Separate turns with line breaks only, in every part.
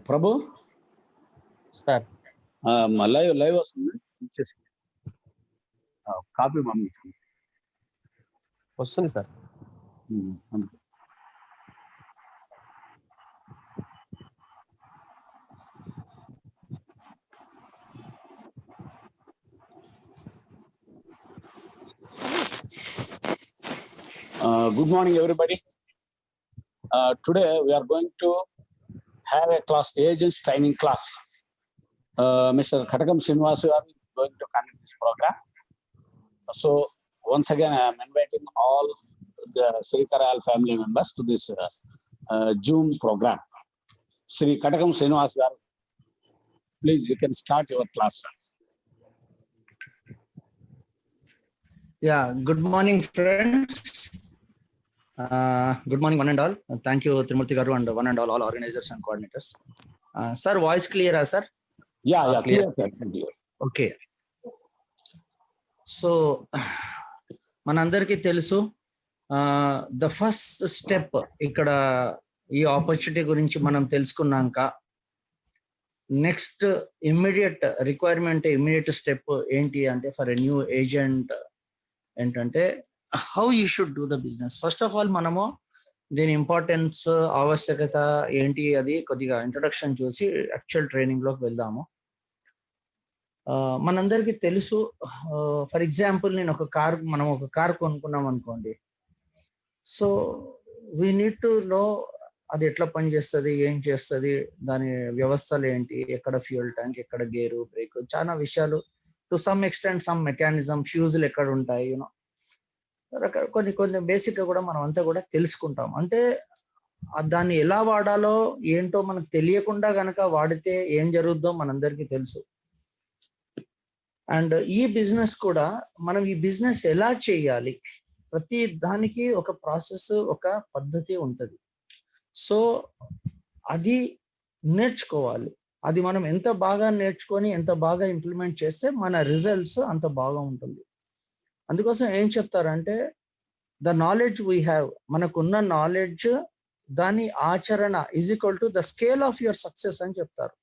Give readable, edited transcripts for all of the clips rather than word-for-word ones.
ప్రభు
sir
live వస్తుంది ఇచ్చేసి copy పంపించండి.
వస్తుంది sir.
Good morning, everybody. Today we are going to have a class, agents training class. Mr. Katakam Srinivas is going to conduct this program. So once again, I am inviting all the Sri Karayal family members to this Zoom program. Sri Katakam Srinivas, please, you can start your class.
Yeah, good morning, friends. Good morning, one and all. Thank you, Trimurti Garu, and one and all organizers and coordinators. Sir, voice clear, sir?
Yeah, clear, sir.
Okay. So, మనందరికీ తెలుసు, the first step ఇక్కడ ఈ opportunity గురించి మనం తెలుసుకున్నాక next immediate requirement, immediate step ఏంటి అంటే for a new agent ఏంటంటే how you should do the business. First of all మనము దీని ఇంపార్టెన్స్, ఆవశ్యకత ఏంటి అది కొద్దిగా ఇంట్రొడక్షన్ చూసి యాక్చువల్ ట్రైనింగ్లోకి వెళ్దాము. మనందరికీ తెలుసు, ఫర్ ఎగ్జాంపుల్ మనం ఒక కార్ కొనుక్కున్నాం అనుకోండి. So we need to know అది ఎట్లా పనిచేస్తుంది, ఏం చేస్తుంది, దాని వ్యవస్థలు ఏంటి, ఎక్కడ ఫ్యూయల్ ట్యాంక్, ఎక్కడ గేరు, బ్రేక్, చాలా విషయాలు to some extent, some mechanism, ఫ్యూజులు ఎక్కడ ఉంటాయి, యూనో కొన్ని బేసిక్గా కూడా మనం అంతా కూడా తెలుసుకుంటాం. అంటే దాన్ని ఎలా వాడాలో ఏంటో మనకు తెలియకుండా కనుక వాడితే ఏం జరుగుద్దో మనందరికీ తెలుసు. అండ్ ఈ బిజినెస్ కూడా మనం ఈ బిజినెస్ ఎలా చేయాలి, ప్రతి దానికి ఒక ప్రాసెస్, ఒక పద్ధతి ఉంటుంది. సో అది నేర్చుకోవాలి. అది మనం ఎంత బాగా నేర్చుకొని ఎంత బాగా ఇంప్లిమెంట్ చేస్తే మన రిజల్ట్స్ అంత బాగా ఉంటుంది. అందుకోసం ఏం చెప్తారంటే ద నాలెడ్జ్ వీ హ్యావ్, మనకున్న నాలెడ్జ్ దాని ఆచరణ is equal to the scale of your success అని చెప్తారు.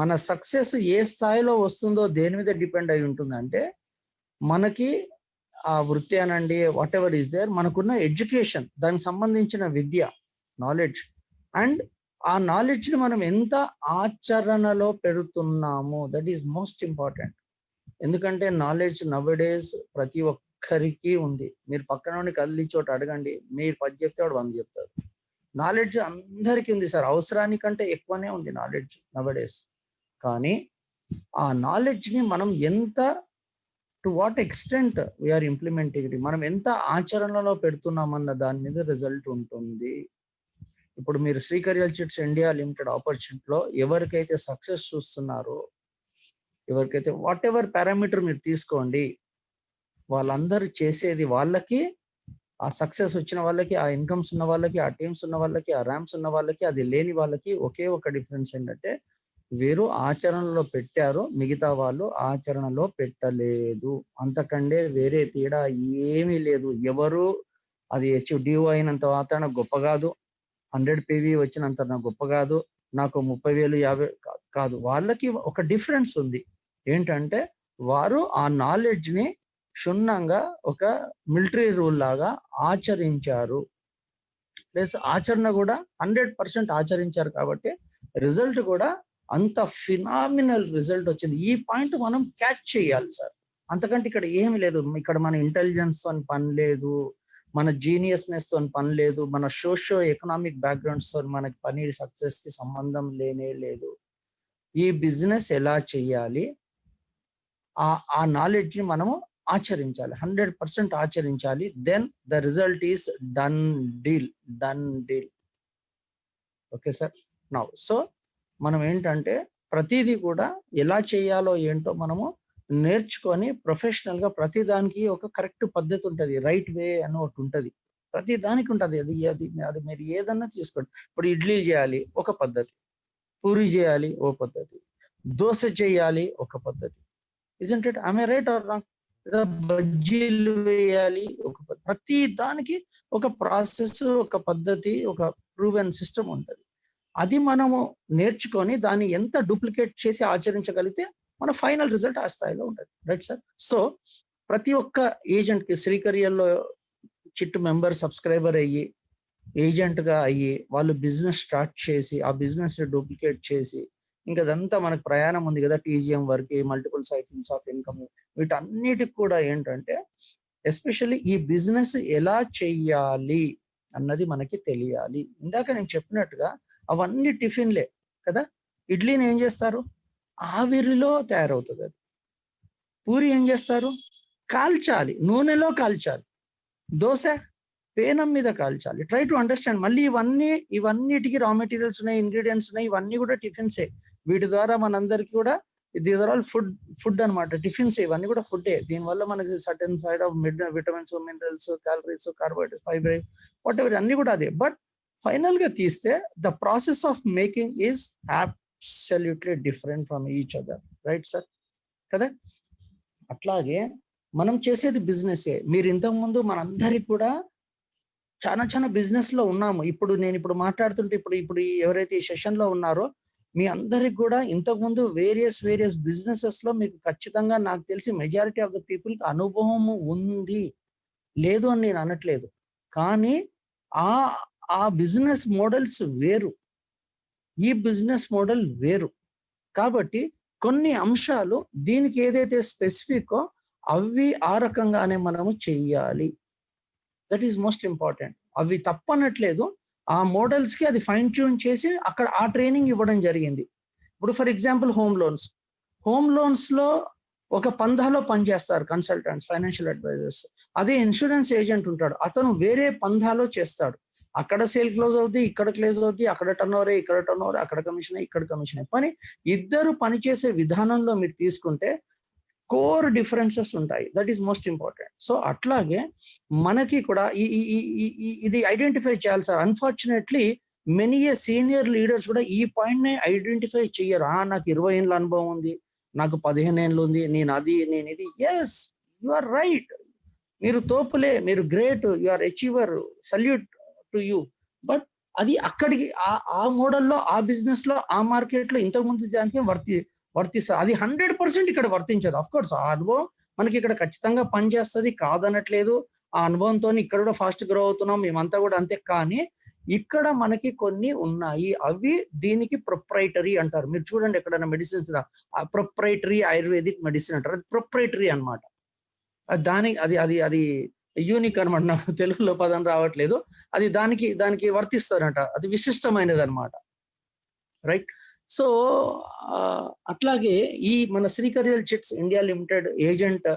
మన సక్సెస్ ఏ స్థాయిలో వస్తుందో దేని మీద డిపెండ్ అయి ఉంటుందంటే మనకి ఆ వృత్తి అనండి, వాట్ ఎవర్ ఈస్ దేర్, మనకున్న ఎడ్యుకేషన్, దానికి సంబంధించిన విద్య, నాలెడ్జ్, అండ్ ఆ నాలెడ్జ్ని మనం ఎంత ఆచరణలో పెడుతున్నాము, దట్ ఈస్ మోస్ట్ ఇంపార్టెంట్. ఎందుకంటే నాలెడ్జ్ నవడేస్ ప్రతి ఒక్కరికి ఉంది. మీరు పక్కన నుండి కదిలి చోట అడగండి, మీరు 10 చెప్తే వాడు 100 చెప్తారు. నాలెడ్జ్ అందరికీ ఉంది సార్, అవసరానికంటే ఎక్కువనే ఉంది నాలెడ్జ్ నవడేస్. కానీ ఆ నాలెడ్జ్ని మనం ఎంత, to what extent we are implementing, మనం ఎంత ఆచరణలో పెడుతున్నామన్న దాని మీద రిజల్ట్ ఉంటుంది. ఇప్పుడు మీరు శ్రీకరియల్ చిట్స్ ఇండియా లిమిటెడ్ ఆపర్చునిటీలో ఎవరికైతే సక్సెస్ చూస్తున్నారో, ఎవరికైతే వాట్ ఎవర్ పారామీటర్ మీరు తీసుకోండి, వాళ్ళందరూ చేసేది, వాళ్ళకి ఆ సక్సెస్ వచ్చిన వాళ్ళకి, ఆ ఇన్కమ్స్ ఉన్న వాళ్ళకి, ఆ టీమ్స్ ఉన్న వాళ్ళకి, ఆ ర్యాంప్స్ ఉన్న వాళ్ళకి, అది లేని వాళ్ళకి ఒకే ఒక డిఫరెన్స్ ఏంటంటే వీరు ఆచరణలో పెట్టారు, మిగతా వాళ్ళు ఆచరణలో పెట్టలేదు. అంతకంటే వేరే తేడా ఏమీ లేదు. ఎవరు అది HDO అయినంత మాత్రాన గొప్ప కాదు, 100 PV వచ్చినంత గొప్ప కాదు, నాకు 30,000 50 కాదు. వాళ్ళకి ఒక డిఫరెన్స్ ఉంది. ఏంటంటే వారు ఆ నాలెడ్జ్ని క్షుణ్ణంగా ఒక మిలిటరీ రూల్ లాగా ఆచరించారు. ప్లస్ ఆచరణ కూడా 100% ఆచరించారు కాబట్టి రిజల్ట్ కూడా అంత ఫినామినల్ రిజల్ట్ వచ్చింది. ఈ పాయింట్ మనం క్యాచ్ చేయాలి సార్. అంతకంటే ఇక్కడ ఏమి లేదు. ఇక్కడ మన ఇంటెలిజెన్స్ తో పని లేదు, మన జీనియస్నెస్ తో పని లేదు, మన సోషో ఎకనామిక్ బ్యాక్గ్రౌండ్స్ తో మనకి పని సక్సెస్ కి సంబంధం లేనే లేదు. ఈ బిజినెస్ ఎలా చేయాలి, ఆ నాలెడ్జ్ని మనము ఆచరించాలి, 100% ఆచరించాలి. Then the result is done deal. Okay sir. Now so మనం ఏంటంటే ప్రతిదీ కూడా ఎలా చేయాలో ఏంటో మనము నేర్చుకొని ప్రొఫెషనల్గా ప్రతి దానికి ఒక కరెక్ట్ పద్ధతి ఉంటుంది, రైట్ వే అని ఒకటి ఉంటుంది, ప్రతి దానికి ఉంటుంది. అది మీరు ఏదన్నా తీసుకోండి. ఇప్పుడు ఇడ్లీ చేయాలి ఒక పద్ధతి, పూరి చేయాలి ఒక పద్ధతి, దోశ చేయాలి ఒక పద్ధతి. Isn't it? I right are wrong? బజ్జీలు వేయాలి ఒక పద్ధతి. ప్రతి దానికి ఒక ప్రాసెస్, ఒక పద్ధతి, ఒక ప్రూవెన్ సిస్టమ్ ఉంటుంది. అది మనము నేర్చుకొని దాన్ని ఎంత డూప్లికేట్ చేసి ఆచరించగలిగితే మన ఫైనల్ రిజల్ట్ ఆ స్థాయిలో ఉంటుంది. Right sir? సో ప్రతి ఒక్క ఏజెంట్కి శ్రీకరియల్లో చిట్టు మెంబర్ సబ్స్క్రైబర్ అయ్యి ఏజెంట్గా అయ్యి వాళ్ళు బిజినెస్ స్టార్ట్ చేసి ఆ బిజినెస్ డూప్లికేట్ చేసి ఇంకా అదంతా మనకు ప్రయాణం ఉంది కదా, టీజీఎం వరకు మల్టిపుల్ సైకిల్స్ ఆఫ్ ఇన్కమ్, వీటన్నిటికి కూడా ఏంటంటే ఎస్పెషల్లీ ఈ బిజినెస్ ఎలా చెయ్యాలి అన్నది మనకి తెలియాలి. ఇందాక నేను చెప్పినట్టుగా అవన్నీ టిఫిన్లే కదా. ఇడ్లీని ఏం చేస్తారు? ఆవిరిలో తయారవుతుంది. అది పూరి ఏం చేస్తారు? కాల్చాలి, నూనెలో కాల్చాలి. దోశ పేనం మీద కాల్చాలి. Try to understand. మళ్ళీ ఇవన్నిటికి రా మెటీరియల్స్ ఉన్నాయి, ఇంగ్రీడియంట్స్ ఉన్నాయి, ఇవన్నీ కూడా టిఫిన్సే. వీటి ద్వారా మనందరికి కూడా దీస్ ఆర్ ఆల్ ఫుడ్ అనమాట. టిఫిన్స్ ఇవన్నీ కూడా ఫుడ్డే. దీనివల్ల మనకి certain side of vitamins, minerals, calories, carbohydrates, fibre, what ever అన్ని కూడా అదే. బట్ ఫైనల్ గా తీస్తే the process of making is absolutely different from each other. Right sir? కదా. అట్లాగే మనం చేసేది బిజినెసే. మీరు ఇంతకుముందు మనందరికి కూడా చాలా బిజినెస్ లో ఉన్నాము. నేను ఇప్పుడు మాట్లాడుతుంటే ఇప్పుడు ఎవరైతే ఈ సెషన్ లో ఉన్నారో మీ అందరికి కూడా ఇంతకుముందు వేరియస్ బిజినెసెస్ లో మీకు ఖచ్చితంగా నాకు తెలిసి మెజారిటీ ఆఫ్ ద పీపుల్ అనుభవం ఉంది, లేదు అని నేను అనట్లేదు. కానీ ఆ బిజినెస్ మోడల్స్ వేరు, ఈ బిజినెస్ మోడల్ వేరు. కాబట్టి కొన్ని అంశాలు దీనికి ఏదైతే స్పెసిఫిక్ అవి ఆ రకంగానే మనము చెయ్యాలి. That is most important. అవి తప్పనట్లేదు. ఆ మోడల్స్ కి అది ఫైన్ ట్యూన్ చేసి అక్కడ ఆ ట్రైనింగ్ ఇవ్వడం జరిగింది. ఇప్పుడు ఫర్ ఎగ్జాంపుల్ హోమ్ లోన్స్ లో ఒక పందాలో పనిచేస్తారు కన్సల్టెంట్స్, ఫైనాన్షియల్ అడ్వైజర్స్. అదే ఇన్సూరెన్స్ ఏజెంట్ ఉంటాడు, అతను వేరే పందాలో చేస్తాడు. అక్కడ సేల్ క్లోజ్ అవుద్ది, ఇక్కడ క్లోజ్ అవుద్ది, అక్కడ టర్న్ ఓవర్, ఇక్కడ టర్న్ ఓవర్, అక్కడ కమిషన్, ఇక్కడ కమిషన్. పని ఇద్దరు పనిచేసే విధానంలో మీరు తీసుకుంటే కోర్ డిఫరెన్సెస్ ఉంటాయి. That is most important. So అట్లాగే మనకి కూడా ఇది ఐడెంటిఫై చేయాలి sir. Unfortunately many senior leaders కూడా ఈ పాయింట్ ని ఐడెంటిఫై చెయ్యరు. నాకు 20 ఏళ్ళ అనుభవం ఉంది, నాకు 15 ఏళ్ళు ఉంది, నేను ఇది. Yes, you are right. మీరు తోపులే, మీరు great, you are achiever, salute to you. But అది అక్కడికి ఆ మోడల్లో, ఆ బిజినెస్ లో, ఆ మార్కెట్ లో ఇంతకుముందు దానికి వర్తిస్తుంది. అది 100% ఇక్కడ వర్తించదు. అఫ్ కోర్స్ ఆ అనుభవం మనకి ఇక్కడ ఖచ్చితంగా పనిచేస్తుంది, కాదనట్లేదు. ఆ అనుభవంతో ఇక్కడ కూడా ఫాస్ట్ గ్రో అవుతున్నాం, మేమంతా కూడా అంతే. కానీ ఇక్కడ మనకి కొన్ని ఉన్నాయి, అవి దీనికి ప్రొప్రైటరీ అంటారు. మీరు చూడండి ఎక్కడైనా మెడిసిన్స్ ప్రొప్రైటరీ ఆయుర్వేదిక్ మెడిసిన్ అంటారు, అది ప్రొప్రైటరీ అనమాట. దానికి అది యూనిక్ అనమాట. నాకు తెలుగులో పదం రావట్లేదు. అది దానికి వర్తిస్తారంట, అది విశిష్టమైనది అనమాట. రైట్. సో అట్లాగే ఈ మన Srikarial chits India limited agent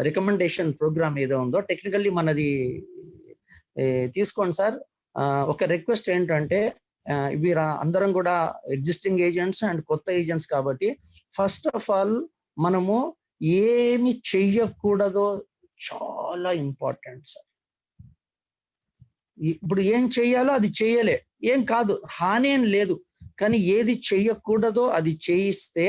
recommendation program ఏదో ఉందో, టెక్నికల్లీ మనది తీసుకోండి సార్. ఒక రిక్వెస్ట్ ఏంటంటే, అందరం కూడా ఎగ్జిస్టింగ్ ఏజెంట్స్ అండ్ కొత్త ఏజెంట్స్ కాబట్టి ఫస్ట్ ఆఫ్ ఆల్ మనము ఏమి చెయ్యకూడదో చాలా ఇంపార్టెంట్ సార్. ఇప్పుడు ఏం చెయ్యాలో అది చెయ్యలే, ఏం కాదు, హాని ఏం లేదు. కానీ ఏది చెయ్యకూడదో అది చేయిస్తే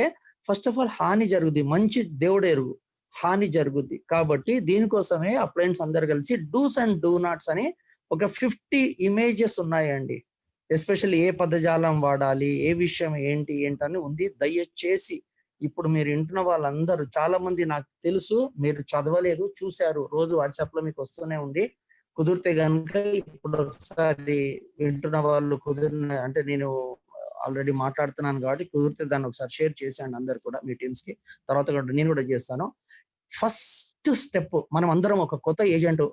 ఫస్ట్ ఆఫ్ ఆల్ హాని జరుగుద్ది. మంచి దేవుడు ఎరుగు, హాని జరుగుద్ది. కాబట్టి దీనికోసమే అప్లయన్స్ అందరు కలిసి డూస్ అండ్ డూ నాట్స్ అని ఒక 50 ఇమేజెస్ ఉన్నాయండి. ఎస్పెషల్లీ ఏ పదజాలం వాడాలి, ఏ విషయం ఏంటని ఉంది. దయచేసి ఇప్పుడు మీరు వింటున్న వాళ్ళందరూ, చాలా మంది నాకు తెలుసు మీరు చదవలేదు, చూశారు, రోజు వాట్సాప్ లో మీకు వస్తూనే ఉంది. కుదిరితే కనుక ఇప్పుడు ఒకసారి వింటున్న వాళ్ళు అంటే నేను ఆల్రెడీ మాట్లాడుతున్నాను కాబట్టి కుదిరితే దాన్ని ఒకసారి షేర్ చేశాను అందరు కూడా మీ టీమ్స్ కి. తర్వాత నేను కూడా చేస్తాను. ఫస్ట్ స్టెప్, మనం అందరం ఒక కొత్త ఏజెంట్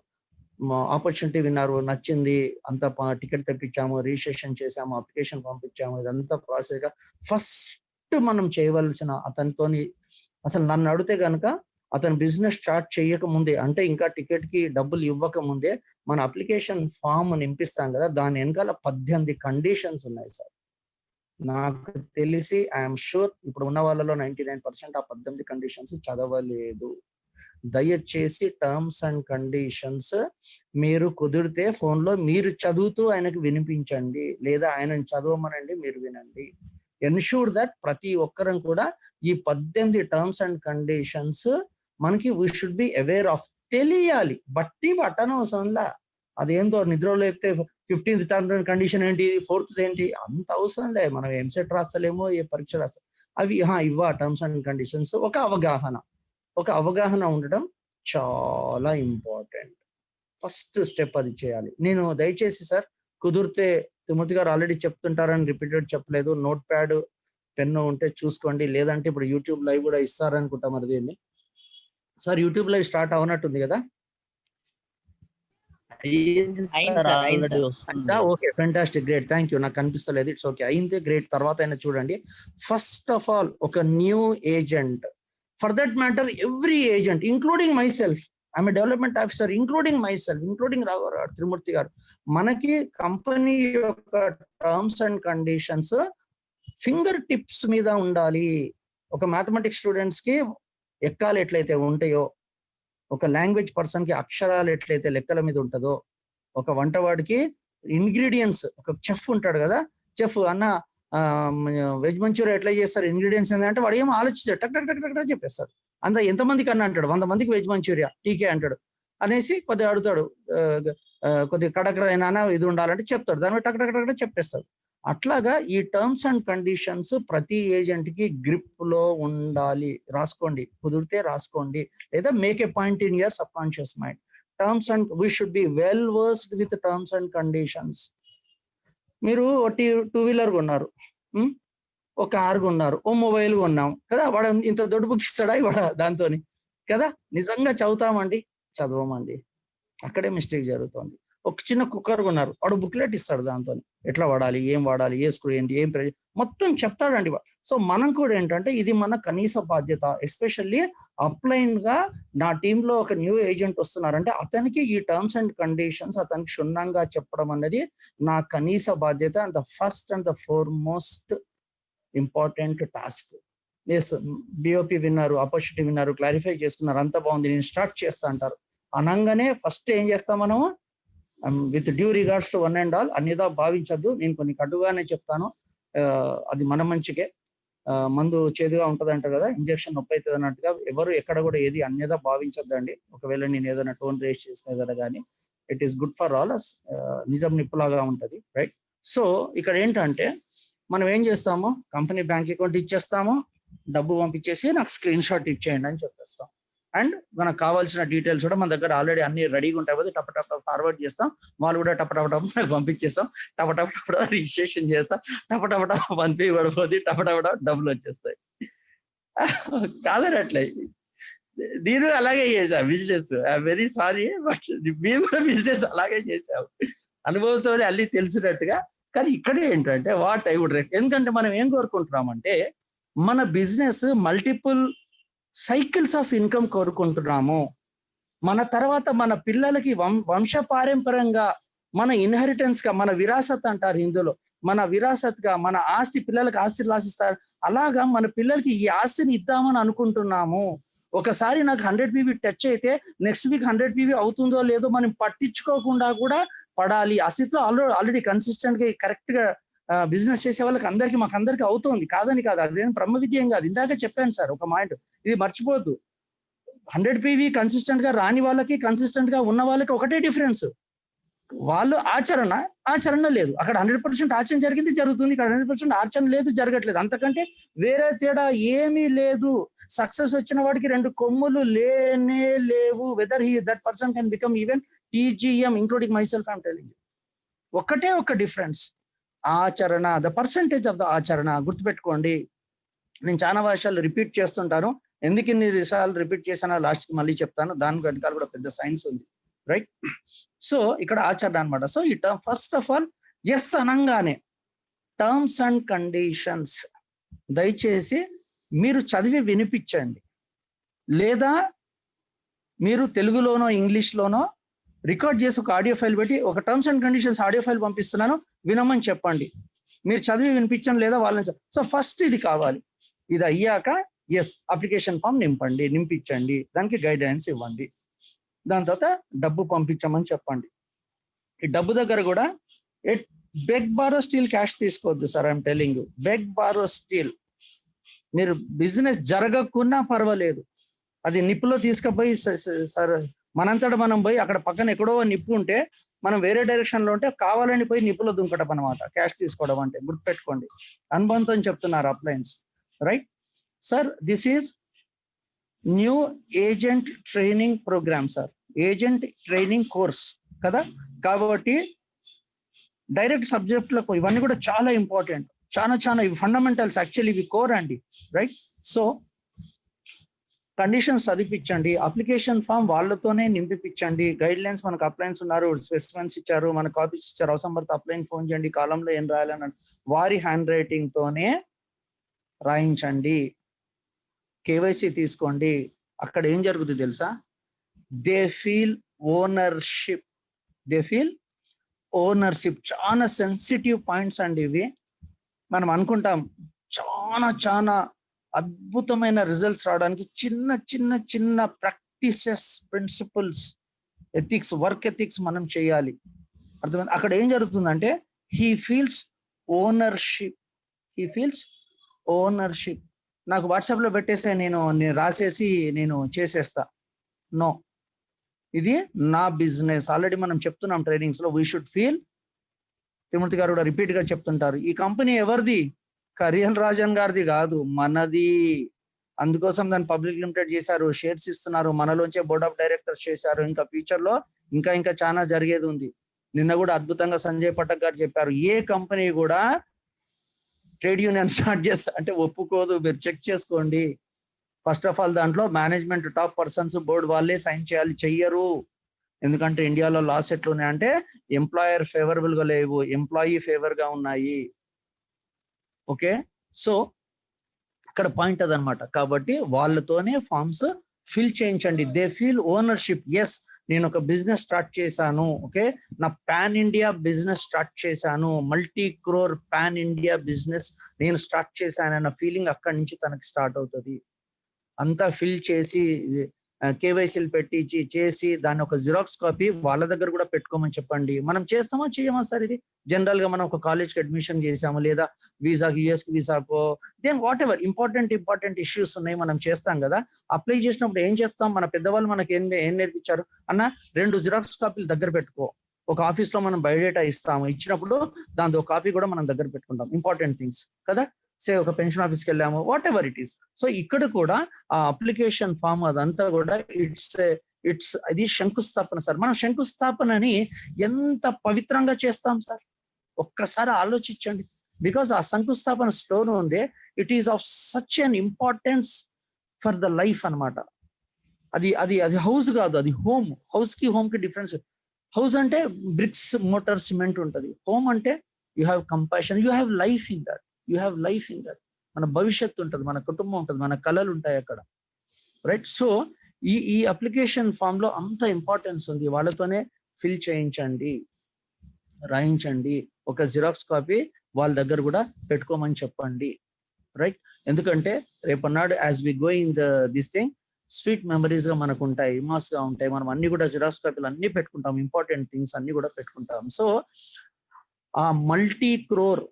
ఆపర్చునిటీ విన్నారు, నచ్చింది, అంత టికెట్ తెప్పించాము, రిజిస్ట్రేషన్ చేసాము, అప్లికేషన్ పంపించాము, ఇదంతా ప్రాసెస్ గా ఫస్ట్ మనం చేయవలసిన, అతనితోని అసలు నన్ను అడిగితే కనుక అతను బిజినెస్ స్టార్ట్ చేయక ముందే, అంటే ఇంకా టికెట్ కి డబ్బులు ఇవ్వక ముందే మన అప్లికేషన్ ఫామ్ నింపిస్తాం కదా, దాని వెనకాల 18 కండిషన్స్ ఉన్నాయి సార్. నాకు తెలిసి ఐఎమ్ షూర్ ఇప్పుడు ఉన్న వాళ్ళలో 99% ఆ 18 కండిషన్స్ చదవలేదు. దయచేసి టర్మ్స్ అండ్ కండిషన్స్ మీరు కుదిరితే ఫోన్లో మీరు చదువుతూ ఆయనకు వినిపించండి, లేదా ఆయనను చదవమనండి, మీరు వినండి. ఎన్షూర్ దట్ ప్రతి ఒక్కరం కూడా ఈ 18 టర్మ్స్ అండ్ కండిషన్స్ మనకి we should be aware of, తెలియాలి. బట్టి బట్టనవసరంలా, అదేందో నిద్రలో లేకపోతే 15th టర్మ్ అండ్ కండిషన్ ఏంటి, 4th ఏంటి, అంత అవసరం లేదు. మనం ఎంసెట్ రాస్తలేమో ఏ పరీక్ష రాస్తాం, అవి ఇవ్వ టర్మ్స్ అండ్ కండిషన్స్. ఒక అవగాహన ఉండడం చాలా ఇంపార్టెంట్. ఫస్ట్ స్టెప్ అది చేయాలి. నేను దయచేసి సార్ కుదిరితే, తిమోతి గారు ఆల్రెడీ చెప్తుంటారని రిపీటెడ్ చెప్పలేదు, నోట్ ప్యాడ్ పెన్ను ఉంటే చూసుకోండి. లేదంటే ఇప్పుడు యూట్యూబ్ లైవ్ కూడా ఇస్తారనుకుంటా మరి దీన్ని. సార్ యూట్యూబ్ లైవ్ స్టార్ట్ అవనట్టుంది కదా? Okay, fantastic, great, thank you. నాకు కనిపిస్తలేదు, ఇట్స్ ఓకే, అయింది, గ్రేట్. తర్వాత అయినా చూడండి. ఫస్ట్ ఆఫ్ ఆల్ ఒక new agent, for that matter every agent including my self, I'm a development officer, including my self, including రాఘవరావు త్రిమూర్తి గారు, మనకి కంపెనీ యొక్క terms and conditions finger tips మీద ఉండాలి. ఒక మ్యాథమెటిక్స్ స్టూడెంట్స్ కి ఎక్కాలు ఎట్లయితే ఉంటాయో, ఒక లాంగ్వేజ్ పర్సన్ కి అక్షరాలు ఎట్లయితే లెక్కల మీద ఉంటుందో, ఒక వంటవాడికి ఇంగ్రీడియంట్స్, ఒక చెఫ్ ఉంటాడు కదా, చెఫ్ అన్న వెజ్ మంచూరియా ఎట్లా చేస్తారు, ఇంగ్రీడియంట్స్ ఏంటంటే వాడు ఏం ఆలోచించాడు, టక్ టక్ టక్ టక్ చెప్పేస్తాడు. అంత ఎంతమందికి అన్న అంటాడు, 100 మందికి వెజ్ మంచూరియా టీకే అంటాడు అనేసి కొద్దిగా అడుగుతాడు, కొద్దిగా కడకరైనా ఇది ఉండాలంటే చెప్తాడు, దాని మీద టక్ టక్ టక్ చెప్పేస్తాడు. అట్లాగా ఈ టర్మ్స్ అండ్ కండిషన్స్ ప్రతి ఏజెంట్ కి గ్రిప్ లో ఉండాలి. రాసుకోండి, కుదిరితే రాసుకోండి, లేదా make a point in your sub conscious mind. Terms and we should be well versed with terms and conditions. మీరు టూ వీలర్ కొన్నారు, ఒక కార్ కొన్నారు, ఓ మొబైల్ కొన్నాం కదా, వాడు ఇంత దొడ్డు బుక్ ఇస్తాడా ఇవాడ దాంతో కదా? నిజంగా చదువుతామండి, చదవమండి, అక్కడే మిస్టేక్ జరుగుతుంది. ఒక చిన్న కుక్కర్ కొన్నారు, వాడు బుక్లెట్ ఇస్తాడు, దాంతో ఎట్లా వాడాలి, ఏం వాడాలి, ఏ స్క్రూ ఏంటి, ఏం మొత్తం చెప్తాడండి. సో మనం కూడా ఏంటంటే ఇది మన కనీస బాధ్యత. ఎస్పెషల్లీ అప్లైన్ గా నా టీంలో ఒక న్యూ ఏజెంట్ వస్తున్నారంటే అతనికి ఈ టర్మ్స్ అండ్ కండిషన్స్ అతనికి క్షుణ్ణంగా చెప్పడం అనేది నా కనీస బాధ్యత. And the first and the foremost important task. Yes, BOP విన్నారు, ఆపర్చునిటీ విన్నారు, క్లారిఫై చేసుకున్నారు, అంత బాగుంది, నేను స్టార్ట్ చేస్తా అంటారు. అనగానే ఫస్ట్ ఏం చేస్తాం మనము, with due regards to one and all, అన్నిదా భావించద్దు. నేను కొన్ని కటుగానే చెప్తాను, అది మన మంచికే. మందు చేదుగా ఉంటది అంటారు కదా, ఇంజక్షన్ నొప్పి అవుతుంది అన్నట్టుగా ఎవరు ఎక్కడ కూడా ఏది అన్యదా భావించద్దండి. ఒకవేళ నేను ఏదైనా టోన్ రేస్ చేసిన కదా కానీ it is good for all. నిజం నిప్పులాగా ఉంటది, రైట్? సో ఇక్కడ ఏంటంటే మనం ఏం చేస్తాము, కంపెనీ బ్యాంక్ అకౌంట్ ఇచ్చేస్తాము, డబ్బు పంపించేసి నాకు స్క్రీన్ షాట్ ఇచ్చేయండి అని చెప్పేస్తాం. అండ్ మనకు కావాల్సిన డీటెయిల్స్ కూడా మన దగ్గర ఆల్రెడీ అన్ని రెడీగా ఉంటాయి కదా, టప్ టప్ ఫార్వర్డ్ చేస్తాం, వాళ్ళు కూడా టప్ టప్ టప్ నాకు పంపించేస్తాం, టప్ టప్ టప్ రిజిస్ట్రేషన్ చేస్తాం, టప్ టప్ టప్ పంపి పడిపోతే టప్ టప్ టప్ డబ్బులు వచ్చేస్తాయి. కాదనట్లే, నేను అలాగే చేసా business, I'm very sorry, but మేము కూడా బిజినెస్ అలాగే చేసాము, అనుభవంతో అన్ని తెలిసినట్టుగా. కానీ ఇక్కడ ఏంటంటే వాట్ ఐ వుడ్ ఎందుకంటే మనం ఏం కోరుకుంటున్నామంటే మన business multiple cycles of income కోరుకుంటున్నాము. మన తర్వాత మన పిల్లలకి వంశపారంపర్యంగా మన ఇన్హెరిటెన్స్ గా, మన విరాసత్ అంటారు హిందూలో, మన విరాసత్ గా మన ఆస్తి, పిల్లలకి ఆస్తి రాసిస్తారు, అలాగా మన పిల్లలకి ఈ ఆస్తిని ఇద్దామని అనుకుంటున్నాము. ఒకసారి నాకు 100 PV టచ్ అయితే నెక్స్ట్ వీక్ 100 PV అవుతుందో లేదో మనం పట్టించుకోకుండా కూడా పడాలి. ఆ స్థితిలో ఆల్రెడీ కన్సిస్టెంట్ గా కరెక్ట్ గా బిజినెస్ చేసే వాళ్ళకి అందరికి మాకందరికి అవుతుంది, కాదని కాదు, అదేం బ్రహ్మ విద్యం కాదు. ఇందాక చెప్పాను సార్ ఒక మైండ్, ఇది మర్చిపోద్దు. 100 PV కన్సిస్టెంట్ గా రాని వాళ్ళకి, కన్సిస్టెంట్ గా ఉన్న వాళ్ళకి ఒకటే డిఫరెన్స్, వాళ్ళు ఆచరణ లేదు. అక్కడ 100% ఆచరణ జరిగింది, జరుగుతుంది, ఇక్కడ 100% ఆచరణ లేదు, జరగట్లేదు. అంతకంటే వేరే తేడా ఏమీ లేదు. సక్సెస్ వచ్చిన వాడికి 2 కొమ్ములు లేనే లేవు. Weather that person can become even TGM including my self I'm telling you. ఒకటే ఒక డిఫరెన్స్, ఆచరణ, ద పర్సంటేజ్ ఆఫ్ ద ఆచరణ. గుర్తుపెట్టుకోండి, నేను చాలా భాషలు రిపీట్ చేస్తుంటాను, ఎందుకు ఇన్ని విషయాలు రిపీట్ చేశానో లాస్ట్ మళ్ళీ చెప్తాను, దాని వెనకాల కూడా పెద్ద సైన్స్ ఉంది, రైట్? సో ఇక్కడ ఆచరణ అనమాట. సో ఈ term first of all yes అనగానే టర్మ్స్ అండ్ కండిషన్స్ దయచేసి మీరు చదివి వినిపించండి, లేదా మీరు తెలుగులోనో ఇంగ్లీష్లోనో రికార్డ్ చేసి ఒక ఆడియో ఫైల్ పెట్టి ఒక terms and conditions audio file పంపిస్తున్నాను వినమని చెప్పండి. మీరు చదివి వినిపించండి లేదా వాళ్ళని. సో ఫస్ట్ ఇది కావాలి. ఇది అయ్యాక ఎస్ అప్లికేషన్ ఫామ్ నింపించండి, దానికి గైడెన్స్ ఇవ్వండి. దాని తర్వాత డబ్బు పంపించమని చెప్పండి. ఈ డబ్బు దగ్గర కూడా బెగ్ బారో స్టీల్ క్యాష్ తీసుకోవద్దు sir, I'm telling you. Beg borrow steal, మీరు బిజినెస్ జరగకున్నా పర్వాలేదు, అది నిప్పులో తీసుకుపోయి సార్ మనంతటా మనం పోయి అక్కడ పక్కన ఎక్కడో నిప్పు ఉంటే మనం వేరే డైరెక్షన్ లో ఉంటే కావాలని పోయి నిపుల దుంకటం అనమాట, క్యాష్ తీసుకోవడం అంటే. గుర్తుపెట్టుకోండి, అనుభవంతో చెప్తున్నారు appliance, right sir. This is new agent training programme sir, agent training course కదా. కాబట్టి డైరెక్ట్ సబ్జెక్టులకు ఇవన్నీ కూడా చాలా ఇంపార్టెంట్, చాలా ఇవి ఫండమెంటల్స్, యాక్చువల్లీ ఇవి కోర్ అండి, రైట్. సో కండిషన్స్ చదివించండి, అప్లికేషన్ ఫామ్ వాళ్ళతోనే నింపిపించండి, గైడ్ లైన్స్ మనకు అప్లయన్స్ ఉన్నారు, స్పెసిఫికెన్స్ ఇచ్చారు, మన కాపీస్ ఇచ్చారు, అవసరం పడితే అప్లైన్ ఫోన్ చేయండి, కాలంలో ఏం రాయాలని వారి హ్యాండ్ రైటింగ్ తోనే రాయించండి. కేవైసీ తీసుకోండి. అక్కడ ఏం జరుగుతుంది తెలుసా, దే ఫీల్ ఓనర్షిప్, చాలా సెన్సిటివ్ పాయింట్స్ అండి ఇవి. మనం అనుకుంటాం చాలా అద్భుతమైన రిజల్ట్స్ రావడానికి చిన్న practices, principles, ethics, work ethics మనం చేయాలి. అర్థమైంది? అక్కడ ఏం జరుగుతుందంటే హీ ఫీల్స్ ఓనర్షిప్. నాకు వాట్సాప్లో పెట్టేస్తే నేను రాసేసి నేను చేసేస్తా. నో, ఇది నా బిజినెస్. ఆల్రెడీ మనం చెప్తున్నాం ట్రైనింగ్స్ లో, వీ షుడ్ ఫీల్. తిరుమూర్తి గారు కూడా రిపీట్ గా చెప్తుంటారు, ఈ కంపెనీ ఎవరిది? కరియల్ రాజన్ గారిది కాదు, మనది. అందుకోసం దాన్ని పబ్లిక్ లిమిటెడ్ చేశారు, షేర్స్ ఇస్తున్నారు, మనలోంచే బోర్డ్ ఆఫ్ డైరెక్టర్స్ చేశారు. ఇంకా ఫ్యూచర్ లో ఇంకా చాలా జరిగేది ఉంది. నిన్న కూడా అద్భుతంగా సంజయ్ పటక్ గారు చెప్పారు, ఏ కంపెనీ కూడా ట్రేడ్ యూనియన్ స్టార్ట్ చేస్తా అంటే ఒప్పుకోదు. మీరు చెక్ చేసుకోండి. ఫస్ట్ ఆఫ్ ఆల్ దాంట్లో మేనేజ్మెంట్ టాప్ పర్సన్స్, బోర్డు వాళ్ళే సైన్ చేయాలి, చెయ్యరు. ఎందుకంటే ఇండియాలో లాస్ ఎట్లున్నాయంటే ఎంప్లాయర్ ఫేవరబుల్ గా లేవు, ఎంప్లాయీ ఫేవర్ గా ఉన్నాయి. ఓకే, సో ఇక్కడ పాయింట్ అదనమాట. కాబట్టి వాళ్ళతోనే ఫామ్స్ ఫిల్ చేయించండి. They feel ownership. ఎస్, నేను ఒక బిజినెస్ స్టార్ట్ చేశాను, ఓకే, నా పాన్ ఇండియా బిజినెస్ స్టార్ట్ చేశాను, multi crore pan India business నేను స్టార్ట్ చేశాను అన్న ఫీలింగ్ అక్కడి నుంచి తనకి స్టార్ట్ అవుతుంది. అంతా ఫిల్ చేసి కేవైసీలు పెట్టించి చేసి దాన్ని ఒక జిరాక్స్ కాపీ వాళ్ళ దగ్గర కూడా పెట్టుకోమని చెప్పండి. మనం చేస్తామా చేయమా సార్? ఇది జనరల్ గా మనం ఒక కాలేజ్కి అడ్మిషన్ చేసాము, లేదా వీసాకి, యుఎస్ వీసాకో, then whatever important issues ఉన్నాయి, మనం చేస్తాం కదా. అప్లై చేసినప్పుడు ఏం చేస్తాం, మన పెద్దవాళ్ళు మనకి ఏం నేర్పించారు అన్న, 2 జిరాక్స్ కాపీలు దగ్గర పెట్టుకో. ఒక ఆఫీస్ లో మనం బయోడేటా ఇస్తాము, ఇచ్చినప్పుడు దాని ఒక కాపీ కూడా మనం దగ్గర పెట్టుకుంటాం. ఇంపార్టెంట్ థింగ్స్ కదా. సే ఒక పెన్షన్ ఆఫీస్కి వెళ్ళాము, what ever it is. So ఇక్కడ కూడా ఆ అప్లికేషన్ ఫామ్ అదంతా కూడా ఇట్స్ అది శంకుస్థాపన సార్. మనం శంకుస్థాపనని ఎంత పవిత్రంగా చేస్తాం సార్, ఒక్కసారి ఆలోచించండి. బికాస్ ఆ శంకుస్థాపన స్టోర్ ఉంది, it is of such an importance for the life అనమాట. అది హౌస్ కాదు, అది హోమ్. హౌస్ కి హోమ్ కి డిఫరెన్స్. హౌస్ అంటే బ్రిక్స్, మోటార్, సిమెంట్ ఉంటుంది. హోమ్ అంటే you have compassion, you have life in that. మన భవిష్యత్తు ఉంటుంది, మన కుటుంబం ఉంటుంది, మన కళలు ఉంటాయి అక్కడ, రైట్. సో ఈ అప్లికేషన్ ఫామ్ లో అంత ఇంపార్టెన్స్ ఉంది. వాళ్ళతోనే ఫిల్ చేయించండి, రాయించండి. ఒక జిరాక్స్ కాపీ వాళ్ళ దగ్గర కూడా పెట్టుకోమని చెప్పండి, రైట్. ఎందుకంటే రేపన్నాడు as we going this thing, sweet memories గా మనకు ఉంటాయి, ఇమాస్ గా ఉంటాయి. మనం అన్ని కూడా జిరాక్స్ కాపీలు అన్ని పెట్టుకుంటాం, ఇంపార్టెంట్ థింగ్స్ అన్ని కూడా పెట్టుకుంటాం. సో ఆ multi crore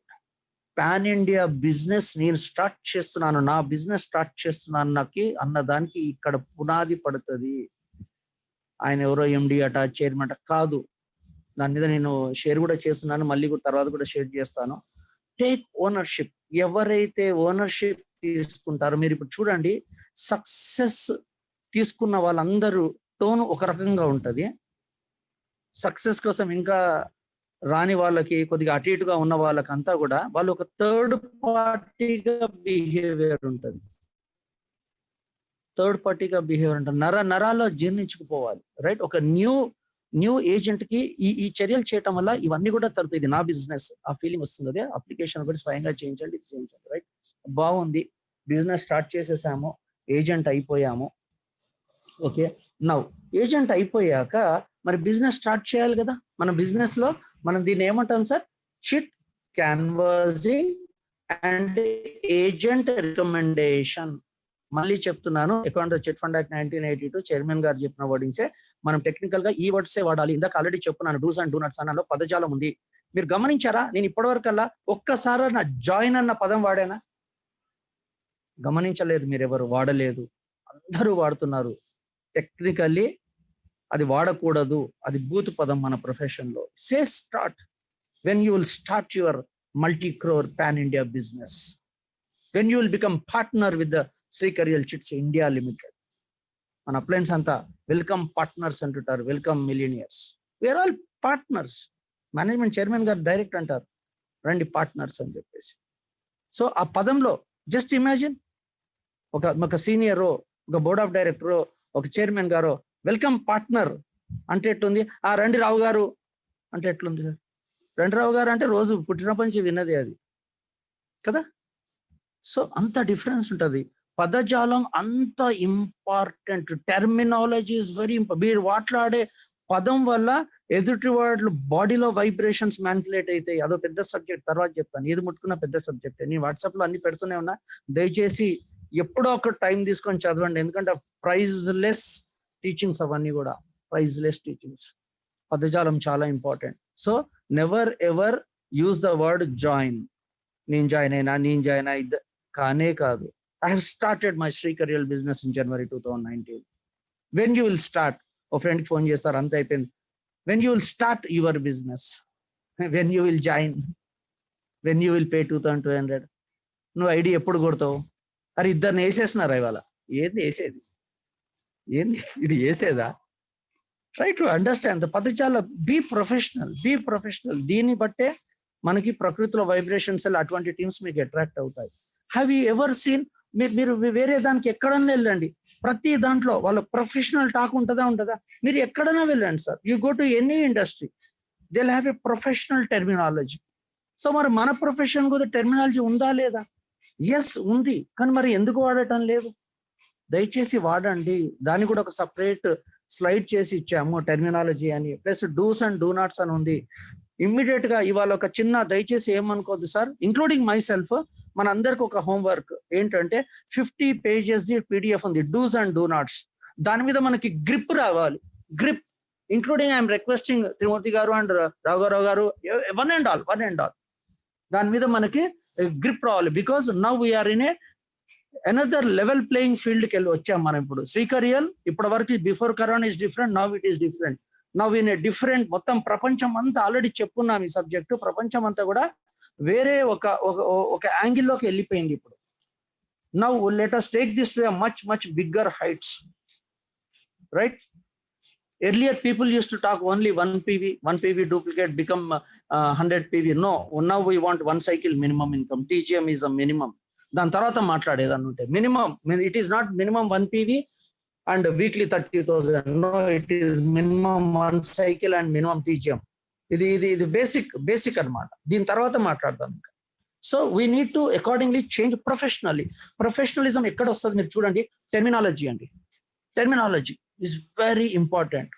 pan India business నేను స్టార్ట్ చేస్తున్నాను, నా బిజినెస్ స్టార్ట్ చేస్తున్నాను నాకు అన్న దానికి ఇక్కడ పునాది పడుతుంది. ఆయన ఎవరో ఎండి అట, చైర్మన్ అట కాదు. దాని మీద నేను షేర్ కూడా చేస్తున్నాను, మళ్ళీ కూడా తర్వాత కూడా షేర్ చేస్తాను. Take ownership. ఎవరైతే ఓనర్షిప్ తీసుకుంటారో, మీరు ఇప్పుడు చూడండి, సక్సెస్ తీసుకున్న వాళ్ళందరూ టోన్ ఒక రకంగా ఉంటుంది. సక్సెస్ కోసం ఇంకా రాని వాళ్ళకి, కొద్దిగా అటు ఇటుగా ఉన్న వాళ్ళకంతా కూడా వాళ్ళు ఒక థర్డ్ పార్టీగా బిహేవియర్ ఉంటుంది. నరాల్లో జీర్ణించుకుపోవాలి, రైట్. ఒక న్యూ ఏజెంట్ కి ఈ చర్యలు చేయటం వల్ల ఇవన్నీ కూడా తరుతుంది. ఇది నా బిజినెస్ ఆ ఫీలింగ్ వస్తుంది. అదే అప్లికేషన్ కూడా స్వయంగా చేయించండి, రైట్. బాగుంది, బిజినెస్ స్టార్ట్ చేసేసాము, ఏజెంట్ అయిపోయాము. ఓకే, నౌ ఏజెంట్ అయిపోయాక మరి బిజినెస్ స్టార్ట్ చేయాలి కదా. మన బిజినెస్ లో మనం దీన్ని ఏమంటాం sir? Chit canvassing and agent recommendation. మళ్ళీ చెప్తున్నాను, account chit fund act 1982 chairman గారు చెప్పిన వర్డింగ్సే మనం టెక్నికల్ గా ఈ వర్డ్సే వాడాలి. ఇందాక ఆల్రెడీ చెప్పున్నాను, డూస్ అండ్ డూ నట్స్ అన్నలో పదజాలం ఉంది. మీరు గమనించారా? నేను ఇప్పటివరకల్లా ఒక్కసారి నా జాయిన్ అన్న పదం వాడానా? గమనించలేదు, మీరెవరు వాడలేదు, అందరూ వాడుతున్నారు. టెక్నికల్లీ అది వాడకూడదు, అది బూత్ పదం మన ప్రొఫెషన్ లో. Say start. When you will start your multi crore pan India business, when you will become partner with the Srikarial chits India limited. మన అప్లయన్స్ అంతా వెల్కమ్ పార్ట్నర్స్ అంటుంటారు, welcome millionaires. We're all partners. Management chairman గారు direct అంటారు, రండి partners అని చెప్పేసి. So ఆ పదంలో జస్ట్ ఇమాజిన్, ఒక సీనియర్, ఒక బోర్డ్ ఆఫ్ డైరెక్టర్, ఒక చైర్మన్ గారు వెల్కమ్ పార్ట్నర్ అంటే ఎట్లుంది? ఆ రండి రావు గారు అంటే ఎట్లుంది? రండి రావు గారు అంటే రోజు పుట్టినప్పటి నుంచి విన్నదే అది కదా. సో అంత డిఫరెన్స్ ఉంటుంది. పదజాలం అంత important. Terminology is very important. మీరు మాట్లాడే పదం వల్ల ఎదుటి వాళ్ళు బాడీలో వైబ్రేషన్స్ మ్యానిపులేట్ అవుతాయి. అదో పెద్ద సబ్జెక్ట్, తర్వాత చెప్తాను. ఏది ముట్టుకున్న పెద్ద సబ్జెక్ట్. నేను వాట్సాప్ లో అన్ని పెడుతూనే ఉన్నా, దయచేసి ఎప్పుడో ఒక టైం తీసుకొని చదవండి. ఎందుకంటే ప్రైజ్లెస్ టీచింగ్స్ అవన్నీ కూడా, ప్రైజ్లెస్ టీచింగ్స్. పదజాలం చాలా important. So never ever use the word join. నేను జాయిన్ అయినా కానే కాదు. I have started my Srikariyal business in January 2019. When you will start? ఓ ఫ్రెండ్కి ఫోన్ చేస్తారు, అంత అయిపోయింది. When you will start your business? When you will join? When you will pay 2,200? నువ్వు ID ఎప్పుడు కొడతావు? అరే ఇద్దరిని వేసేస్తున్నారా ఇవాళ? ఏంది వేసేది? ఏంది ఇది వేసేదా? ట్రై టు అండర్స్టాండ్ ద పదజాల. Be professional. దీన్ని బట్టే మనకి ప్రకృతిలో వైబ్రేషన్స్ అటువంటి టీమ్స్ మీకు అట్రాక్ట్ అవుతాయి. Have you ever seen? మీరు వేరే దానికి ఎక్కడన్నా వెళ్ళండి, ప్రతి దాంట్లో వాళ్ళ ప్రొఫెషనల్ టాక్ ఉంటుందా? మీరు ఎక్కడైనా వెళ్ళండి sir, you go to any industry, they will have a professional terminology. So మరి మన ప్రొఫెషన్ కూడా టెర్మినాలజీ ఉందా లేదా? ఎస్ ఉంది, కానీ మరి ఎందుకు వాడటం లేదు? దయచేసి వాడండి. దాన్ని కూడా ఒక సపరేట్ స్లైడ్ చేసి ఇచ్చాము, టెర్మినాలజీ అని. Plus dos and do NATS అని ఉంది. ఇమ్మీడియట్ గా ఇవాళ ఒక చిన్న, దయచేసి ఏమనుకోద్దు సార్, ఇంక్లూడింగ్ మై సెల్ఫ్, మన అందరికి ఒక హోంవర్క్ ఏంటంటే 50 pages PDF ఉంది, డూస్ అండ్ డూ నాట్స్. దాని మీద మనకి గ్రిప్ రావాలి. Grip including I'm requesting Trimurthi గారు అండ్ రాఘవరావు గారు, వన్ అండ్ ఆల్ దాని మీద మనకి గ్రిప్ రావాలి. Because now we are in a another level playing ఫీల్డ్కి వెళ్ళి వచ్చాం మనం ఇప్పుడు. శ్రీకరియల్ ఇప్పటి వరకు before corona is different, now it is different. Now in a different, మొత్తం ప్రపంచం అంతా ఆల్రెడీ చెప్పున్నాం ఈ సబ్జెక్టు. ప్రపంచం అంతా కూడా వేరే ఒక యాంగిల్లోకి వెళ్ళిపోయింది ఇప్పుడు. Now let us take this to much bigger heights, right? Earlier people use to talk only 1 PV duplicate become 100 PV. No, now we want 1 cycle minimum income. TGM is a minimum. దాని తర్వాత మాట్లాడేదాన్ని ఉంటే minimum. It is not minimum 1 PV and weekly 30,000. No, it is minimum 1 cycle and minimum TGM. ఇది basic అన్నమాట. దీని తర్వాత మాట్లాడదాం. So we need to accordingly change professionally. Professionalism ఎక్కడ వస్తుంది మీరు చూడండి. టెర్మినాలజీ అండి. Terminology is very important.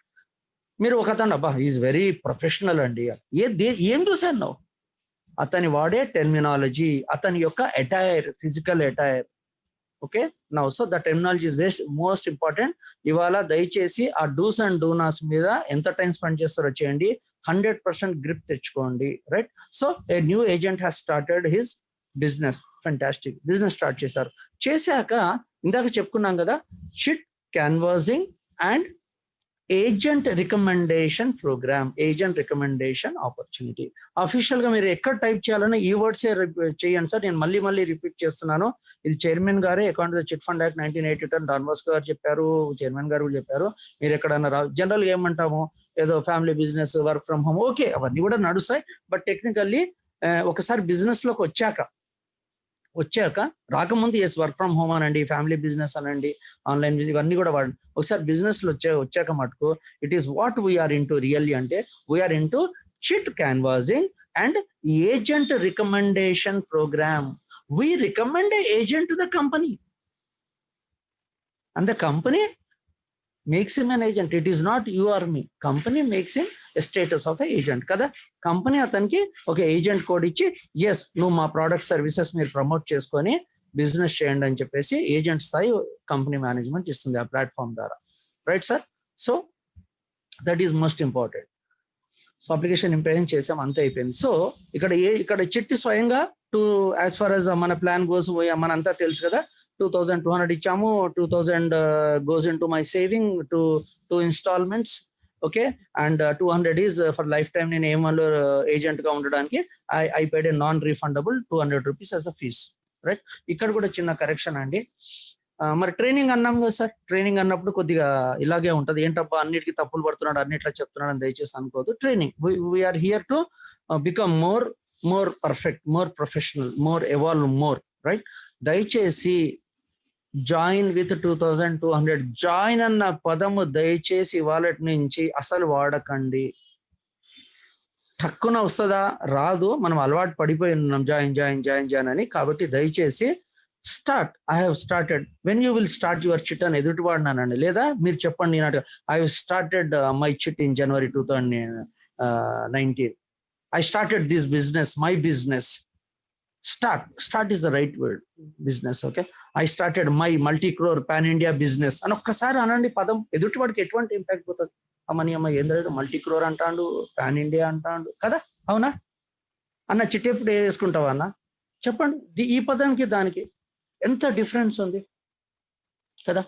మీరు ఒక అతను అబ్బా ఈజ్ వెరీ ప్రొఫెషనల్ అండి, ఏం చూసాను నువ్వు? అతని వాడే టెర్మినాలజీ, అతని యొక్క attire, physical attire. Okay, now so the terminology is most important. ఇవాళ దయచేసి ఆ డూస్ అండ్ డూ నాట్స్ మీద ఎంత టైం స్పెండ్ చేస్తారో చేయండి. 100% గ్రిప్ తెచ్చుకోండి, right? So a new agent has started his business. Fantastic business start చేశాక ఇందాక చెప్పుకున్నాం కదా, chit canvassing and agent recommendation programme, agent recommendation opportunity. Official గా మీరు ఎక్కడ టైప్ చేయాలన్నా ఈ వర్డ్స్ చేయండి సార్. నేను మళ్ళీ రిపీట్ చేస్తున్నాను. ఇది చైర్మన్ గారే, account chit fund act 1982 Don Bosco గారు చెప్పారు, చైర్మన్ గారు కూడా చెప్పారు. మీరు ఎక్కడన్నా జనరల్ గా ఏమంటాము, ఏదో family business, work from home, okay అవన్నీ కూడా నడుస్తాయి. బట్ టెక్నికల్లీ ఒకసారి బిజినెస్ లోకి వచ్చాక రాకముందు ఎస్ వర్క్ ఫ్రమ్ హోమ్ అనండి, ఫ్యామిలీ బిజినెస్ అనండి, ఆన్లైన్ ఇవన్నీ కూడా వాడండి. ఒకసారి బిజినెస్ లో వచ్చాక మటుకు it is what we're into really అంటే we're into chit canvassing and agent recommendation program. We recommend an agent to the company and the company makes him an agent. It is not you or me. Company makes him a status of an agent kada. Company atanki okay agent code ichi yes nu ma product services meer promote cheskoni business cheyandi ani cheppesi agent స్థాయి company management istundi ఆ platform ద్వారా, right sir? So that is most important. So application implement చేసాం, అంత అయిపోయింది. So ఇక్కడ చిట్టి స్వయంగా to as far as మన ప్లాన్ గోస్ మనంతా తెలుసు కదా, 2,200 ఇచ్చాము, 2,000 goes into my saving to 2 installments. Okay, and 200 is for lifetime నేను ఏమన్నా ఏజెంట్ గా ఉండడానికి I paid a non refundable 200 rupees as a fees. Right, ఇక్కడ కూడా చిన్న కరెక్షన్ అండి. మరి ట్రైనింగ్ అన్నాం కదా సార్, ట్రైనింగ్ అన్నప్పుడు కొద్దిగా ఇలాగే ఉంటది, ఏంటబ్బా అన్నిటికీ తప్పులు పడుతున్నాడు అన్నిట్లా చెప్తున్నాడు అని దయచేసి అనుకోదు. Training, we're here to become more perfect, more professional, more evolve more. Right, దయచేసి జాయిన్ విత్ 2,200 జాయిన్ అన్న పదము దయచేసి వాలెట్ నుంచి అసలు వాడకండి. టక్కున వస్తుందా, రాదు, మనం అలవాటు పడిపోయి ఉన్నాం జాయిన్ జాయిన్ జాయిన్ జాయిన్ అని. కాబట్టి దయచేసి start, I have started, when you will start your chit అని ఎదుటి వాడినానండి, లేదా మీరు చెప్పండి నేను I have started my chit in January 2019. I started this business, my business. Start is the right word, business. Okay, I started my multi-crore pan-India business అని ఒక్కసారి అనండి పదం, ఎదుటివాడికి ఎటువంటి ఇంపాక్ట్ పోతుంది. అమ్మ ఏంటంటే మల్టీ-క్రోర్ అంటాడు, పాన్ ఇండియా అంటాడు కదా, అవునా అన్న? చిట్ ఎప్పుడు వేసుకుంటావా అన్న చెప్పండి, ఈ పదానికి దానికి ఎంత డిఫరెన్స్ ఉంది కదా.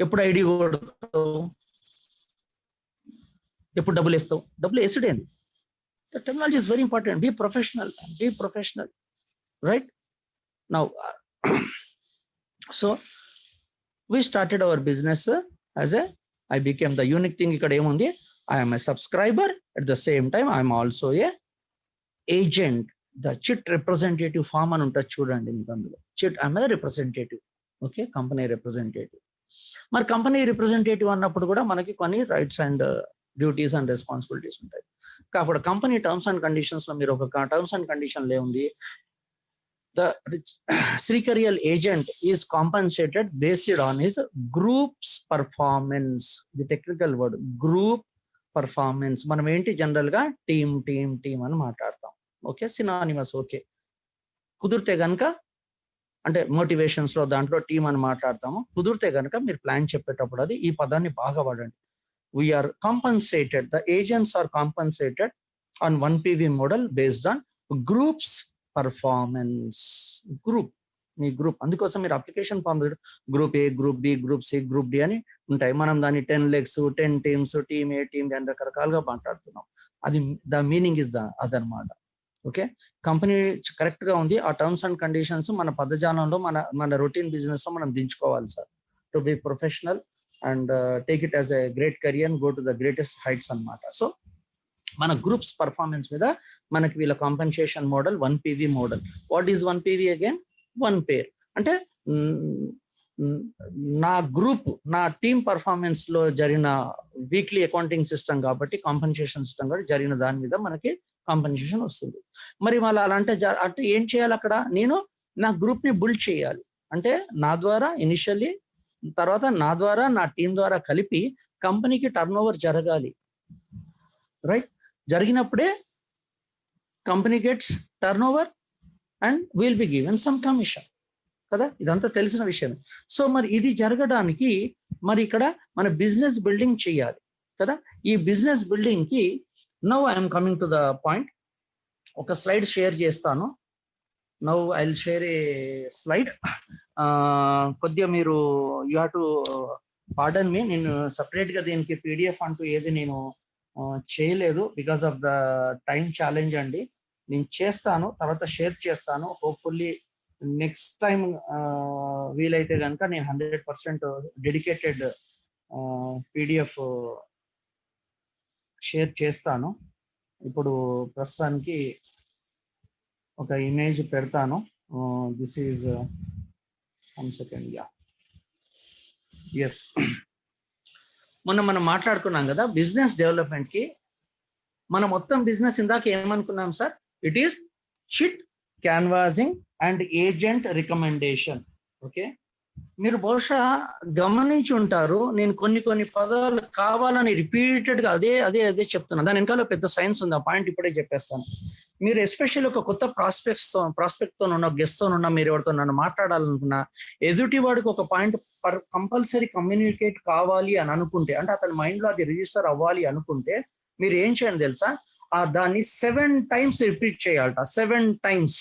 ఎప్పుడు ఐడి కొడతావు, ఎప్పుడు డబ్బులు వేస్తావు, డబ్బులు వేసుడేంది. The technology is very important. Be professional, right? Now, so we started our business as I became the unique thing. Ikkada emundi, I am a subscriber. At the same time, I am also a agent. The chit representative form అని ఉంటుంది చూడండి మీకు అందులో. Chit, I am a representative. Okay, company representative. మరి company representative అన్నప్పుడు కూడా మనకి కొన్ని rights and duties and responsibilities ఉంటాయి. కాబట్టి కంపెనీ టర్మ్స్ అండ్ కండిషన్స్ లో మీరు ఒక టర్మ్స్ అండ్ కండిషన్ లో ఉంది, the Srikarial agent is compensated based on his groups performance. The technical word group performance. మనం ఏంటి జనరల్ గా టీమ్ అని మాట్లాడతాం. Okay, synonymous. ఓకే, కుదిరితే కనుక అంటే మోటివేషన్స్ లో దాంట్లో టీమ్ అని మాట్లాడతాము. కుదిరితే కనుక మీరు ప్లాన్ చెప్పేటప్పుడు అది ఈ పదాన్ని బాగా వాడండి. We are compensated, the agents are compensated on 1 PV model based on groups performance. మీ గ్రూప్, అందుకోసం మీరు application form group A, group B, group C, group D అని ఉంటాయి. మనం దాన్ని 10 legs, 10 teams, team A, team B అని రకరకాలుగా మాట్లాడుతున్నాం. అది ద మీనింగ్ ఇస్ అదనమాట. ఓకే, కంపెనీ కరెక్ట్ గా ఉంది, ఆ టర్మ్స్ అండ్ కండిషన్స్ మన పదజాలంలో మన రొటీన్ బిజినెస్ లో మనం దించుకోవాలి sir, to be professional and take it as a great career and go to the greatest heights అన్నమాట. సో మన గ్రూప్స్ పర్ఫార్మెన్స్ మీద మనకి వీళ్ళ compensation model 1 PV model. What is 1 PV again? 1 పేర్. అంటే నా గ్రూప్, నా టీమ్ పర్ఫార్మెన్స్ లో జరిగిన వీక్లీ అకౌంటింగ్ సిస్టమ్ కాబట్టి, కాంపెన్సేషన్ సిస్టమ్ కాబట్టి జరిగిన దాని మీద మనకి కాంపెన్సేషన్ వస్తుంది. మరి మళ్ళీ అలా అంటే ఏం చేయాలి అక్కడ? నేను నా గ్రూప్ ని బిల్డ్ చేయాలి. అంటే నా ద్వారా ఇనిషియల్లీ, తర్వాత నా ద్వారా, నా టీం ద్వారా కలిపి కంపెనీకి టర్న్ ఓవర్ జరగాలి. రైట్, జరిగినప్పుడే company gets turnover and will be given some commission కదా. ఇదంతా తెలిసిన విషయం. సో మరి ఇది జరగడానికి మరి ఇక్కడ మన బిజినెస్ బిల్డింగ్ చేయాలి కదా. ఈ బిజినెస్ బిల్డింగ్ కి now I'm coming to the point. ఒక స్లైడ్ షేర్ చేస్తాను. Now I will share A slide. కొద్దిగా మీరు యూ హ్యావ్ టు పార్డన్ మీ, నేను సపరేట్ గా దీనికి PDF అంటూ ఏది నేను చేయలేదు, because of the time challenge అండి. నేను చేస్తాను, తర్వాత షేర్ చేస్తాను. హోప్ఫుల్లీ నెక్స్ట్ టైం వీలైతే కనుక నేను 100% డెడికేటెడ్ PDF షేర్ చేస్తాను. ఇప్పుడు ప్రస్తుతానికి ఒక ఇమేజ్ పెడతాను. This is 1 second. ఎస్, మనం మాట్లాడుకున్నాం కదా బిజినెస్ డెవలప్మెంట్ కి. మన మొత్తం బిజినెస్ ఇందాక ఏమనుకున్నాం sir? It is chit, canvassing and agent recommendation. Okay, మీరు బహుశా గమనించి ఉంటారు, నేను కొన్ని పదాలు కావాలని రిపీటెడ్ గా అదే చెప్తున్నాను. దాని వెనకాల పెద్ద సైన్స్ ఉంది, ఆ పాయింట్ ఇప్పుడే చెప్పేస్తాను. మీరు ఎస్పెషల్లీ ఒక కొత్త ప్రాస్పెక్ట్ తో ఉన్న, గెస్ట్ తో ఉన్న, మీరు ఎవరితో నన్ను మాట్లాడాలనుకున్నా, ఎదుటి వాడికి ఒక పాయింట్ కంపల్సరీ కమ్యూనికేట్ కావాలి అని అనుకుంటే, అంటే అతని మైండ్ లో అది రిజిస్టర్ అవ్వాలి అనుకుంటే, మీరు ఏం చేయండి తెలుసా? దాన్ని 7 times రిపీట్ చేయాలట. 7 times.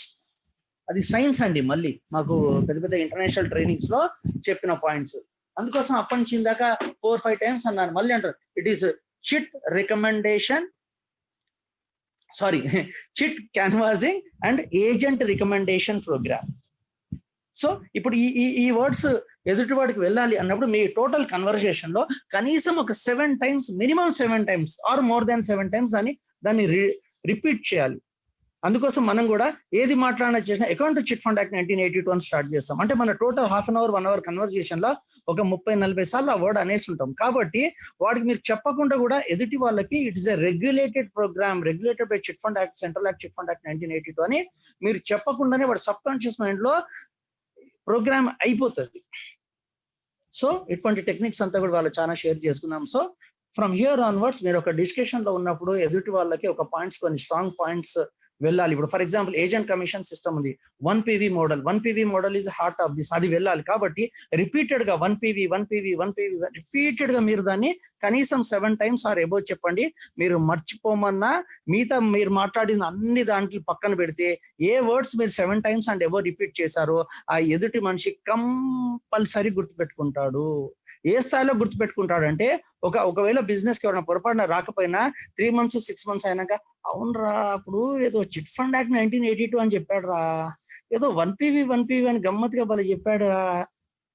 అది సైన్స్ అండి. మళ్ళీ మాకు పెద్ద పెద్ద ఇంటర్నేషనల్ ట్రైనింగ్స్ లో చెప్పిన పాయింట్స్. అందుకోసం అప్పటి నుంచి ఇందాక 4-5 టైమ్స్ అన్నాను. మళ్ళీ అంటారు it is chit recommendation, sorry chit canvassing and agent recommendation programme. So ఇప్పుడు ఈ వర్డ్స్ ఎదుటి వాడికి వెళ్ళాలి అన్నప్పుడు మీ టోటల్ కన్వర్సేషన్ లో కనీసం ఒక 7 times, minimum 7 times or more than 7 times అని దాన్ని రిపీట్ చేయాలి. అందుకోసం మనం కూడా ఏది మాట్లాడినా చేసినా అకౌంట్ చిట్ ఫండ్ యాక్ట్ 1982 అని స్టార్ట్ చేస్తాం. అంటే మన total half an hour 1 hour conversation లో ఒక 30-40 సార్లు ఆ వర్డ్ అనేసి ఉంటాం. కాబట్టి వాడికి మీరు చెప్పకుండా కూడా ఎదుటి వాళ్ళకి it is a regulated programme, regulated by chit fund act, central act chit fund act 1982 అని మీరు చెప్పకుండానే వాడు సబ్ కాన్షియస్ మైండ్ లో ప్రోగ్రామ్ అయిపోతుంది. సో ఇటువంటి టెక్నిక్స్ అంతా కూడా వాళ్ళు చాలా షేర్ చేసుకున్నాం. సో ఫ్రమ్ హియర్ ఆన్వర్డ్స్ మీరు ఒక డిస్కషన్ లో ఉన్నప్పుడు ఎదుటి వాళ్ళకి ఒక పాయింట్స్, కొన్ని స్ట్రాంగ్ పాయింట్స్ వెళ్ళాలి. ఇప్పుడు for example agent commission system ఉంది, 1PV model is heart of this, అది వెళ్ళాలి. కాబట్టి రిపీటెడ్ గా 1PV రిపీటెడ్ గా మీరు దాన్ని కనీసం 7 times ఆర్ ఎబో చెప్పండి. మీరు మర్చిపోమన్నా మిగతా మీరు మాట్లాడిన అన్ని దాంట్లో పక్కన పెడితే ఏ వర్డ్స్ మీరు 7 times అండ్ ఎబో రిపీట్ చేశారో ఆ ఎదుటి మనిషి కంపల్సరీ గుర్తుపెట్టుకుంటాడు. ఏ స్థాయిలో గుర్తుపెట్టుకుంటాడు అంటే ఒకవేళ బిజినెస్ కి ఎవరైనా పొరపాటున రాకపోయినా 3 months 6 months అయినాక అవునరా అప్పుడు ఏదో చిట్ ఫండ్ యాక్ట్ 1982 అని చెప్పాడు రా, ఏదో 1PV అని గమ్మత్తుగా వాళ్ళు చెప్పాడు రా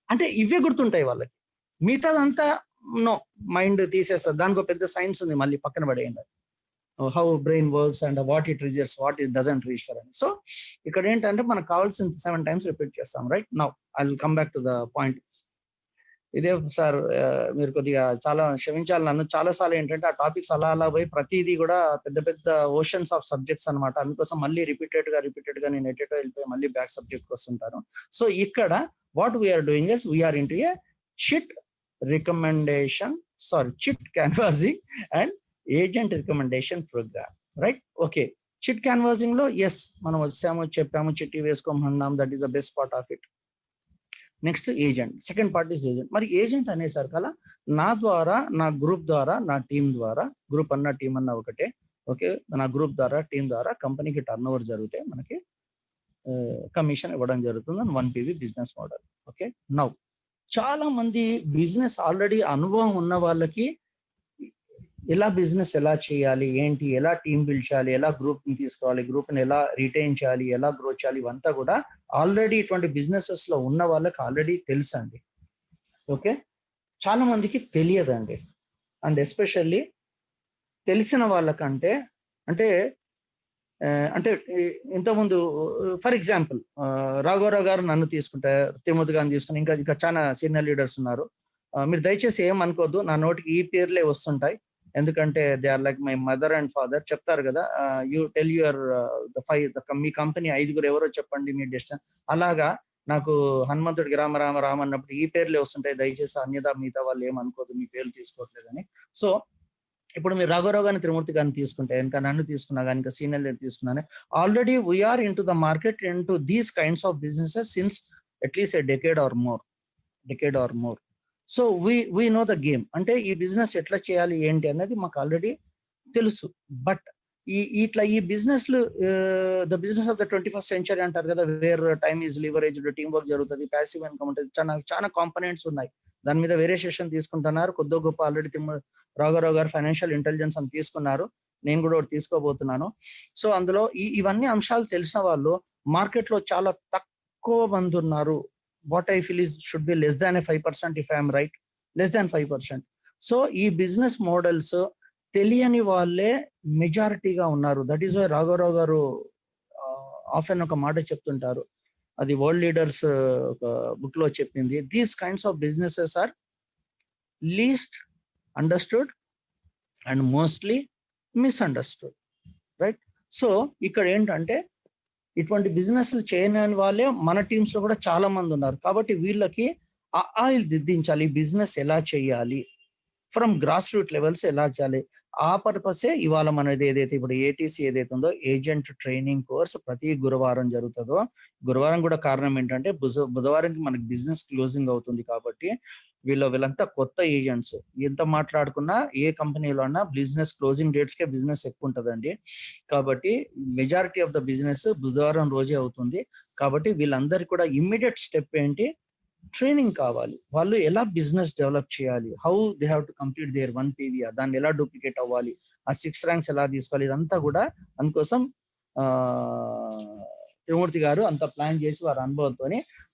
అంటే ఇవే గుర్తుంటాయి వాళ్ళకి. మిగతాదంతా నో, మైండ్ తీసేస్తారు. దానికి ఒక పెద్ద సైన్స్ ఉంది, మళ్ళీ పక్కన పడేయండి. How brain works and what it registers, what it doesn't register అని. సో ఇక్కడ ఏంటంటే మనకు కావాల్సిన 7 times రిపీట్ చేస్తాం. Right now I will come back to the point. ఇదే సార్ మీరు కొద్దిగా చాలా క్షమించాలి నన్ను, చాలా సార్లు ఏంటంటే ఆ టాపిక్స్ అలా పోయి ప్రతిదీ కూడా పెద్ద పెద్ద ఓషన్స్ ఆఫ్ సబ్జెక్ట్స్ అనమాట. అందుకోసం మళ్ళీ రిపీటెడ్ గా నేను ఎటెటో వెళ్ళిపోయి మళ్ళీ బ్యాక్ సబ్జెక్ట్ వస్తుంటాను. సో ఇక్కడ what we're doing is we're into a chit canvassing and agent recommendation program. Right, okay. Chit canvassing లో ఎస్ మనం వచ్చాము, చెప్పాము, చిట్టి వేసుకోమన్నాం, that is the best part of it. Next agent, second part is agent. మరి agent అనేసరికల్లా నా ద్వారా, నా గ్రూప్ ద్వారా, నా టీం ద్వారా, గ్రూప్ అన్న టీం అన్న ఒకటే, ఓకే, నా గ్రూప్ ద్వారా, టీం ద్వారా కంపెనీకి టర్న్ ఓవర్ జరిగితే మనకి కమిషన్ ఇవ్వడం జరుగుతుంది అని 1PV business model. Okay, now చాలా మంది బిజినెస్ ఆల్రెడీ అనుభవం ఉన్న వాళ్ళకి ఎలా బిజినెస్ ఎలా చేయాలి, ఏంటి, ఎలా టీం బిల్డ్ చేయాలి, ఎలా గ్రూప్ ని తీసుకోవాలి, గ్రూప్ ని ఎలా రిటైన్ చేయాలి, ఎలా గ్రో చేయాలి, ఇవంతా కూడా ఆల్రెడీ ఇటువంటి బిజినెసెస్ లో ఉన్న వాళ్ళకి ఆల్రెడీ తెలుసండి. ఓకే, చాలా మందికి తెలియదండి. అండ్ ఎస్పెషల్లీ తెలిసిన వాళ్ళకంటే అంటే ఇంతకుముందు ఫర్ ఎగ్జాంపుల్ రాఘవరావు గారు నన్ను తీసుకుంటే, తిరుమతి గారిని తీసుకుని, ఇంకా చాలా సీనియర్ లీడర్స్ ఉన్నారు. మీరు దయచేసి ఏమనుకోవద్దు, నా నోటికి ఈ పేర్లే వస్తుంటాయి, ఎందుకంటే they are like my mother and father. చెప్తారు కదా, యూ టెల్ యువర్ మీ కంపెనీ 5 ఎవరో చెప్పండి మీ డెస్టినీ. అలాగా నాకు హనుమంతుడికి రామ అన్నప్పుడు ఈ పేర్లే వస్తుంటాయి. దయచేసి అన్యదా మిగతా వాళ్ళు ఏమనుకోదు, మీ పేర్లు తీసుకోవట్లేదని. సో ఇప్పుడు మీరు రాఘవరావు గారిని, తిరుమూర్తి గారిని తీసుకుంటే, ఇంకా నన్ను తీసుకున్నా కానీ, ఇంకా సీనియర్ లీడర్ తీసుకున్నాను, already we are into the market into these kinds of businesses since at least a decade or more. So we know the game. అంటే ఈ బిజినెస్ ఎట్లా చేయాలి ఏంటి అనేది మాకు ఆల్రెడీ తెలుసు. బట్ ఈ business the business of the 21st century అంటారు కదా, where time is leveraged, teamwork జరుగుతుంది, ప్యాసివ్ ఇన్కమ్ ఉంటుంది, చాలా కాంపోనెంట్స్ ఉన్నాయి. దాని మీద వేరే సెషన్ తీసుకుంటున్నారు. కొద్ది గొప్ప ఆల్రెడీ రాఘవరావు గారు ఫైనాన్షియల్ ఇంటెలిజెన్స్ అని తీసుకున్నారు, నేను కూడా ఒకటి తీసుకోబోతున్నాను. సో అందులో ఇవన్నీ అంశాలు తెలిసిన వాళ్ళు మార్కెట్ లో చాలా తక్కువ మంది ఉన్నారు. What I feel should be less than 5% if I am right, less than 5%. So ఈ బిజినెస్ మోడల్స్ తెలియని వాళ్ళే మెజారిటీగా ఉన్నారు. దట్ ఈస్ వై రాఘవరావు గారు ఆఫెన్ ఒక మాట చెప్తుంటారు, అది వరల్డ్ లీడర్స్ ఒక బుక్ లో చెప్పింది, these kinds of businesses are least understood and mostly misunderstood. Right, so ఇక్కడ ఏంటంటే ఇటువంటి బిజినెస్లు చేయని వాళ్ళే మన టీమ్స్ లో కూడా చాలా మంది ఉన్నారు. కాబట్టి వీళ్ళకి ఆయిల్ దిద్దించాలి, బిజినెస్ ఎలా చేయాలి. ఫ్రమ్ గ్రాస్ రూట్ లెవెల్స్ ఎలా చేయాలి, ఆ పర్పసే ఇవాళ మనది ఏదైతే ఇప్పుడు ఏటీసీ ఏదైతే ఉందో ఏజెంట్ ట్రైనింగ్ కోర్స్ ప్రతి గురువారం జరుగుతుందో, గురువారం కూడా కారణం ఏంటంటే బుధవారంకి మనకి బిజినెస్ క్లోజింగ్ అవుతుంది కాబట్టి వీళ్ళంతా కొత్త ఏజెంట్స్. ఎంత మాట్లాడుకున్నా ఏ కంపెనీలో అన్నా బిజినెస్ క్లోజింగ్ డేట్స్ కే బిజినెస్ ఎక్కువ ఉంటుందండి. కాబట్టి మెజారిటీ ఆఫ్ ద బిజినెస్ బుధవారం రోజే అవుతుంది. కాబట్టి వీళ్ళందరికీ కూడా ఇమ్మీడియట్ స్టెప్ ఏంటి, ట్రైనింగ్ కావాలి. వాళ్ళు ఎలా బిజినెస్ డెవలప్ చేయాలి, how they have to complete there 1 PVR, దాన్ని ఎలా డూప్లికేట్ అవ్వాలి, ఆ 6 ర్యాంక్స్ ఎలా తీసుకోవాలి, ఇదంతా కూడా అందుకోసం త్రిమూర్తి గారు అంత ప్లాన్ చేసి వారి అనుభవంతో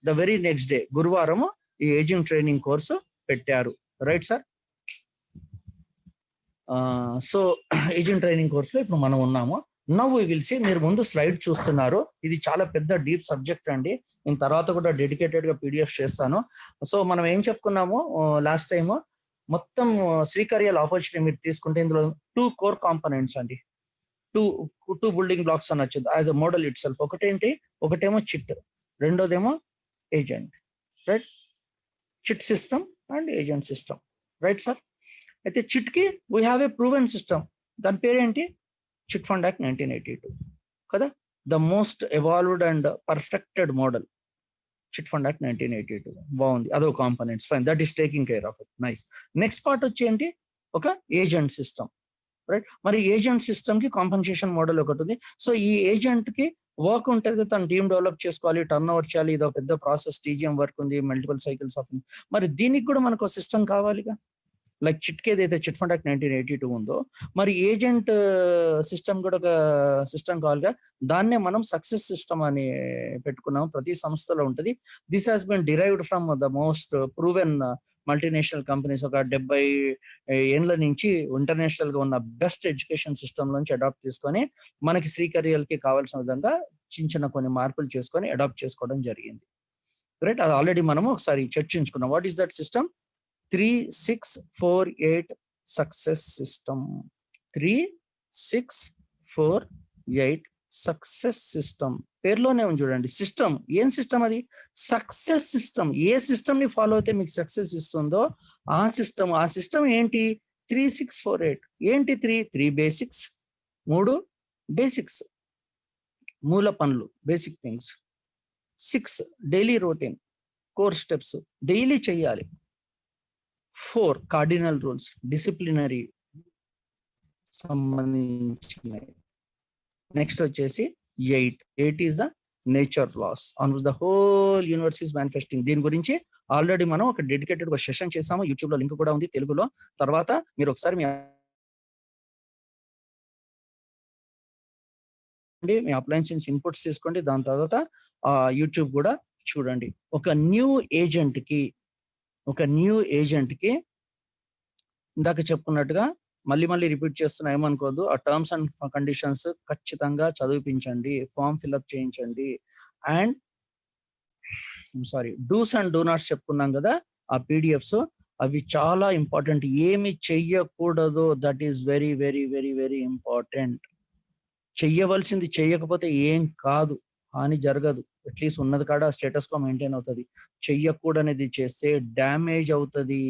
ద వెరీ నెక్స్ట్ డే గురువారం ఈ ఏజింగ్ ట్రైనింగ్ కోర్సు పెట్టారు. Right sir? So ageing training కోర్సులో ఇప్పుడు మనం ఉన్నాము. నవ్ వి విల్ సీ, మీరు ముందు స్లైడ్ చూస్తున్నారు, ఇది చాలా పెద్ద డీప్ సబ్జెక్ట్ అండి. నేను తర్వాత కూడా డెడికేటెడ్ గా PDF చేస్తాను. సో మనం ఏం చెప్పుకున్నాము లాస్ట్ టైం, మొత్తం శ్రీకరియల్ ఆపర్చునిటీ మీరు తీసుకుంటే ఇందులో 2 కోర్ కాంపోనెంట్స్ అండి, టూ బిల్డింగ్ బ్లాక్స్ అని వచ్చింది as a model itself. ఒకటేమో చిట్, రెండోదేమో agent. Right? Chit system and agent system. Right sir? అయితే చిట్ కి we have a proven system, దాని పేరేంటి, చిట్ ఫండ్ యాక్ట్ 1982 కదా, the most evolved and perfected model chit fund act 1982. బాగుంది, అదో components, fine, that is taking care of it, nice. Next part వచ్చి ఏంటి, ఒక ఏజెంట్ సిస్టమ్. రైట్? మరి agent system కి కాంపన్సేషన్ మోడల్ ఒకటి ఉంది. సో ఈ ఏజెంట్ కి వర్క్ ఉంటుంది, తన టీమ్ డెవలప్ చేసుకోవాలి, టర్న్ ఓవర్ చేయాలి, ఇది ఒక పెద్ద ప్రాసెస్, TGM వర్క్ ఉంది, మల్టిపుల్ సైకిల్స్ ఆఫ్. మరి దీనికి కూడా మనకు సిస్టమ్ కావాలిగా. లైక్ చిట్కి ఏదైతే చిట్ ఫండ్ యాక్ట్ 1982 ఉందో, మరి ఏజెంట్ సిస్టమ్ కూడా ఒక సిస్టమ్ కావాలిగా. దాన్నే మనం సక్సెస్ సిస్టమ్ అని పెట్టుకున్నాం, ప్రతి సంస్థలో ఉంటుంది. This has been derived from the most proven multinational companies. ఒక 70 ఏళ్ళ నుంచి ఇంటర్నేషనల్ గా ఉన్న బెస్ట్ ఎడ్యుకేషన్ సిస్టమ్ నుంచి అడాప్ట్ చేసుకొని మనకి శ్రీకరియల్ కి కావాల్సిన విధంగా చిన్న కొన్ని మార్పులు చేసుకొని అడాప్ట్ చేసుకోవడం జరిగింది. రైట్? అది ఆల్రెడీ మనము ఒకసారి చర్చించుకున్నాం. What is that system? 3648 success system. 3648 success system. పేరులోనే ఉంది చూడండి, సిస్టమ్. ఏం సిస్టమ్ అది? Success system. ఏ సిస్టమ్ ని ఫాలో అయితే మీకు సక్సెస్ ఇస్తుందో ఆ సిస్టమ్ ఏంటి? 3648. ఏంటి 3 బేసిక్స్, 3 బేసిక్స్, మూల పనులు, basic things. 6 daily routine, core steps, daily చెయ్యాలి. 4 కార్డినల్ రూల్స్, డిసిప్లినరీ సంబంధించినవి. నెక్స్ట్ వచ్చేసి 8 is the nature laws on which the whole universe is manifesting. దీని గురించి ఆల్రెడీ మనం ఒక డెడికేటెడ్ ఒక సెషన్ చేసాము, యూట్యూబ్ లో లింక్ కూడా ఉంది తెలుగులో. తర్వాత మీరు ఒకసారి మీ అప్లయన్సెస్ ఇన్పుట్స్ తీసుకోండి, దాని తర్వాత యూట్యూబ్ కూడా చూడండి. ఒక న్యూ ఏజెంట్ కి ఇందాక చెప్పుకున్నట్టుగా మళ్ళీ రిపీట్ చేస్తున్నా, ఏమనుకోదు. ఆ టర్మ్స్ అండ్ కండిషన్స్ ఖచ్చితంగా చదివించండి, ఫామ్ ఫిల్అప్ చేయించండి. And dos and do nots చెప్పుకున్నాం కదా, ఆ PDFs అవి చాలా ఇంపార్టెంట్. ఏమి చెయ్యకూడదు, that is very very very very important. చెయ్యవలసింది చెయ్యకపోతే ఏం కాదు, హాని జరగదు. అట్లీస్ట్ ఉన్నది కాడ స్టేటస్ కో మెయింటైన్ అవుతుంది. చెయ్యకూడనిది చేస్తే డ్యామేజ్ అవుతుంది.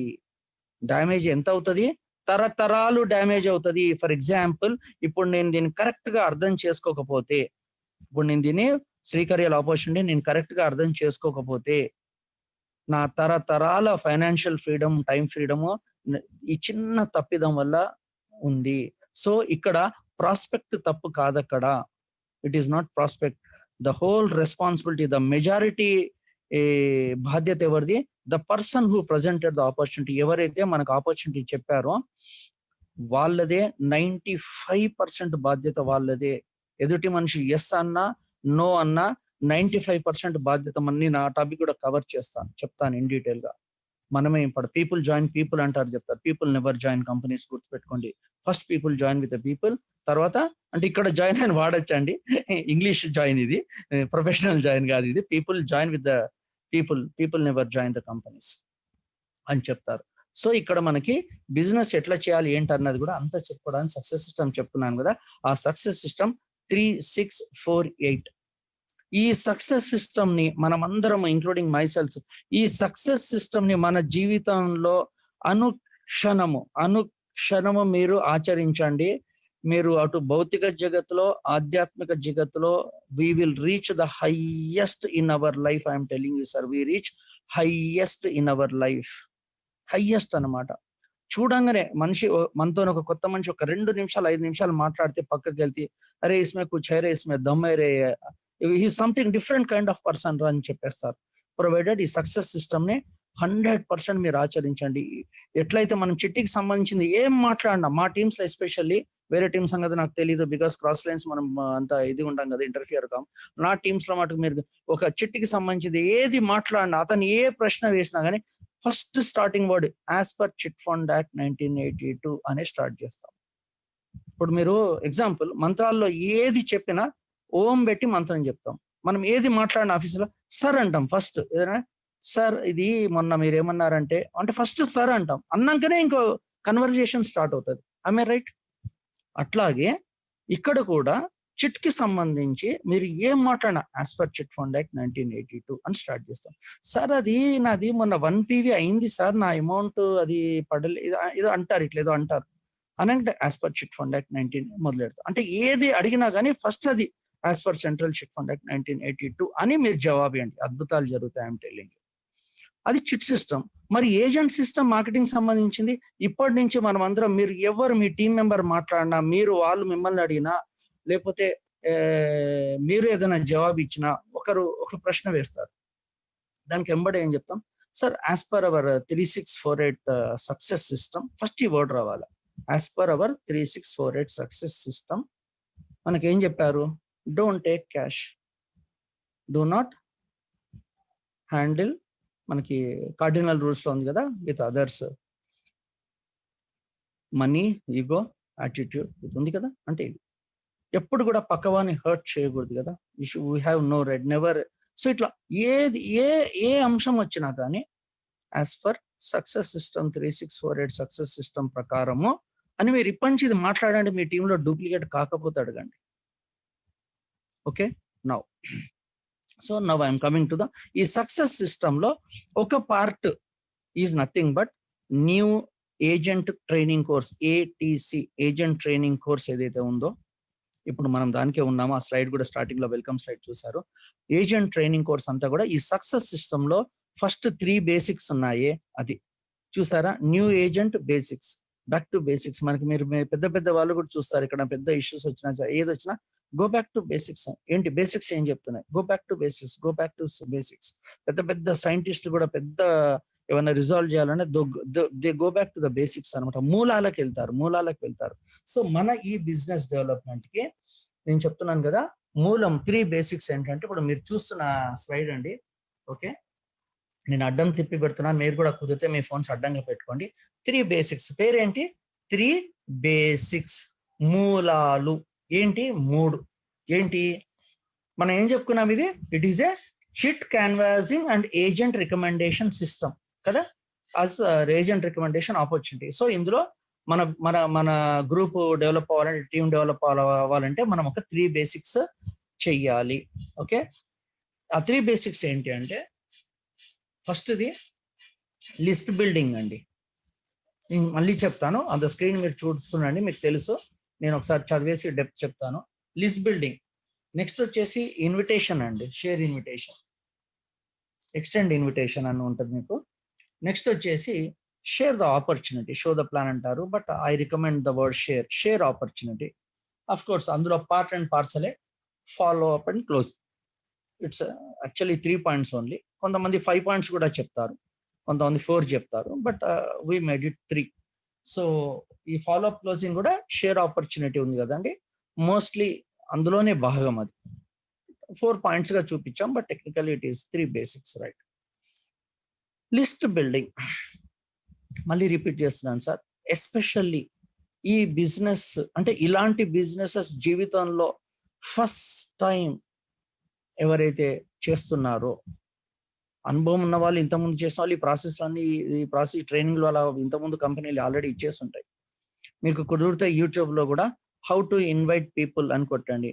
డ్యామేజ్ ఎంత అవుతుంది? తరతరాలు డ్యామేజ్ అవుతుంది. ఫర్ ఎగ్జాంపుల్, ఇప్పుడు నేను దీన్ని కరెక్ట్ గా అర్థం చేసుకోకపోతే, శ్రీకరియల్ ఆపర్చునిటీ నేను కరెక్ట్ గా అర్థం చేసుకోకపోతే, నా తరతరాల ఫైనాన్షియల్ ఫ్రీడమ్, టైం ఫ్రీడమ్ ఈ చిన్న తప్పిదం వల్ల ఉంది. సో ఇక్కడ ప్రాస్పెక్ట్ తప్పు కాదక్కడ. It is not prospect. The whole responsibility, the majority బాధ్యత ఎవరిది? The person who presented the opportunity. ఎవరైతే మనకు ఆపర్చునిటీ చెప్పారో వాళ్ళదే 95% బాధ్యత వాళ్ళదే. ఎదుటి మనిషి ఎస్ అన్నా నో అన్నా 95% బాధ్యత. నేను ఆ టాపిక్ కూడా కవర్ చెప్తాను ఇన్ డీటెయిల్ గా. మనమే ఇప్పుడు పీపుల్ జాయిన్ పీపుల్ అంటారు, చెప్తారు. పీపుల్ నెవర్ జాయిన్ కంపెనీస్, గుర్తుపెట్టుకోండి. First people join with the people, తర్వాత అంటే ఇక్కడ జాయిన్ అని వాడచ్చండి, ఇంగ్లీష్ జాయిన్, ఇది ప్రొఫెషనల్ జాయిన్ కాదు, ఇది people join with the people never join the companies అని చెప్తారు. సో ఇక్కడ మనకి బిజినెస్ ఎట్లా చేయాలి ఏంటి అన్నది కూడా అంతా చెప్పుకోవడానికి సక్సెస్ సిస్టమ్ చెప్పుకున్నాను కదా. ఆ సక్సెస్ సిస్టమ్ 3648. ఈ సక్సెస్ సిస్టమ్ ని మనం అందరం, ఇంక్లూడింగ్ మై సెల్ఫ్, ఈ సక్సెస్ సిస్టమ్ ని మన జీవితంలో అనుక్షణము మీరు ఆచరించండి. మీరు అటు భౌతిక జగత్తులో, ఆధ్యాత్మిక జగత్తులో we will reach the highest in our life. I am telling you sir, we reach highest in our life. Highest అన్నమాట. చూడంగానే మనిషి మనతో ఒక కొత్త మనిషి ఒక 2 నిమిషాలు 5 నిమిషాలు మాట్లాడితే పక్కకి వెళ్తే అరే ఇస్మే కుచ్ హై రే, ఇస్మే దమ్ హై రే, he something different kind of person అని చెప్పేస్తారు. ప్రొవైడెడ్ ఈ సక్సెస్ సిస్టమ్ ని 100% మీరు ఆచరించండి. ఎట్లయితే మనం చిట్టికి సంబంధించింది ఏం మాట్లాడినా, మా టీమ్స్ లో ఎస్పెషల్లీ, వేరే టీమ్ సంగతి నాకు తెలియదు బికాస్ క్రాస్ లైన్స్ మనం అంత ఇది ఉంటాం కదా, ఇంటర్ఫియర్ కాం. నా టీమ్స్ లో మటుకు మీరు ఒక చిట్టికి సంబంధించింది ఏది మాట్లాడినా, అతను ఏ ప్రశ్న వేసినా కానీ first starting word as per chit fund act 1982 అనే స్టార్ట్ చేస్తాం. ఇప్పుడు మీరు ఎగ్జాంపుల్ మంత్రాల్లో ఏది చెప్పినా ఓం పెట్టి మంత్రం చెప్తాం. మనం ఏది మాట్లాడిన ఆఫీసులో సార్ అంటాం ఫస్ట్. ఏదైనా సార్ ఇది మొన్న మీరు ఏమన్నారంటే అంటే ఫస్ట్ సార్ అంటాం, అన్నాకనే ఇంకో కన్వర్జేషన్ స్టార్ట్ అవుతుంది. I right? అట్లాగే ఇక్కడ కూడా చిట్ కి సంబంధించి మీరు ఏం మాట్లాడినా as per chit fund act 1982 అని స్టార్ట్ చేస్తాం. సార్ అది నాది మొన్న 1 PV అయింది సార్, నా అమౌంట్ అది పడలేదు ఏదో అంటారు, ఇట్లా ఏదో అంటారు అనంటే as per chit fund act 19 మొదలెడతాం. అంటే ఏది అడిగినా కానీ ఫస్ట్ అది as per central chit fund act 1982 అని మీరు జవాబు ఇవ్వండి. అద్భుతాలు జరుగుతాయి. I'm telling. అది చిట్ సిస్టమ్. మరి ఏజెంట్ సిస్టమ్ మార్కెటింగ్ సంబంధించింది. ఇప్పటి నుంచి మనం అందరం, మీరు ఎవరు మీ టీం మెంబర్ మాట్లాడినా, మీరు వాళ్ళు మిమ్మల్ని అడిగినా, లేకపోతే మీరు ఏదైనా జవాబు ఇచ్చినా ఒక ప్రశ్న వేస్తారు. దానికి ఎంబడే ఏం చెప్తాం, sir as per our 3648 success system, first ఈ వర్డ్ రావాలి. As per our 3648 success system మనకి ఏం చెప్పారు? Don't take cash, do not handle, మనకి కార్డినల్ రూల్స్ లో ఉంది కదా, with others, money, ego, attitude, ఇది ఉంది కదా. అంటే ఇది ఎప్పుడు కూడా పక్కవాన్ని హర్ట్ చేయకూడదు కదా. We have no right, never. So ఇట్లా ఏది ఏ అంశం వచ్చినా కానీ as per success system 3648 success system ప్రకారము అని మీరు ఇప్పటి నుంచి ఇది మాట్లాడండి. మీ టీంలో డూప్లికేట్ కాకపోతే అడగండి. Okay, now so now I'm coming to the ఈ సక్సెస్ సిస్టమ్ లో ఒక part is nothing but new agent training course, ATC, agent training course ఏదైతే ఉందో, ఇప్పుడు మనం దానికే ఉన్నాము. ఆ స్లైడ్ కూడా స్టార్టింగ్ లో వెల్కమ్ స్లైడ్ చూసారు. ఏజెంట్ ట్రైనింగ్ కోర్స్ అంతా కూడా ఈ సక్సెస్ సిస్టమ్ లో ఫస్ట్ 3 బేసిక్స్ ఉన్నాయి. అది చూసారా? New agent basics, back to basics. మనకి మీరు పెద్ద పెద్ద వాళ్ళు కూడా చూస్తారు, ఇక్కడ పెద్ద ఇష్యూస్ వచ్చినా ఏది వచ్చినా గో బ్యాక్ టు బేసిక్స్. ఏంటి బేసిక్స్ ఏం చెప్తున్నాయి? Go back to basics, go back to basics. పెద్ద పెద్ద సైంటిస్టులు కూడా పెద్ద ఏమైనా రిజాల్వ్ చేయాలంటే they go back to the basics అనమాట. మూలాలకు వెళ్తారు. సో మన ఈ బిజినెస్ డెవలప్మెంట్ కి నేను చెప్తున్నాను కదా, మూలం 3 బేసిక్స్ ఏంటంటే, ఇప్పుడు మీరు చూస్తున్న స్లైడ్ అండి. ఓకే, నేను అడ్డం తిప్పి పెడుతున్నాను, మీరు కూడా కుదిరితే మీ ఫోన్స్ అడ్డంగా పెట్టుకోండి. 3 బేసిక్స్ పేరేంటి? 3 బేసిక్స్, మూలాలు. ఏంటి? 3. ఏంటి మనం ఏం చెప్పుకున్నాం? ఇది it is a chit canvassing and agent recommendation system కదా, అస్ ఏజెంట్ రికమెండేషన్ ఆపర్చునిటీ. సో ఇందులో మన మన మన గ్రూప్ డెవలప్ అవ్వాలంటే, టీమ్ డెవలప్ అవ్వాలంటే మనం ఒక 3 బేసిక్స్ చెయ్యాలి. ఓకే, ఆ 3 బేసిక్స్ ఏంటి అంటే, ఫస్ట్ది లిస్ట్ బిల్డింగ్ అండి. నేను మళ్ళీ చెప్తాను, ఆన్ ద స్క్రీన్ మీరు చూస్తుండండి, మీకు తెలుసు. నేను ఒకసారి చదివేసి డెప్త్ చెప్తాను. List building. నెక్స్ట్ వచ్చేసి ఇన్విటేషన్ అండి, షేర్ ఇన్విటేషన్, ఎక్స్టెండ్ ఇన్విటేషన్ అని ఉంటుంది మీకు. నెక్స్ట్ వచ్చేసి share the opportunity, show the plan అంటారు, but I recommend the word share opportunity. Of course అందులో పార్ట్ అండ్ పార్సలే follow up and close. It's actually 3 points only. కొంతమంది 5 points కూడా చెప్తారు, కొంతమంది 4 చెప్తారు, but we made it 3. So ఈ follow up closing కూడా షేర్ ఆపర్చునిటీ ఉంది కదండి, మోస్ట్లీ అందులోనే భాగం. అది 4 పాయింట్స్ గా చూపించాం, but technically it is 3 basics, right? List building మళ్ళీ రిపీట్ చేస్తున్నాను సార్. ఎస్పెషల్లీ ఈ బిజినెస్ అంటే ఇలాంటి బిజినెసెస్ జీవితంలో ఫస్ట్ టైం ఎవరైతే చేస్తున్నారో, అనుభవం ఉన్న వాళ్ళు, ఇంతకుముందు చేసిన వాళ్ళు, ఈ ప్రాసెస్ ట్రైనింగ్ వల్ల ఇంతకుముందు కంపెనీలు ఆల్రెడీ ఇచ్చేస్తుంటాయి. మీకు కుదిరితే యూట్యూబ్ లో కూడా హౌ టు ఇన్వైట్ పీపుల్ అని కొట్టండి,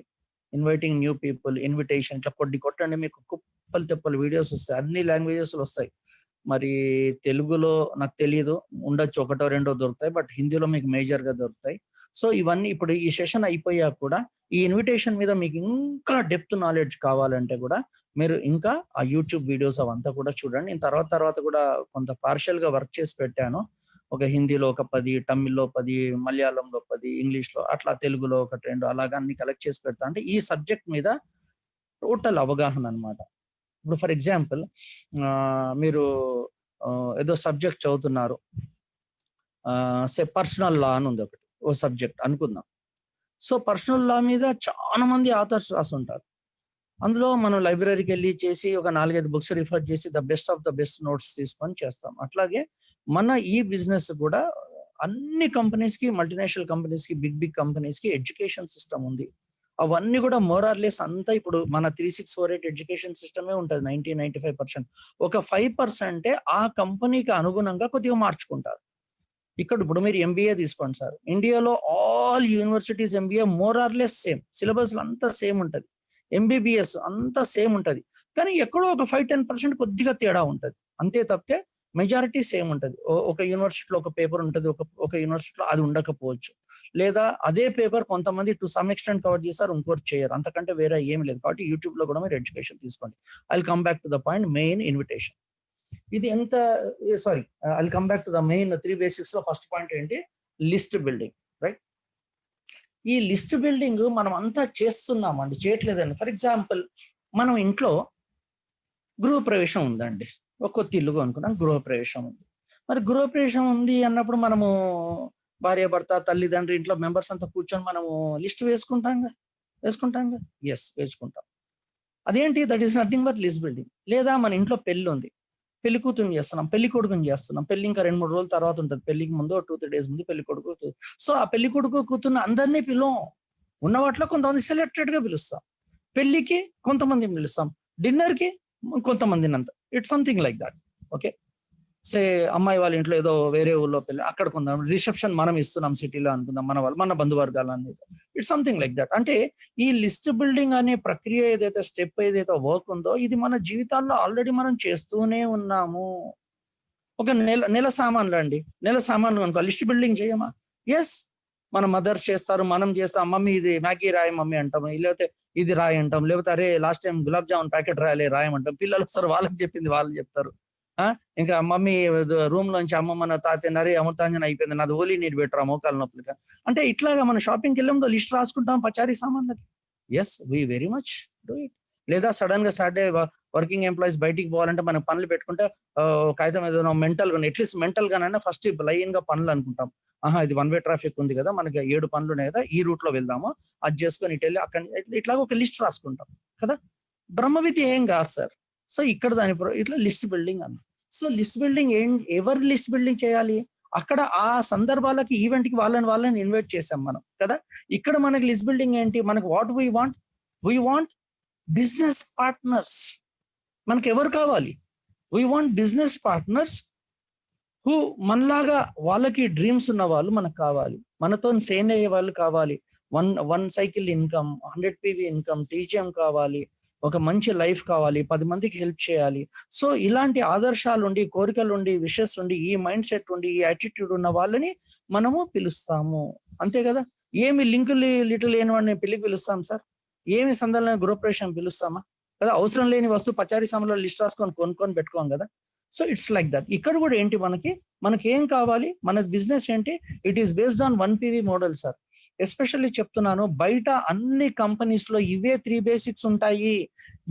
ఇన్వైటింగ్ న్యూ పీపుల్, ఇన్విటేషన్, ఇట్లా కొట్టండి, మీకు కుప్పలు తెప్పలు వీడియోస్ వస్తాయి, అన్ని లాంగ్వేజెస్ వస్తాయి. మరి తెలుగులో నాకు తెలియదు, ఉండొచ్చు ఒకటో రెండో దొరుకుతాయి, బట్ హిందీలో మీకు మేజర్ గా దొరుకుతాయి. సో ఇవన్నీ ఇప్పుడు ఈ సెషన్ అయిపోయాక కూడా ఈ ఇన్విటేషన్ మీద మీకు ఇంకా డెప్త్ నాలెడ్జ్ కావాలంటే కూడా మీరు ఇంకా ఆ యూట్యూబ్ వీడియోస్ అవంతా కూడా చూడండి. నేను తర్వాత కూడా కొంత పార్షియల్ గా వర్క్ చేసి పెట్టాను. ఒక హిందీలో ఒక 10, తమిళ్లో 10, మలయాళంలో 10, ఇంగ్లీష్లో అట్లా, తెలుగులో ఒకటి 2 అలాగా అన్ని కలెక్ట్ చేసి పెడతా. అంటే ఈ సబ్జెక్ట్ మీద టోటల్ అవగాహన అన్నమాట. ఇప్పుడు ఫర్ ఎగ్జాంపుల్ మీరు ఏదో సబ్జెక్ట్ చదువుతున్నారు, పర్సనల్ లా అని ఉంది ఒకటి, ఓ సబ్జెక్ట్ అనుకుందాం. సో పర్సనల్ లా మీద చాలా మంది ఆథర్స్ రాసుంటారు. అందులో మనం లైబ్రరీకి వెళ్ళి చేసి ఒక 4-5 బుక్స్ రిఫర్ చేసి the best of the best notes తీసుకొని చేస్తాం. అట్లాగే మన ఈ బిజినెస్ కూడా అన్ని కంపెనీస్ కి, మల్టీనేషనల్ కంపెనీస్ కి, బిగ్ కంపెనీస్ కి ఎడ్యుకేషన్ సిస్టమ్ ఉంది. అవన్నీ కూడా మోరార్లెస్ అంతా ఇప్పుడు మన 3648 ఎడ్యుకేషన్ సిస్టమే ఉంటుంది 90-95%. ఒక 5% ఆ కంపెనీకి అనుగుణంగా కొద్దిగా మార్చుకుంటారు. ఇక్కడ ఇప్పుడు మీరు ఎంబీఏ తీసుకోండి సార్, ఇండియాలో all universities MBA more or less same, syllabus అంతా సేమ్ ఉంటుంది. ఎంబీబీఎస్ అంతా సేమ్ ఉంటుంది, కానీ ఎక్కడో ఒక 5-10% కొద్దిగా తేడా ఉంటుంది అంతే తప్పితే మెజారిటీ సేమ్ ఉంటుంది. ఒక యూనివర్సిటీలో ఒక పేపర్ ఉంటుంది, ఒక యూనివర్సిటీలో అది ఉండకపోవచ్చు, లేదా అదే పేపర్ కొంతమంది టు సమ్ ఎక్స్టెంట్ కవర్ చేస్తారు, ఇంకోటి చేయరు, అంతకంటే వేరే ఏం లేదు. కాబట్టి యూట్యూబ్ లో కూడా మీరు ఎడ్యుకేషన్ తీసుకోండి. I come back to the point, main invitation. ఇది ఎంత, sorry, I come back to the main 3 basics లో ఫస్ట్ పాయింట్ ఏంటి, లిస్ట్ బిల్డింగ్, రైట్? ఈ లిస్ట్ బిల్డింగ్ మనం అంతా చేస్తున్నామండి, చేయట్లేదండి. ఫర్ ఎగ్జాంపుల్ మనం ఇంట్లో గృహప్రవేశం ఉందండి, ఒక కొత్త ఇల్లు అనుకున్నాం, గృహప్రవేశం ఉంది. మరి గృహప్రవేశం ఉంది అన్నప్పుడు మనము భార్య భర్త తల్లిదండ్రి ఇంట్లో మెంబర్స్ అంతా కూర్చొని మనము లిస్ట్ వేసుకుంటాంగా, ఎస్ వేసుకుంటాం. అదేంటి, that is nothing but list building. లేదా మన ఇంట్లో పెళ్లి ఉంది, పెళ్లి కూతురుని చేస్తున్నాం, పెళ్లి కొడుకుని చేస్తున్నాం. పెళ్లి ఇంకా 2-3 రోజుల తర్వాత ఉంటుంది, పెళ్లికి ముందు 2-3 డేస్ ముందు పెళ్లి కొడుకు. సో ఆ పెళ్లి కొడుకు కూతురుని అందరినీ పిలువం, ఉన్న వాటిలో కొంతమంది సెలెక్టెడ్ గా పిలుస్తాం, పెళ్లికి కొంతమందిని పిలుస్తాం, డిన్నర్ కి కొంతమందిని అంత. It's something like that. Okay, say అమ్మాయి వాళ్ళ ఇంట్లో ఏదో వేరే ఊళ్ళో పెళ్లి, అక్కడ కొందాం, రిసెప్షన్ మనం ఇస్తున్నాం సిటీలో అనుకుందాం, మన బంధువర్గాలు అనేది. It's something like that. అంటే ఈ లిస్ట్ బిల్డింగ్ అనే ప్రక్రియ ఏదైతే స్టెప్ ఏదైతే వర్క్ ఉందో, ఇది మన జీవితాల్లో ఆల్రెడీ మనం చేస్తూనే ఉన్నాము. ఒక నెల సామాన్లు అండి, నెల సామాన్లు అనుకో, లిస్ట్ బిల్డింగ్ చేయమా? ఎస్, మన మదర్స్ చేస్తారు, మనం చేస్తాం. మమ్మీ ఇది మ్యాగీ రాయి మమ్మీ అంటాం, లేకపోతే ఇది రాయి అంటాం, లేకపోతే అరే last time gulab jamun packet రాయమంటాం. పిల్లలు వస్తారు, వాళ్ళకి చెప్పింది వాళ్ళు చెప్తారు. ఇంకా మమ్మీ రూమ్ లోంచి అమ్మమ్మ తాత నరే అమృతాంజన్ అయిపోయింది, నాది ఓలీ నీరు పెట్టరా మోకాలు నొప్పులుగా అంటే. ఇట్లాగా మనం షాపింగ్కి వెళ్ళాం, లిస్ట్ రాసుకుంటాం పచారీ సామాన్లకి. Yes, we very much do it. లేదా సడన్ గా సాటర్డే వర్కింగ్ ఎంప్లాయీస్ బయటికి పోవాలంటే మనం పనులు పెట్టుకుంటే కాగితం ఏదైనా మెంటల్ గా, అట్లీస్ట్ మెంటల్ గానైనా ఫస్ట్ లైన్ గా పనులు అనుకుంటాం. ఇది 1 వే ట్రాఫిక్ ఉంది కదా, మనకి 7 పనులు ఉన్నాయి కదా, ఈ రూట్ లో వెళ్దాము, అది చేసుకొని ఇటు వెళ్ళి అక్కడ ఇట్లాగా ఒక లిస్ట్ రాసుకుంటాం కదా. బ్రహ్మ విద్య ఏం కాదు సార్. సో ఇక్కడ దాని ఇట్లా లిస్ట్ బిల్డింగ్ అన్న. సో లిస్ట్ బిల్డింగ్ ఎవరు లిస్ట్ బిల్డింగ్ చేయాలి? అక్కడ ఆ సందర్భాలకి ఈవెంట్ కి వాళ్ళని ఇన్వైట్ చేసాం మనం కదా. ఇక్కడ మనకి లిస్ట్ బిల్డింగ్ ఏంటి, మనకి what we want business partners. మనకి ఎవరు కావాలి? We want business partners who మనలాగా వాళ్ళకి డ్రీమ్స్ ఉన్న వాళ్ళు మనకు కావాలి, మనతో సేన్ అయ్యే వాళ్ళు కావాలి. One cycle income, 100 PV income, teacher కావాలి, ఒక మంచి లైఫ్ కావాలి, 10 మందికి హెల్ప్ చేయాలి. సో ఇలాంటి ఆదర్శాలు ఉండి, కోరికలు ఉండి, విషెస్ ఉండి, ఈ మైండ్ సెట్ ఉండి, ఈ యాటిట్యూడ్ ఉన్న వాళ్ళని మనము పిలుస్తాము, అంతే కదా. ఏమి లింకులు లిటిల్ లేని వాడిని పెళ్లికి పిలుస్తాం సార్, ఏమి సందర్భంలో గృహప్రవేశం పిలుస్తామా కదా. అవసరం లేని వస్తువు పచారీ సామాన్లో లిస్ట్ రాసుకొని కొనుక్కొని పెట్టుకోం కదా. So it's like that. ఇక్కడ కూడా ఏంటి, మనకి ఏం కావాలి, మన బిజినెస్ ఏంటి, it is based on 1 PV model sir. Especially చెప్తున్నాను, బయట అన్ని కంపెనీస్ లో ఇవే 3 బేసిక్స్ ఉంటాయి,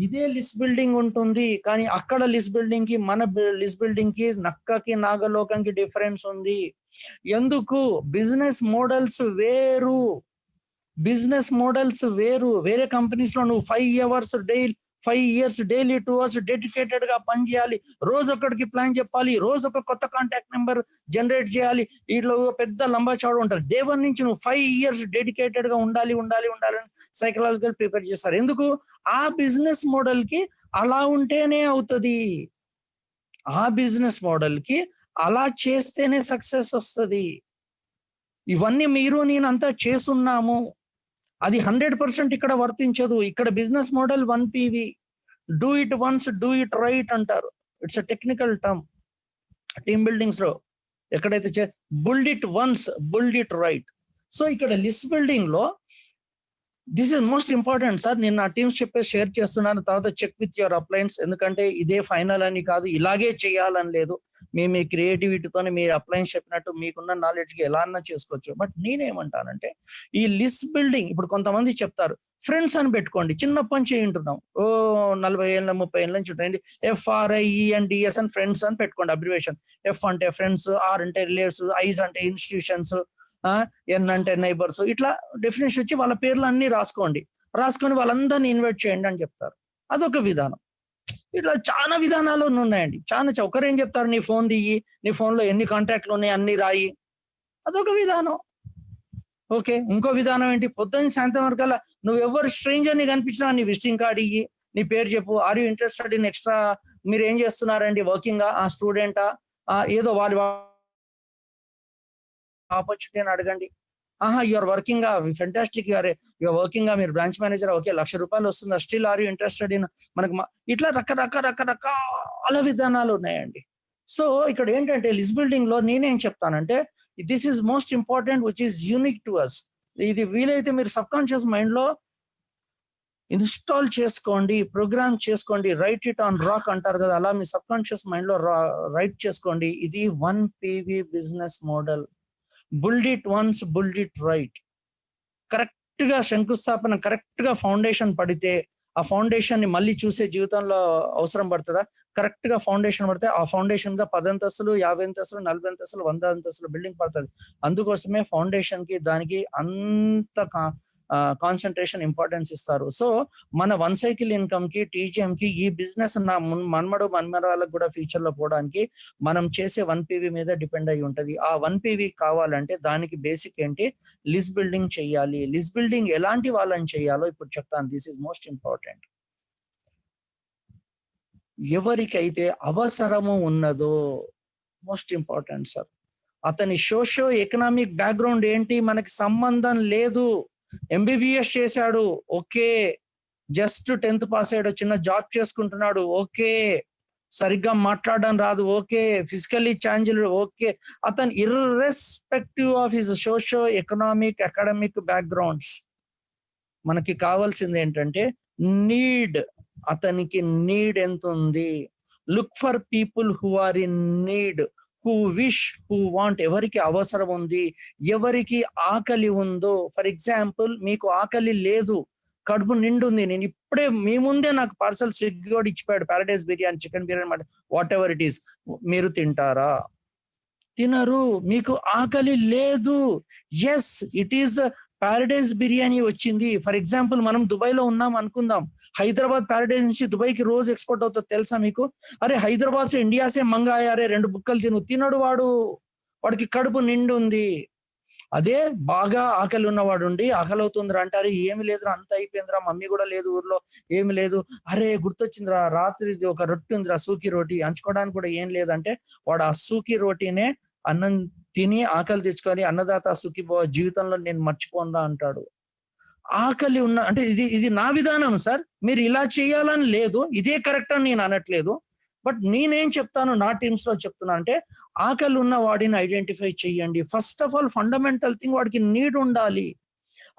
ఇదే లిస్ట్ బిల్డింగ్ ఉంటుంది. కానీ అక్కడ లిస్ట్ బిల్డింగ్ కి మన లిస్ట్ బిల్డింగ్ కి నక్కకి నాగలోకంకి డిఫరెన్స్ ఉంది. ఎందుకు? బిజినెస్ మోడల్స్ వేరు, వేరే కంపెనీస్ లో నువ్వు 5 years డైలీ 2 hours డెడికేటెడ్ గా పని చేయాలి, రోజు ఒకటికి ప్లాన్ చెప్పాలి, రోజు ఒక కొత్త కాంటాక్ట్ నెంబర్ జనరేట్ చేయాలి, ఇట్లా పెద్ద లంబా చౌడ ఉంటుంది. డే 1 నుంచి నువ్వు 5 years డెడికేటెడ్ గా ఉండాలి అని సైకలాజికల్ ప్రిపేర్ చేస్తారు. ఎందుకు? ఆ బిజినెస్ మోడల్ కి అలా ఉంటేనే అవుతుంది, ఆ బిజినెస్ మోడల్ కి అలా చేస్తేనే సక్సెస్ వస్తుంది. ఇవన్నీ మీరు నేనంతా చేసున్నాము, అది 100% ఇక్కడ వర్తించదు. ఇక్కడ business model 1 PV, do it once do it right అంటారు. It's a technical term. Team buildings లో ఎక్కడైతే build it once, build it right. So ఇక్కడ లిస్ట్ బిల్డింగ్ లో this is most important sir. నేను నా టీమ్స్ చెప్పేసి షేర్ చేస్తున్నాను. తర్వాత చెక్ విత్ యువర్ అప్లయన్స్. ఎందుకంటే ఇదే ఫైనల్ అని కాదు, ఇలాగే చేయాలని లేదు. మీ క్రియేటివిటీతోనే మీ అప్లయన్స్ చెప్పినట్టు మీకున్న నాలెడ్జ్ కి ఎలా అన్నా చేసుకోవచ్చు. బట్ నేనేమంటానంటే ఈ లిస్ట్ బిల్డింగ్, ఇప్పుడు కొంతమంది చెప్తారు ఫ్రెండ్స్ అని పెట్టుకోండి. చిన్నప్పటి నుంచి ఉంటున్నాం, 40 ఏళ్ళ 30 ఏళ్ళ నుంచి ఉంటాయండి. FRIENDS అని ఫ్రెండ్స్ అని పెట్టుకోండి అబ్రివేషన్. F అంటే ఫ్రెండ్స్, R అంటే రిలేటివ్స్, I అంటే ఇన్స్టిట్యూషన్స్, N అంటే నైబర్స్. ఇట్లా డెఫినేషన్ వచ్చి వాళ్ళ పేర్లు అన్ని రాసుకొని వాళ్ళందరినీ ఇన్వైట్ చేయండి అని చెప్తారు. అదొక విధానం. ఇట్లా చాలా విధానాలు ఉన్నాయండి. ఒకరేం చెప్తారు, నీ ఫోన్ దియ్యి, నీ ఫోన్ లో ఎన్ని కాంటాక్ట్లు ఉన్నాయి అన్ని రాయి. అదొక విధానం. ఓకే, ఇంకో విధానం ఏంటి, పొద్దున్న సాయంత్రం వరకల్లా నువ్వు ఎవరు స్ట్రేంజర్ ని కనిపించినా నీ విజిటింగ్ కార్డ్ ఇయ్యి, నీ పేరు చెప్పు. Are you interested in extra, మీరు ఏం చేస్తున్నారండి, వర్కింగా, స్టూడెంటా, ఏదో వాళ్ళ ఆపర్చునిటీ అని అడగండి. You're working, fantastic, you're working, మీరు బ్రాంచ్ మేనేజర్, ఓకే, ₹1,00,000 వస్తుందా, still are you interested in, మనకు ఇట్లా రకరకాల విధానాలు ఉన్నాయండి. సో ఇక్కడ ఏంటంటే లిస్ట్ బిల్డింగ్ లో నేనేం చెప్తానంటే this is most important which is unique to us. ఇది వీలైతే మీరు సబ్ కాన్షియస్ మైండ్ లో ఇన్స్టాల్ చేసుకోండి, ప్రోగ్రామ్ చేసుకోండి. రైట్ ఇట్ ఆన్ రాక్ అంటారు కదా, అలా మీ సబ్ కాన్షియస్ మైండ్ లో రైట్ చేసుకోండి. ఇది 1PV business model. Build it once, build it right. Correct గా శంకుస్థాపన, కరెక్ట్ గా ఫౌండేషన్ పడితే ఆ ఫౌండేషన్ ని మళ్ళీ చూసే జీవితంలో అవసరం పడుతుందా? కరెక్ట్ గా ఫౌండేషన్ పడితే ఆ ఫౌండేషన్ గా 10 అంతస్తులు, 50 అంతస్తులు, 40 అంతస్తులు, 100 అంతస్తులు బిల్డింగ్ పడుతుంది. అందుకోసమే ఫౌండేషన్ కి దానికి అంత కాన్సన్ట్రేషన్, ఇంపార్టెన్స్ ఇస్తారు. సో మన 1 సైకిల్ ఇన్కమ్ కి, TGM కి, ఈ బిజినెస్ నా మన్మరాలకు కూడా ఫ్యూచర్ లో పోవడానికి మనం చేసే 1PV మీద డిపెండ్ అయి ఉంటది. ఆ 1PV కావాలంటే దానికి బేసిక్ ఏంటి, లిస్ట్ బిల్డింగ్ చెయ్యాలి. లిస్ట్ బిల్డింగ్ ఎలాంటి వాళ్ళని చేయాలో ఇప్పుడు చెప్తాను. This is most important. ఎవరికైతే అవసరము ఉన్నదో, మోస్ట్ ఇంపార్టెంట్ సార్, అతని సోషియో ఎకనామిక్ బ్యాక్గ్రౌండ్ ఏంటి మనకి సంబంధం లేదు. MBBS చేశాడు, ఓకే, జస్ట్ 10th పాస్ అయ్యాడు, చిన్న జాబ్ చేసుకుంటున్నాడు, ఓకే, సరిగ్గా మాట్లాడడం రాదు, ఓకే, ఫిజికల్లీ ఛాలెంజ్డ్, ఓకే. అతను irrespective of his socio economic academic backgrounds, మనకి కావాల్సింది ఏంటంటే నీడ్. అతనికి నీడ్ ఎంత ఉంది? Look for people who are in need, who wish, who want. ఎవరికి అవసరం ఉంది, ఎవరికి ఆకలి ఉందో. ఫర్ ఎగ్జాంపుల్, మీకు ఆకలి లేదు, కడుపు నిండుంది, నేను ఇప్పుడే మీ ముందే నాకు పార్సల్ స్విగ్గీ కూడా ఇచ్చిపోయాడు, Paradise biryani, chicken biryani, whatever it is, మీరు తింటారా? తినరు. మీకు ఆకలి లేదు. Yes, it is Paradise biryani వచ్చింది. ఫర్ ఎగ్జాంపుల్, మనం దుబాయ్ లో ఉన్నాం అనుకుందాం. హైదరాబాద్ ప్యారడైజ్ నుంచి దుబాయ్కి రోజు ఎక్స్పోర్ట్ అవుతుంది, తెలుసా మీకు? అరే హైదరాబాద్ సే ఇండియా సే మంగాయారే, 2 బుక్కలు తినడు వాడికి కడుపు నిండు ఉంది. అదే బాగా ఆకలి ఉన్నవాడు ఉండి ఆకలి అవుతుందిరా అంటారు, ఏమి లేదురా, అంత అయిపోయిందిరా, మమ్మీ కూడా లేదు ఊర్లో, ఏమి లేదు, అరే గుర్తొచ్చిందిరా, రాత్రి ఒక రొట్టి ఉందిరా, సూకి రోటీ, అంచుకోవడానికి కూడా ఏం లేదంటే వాడు ఆ సూకి రోటీనే అన్నం తిని ఆకలి తెచ్చుకొని అన్నదాత సుఖీ భవ, జీవితంలో నేను మర్చిపోందా అంటాడు. ఆకలి ఉన్న అంటే ఇది నా విధానం సార్, మీరు ఇలా చేయాలని లేదు, ఇదే కరెక్ట్ అని నేను అనట్లేదు. బట్ నేనేం చెప్తాను, నా టీమ్స్ లో చెప్తున్నా అంటే, ఆకలి ఉన్న వాడిని ఐడెంటిఫై చేయండి. First of all fundamental thing, వాడికి నీడ్ ఉండాలి,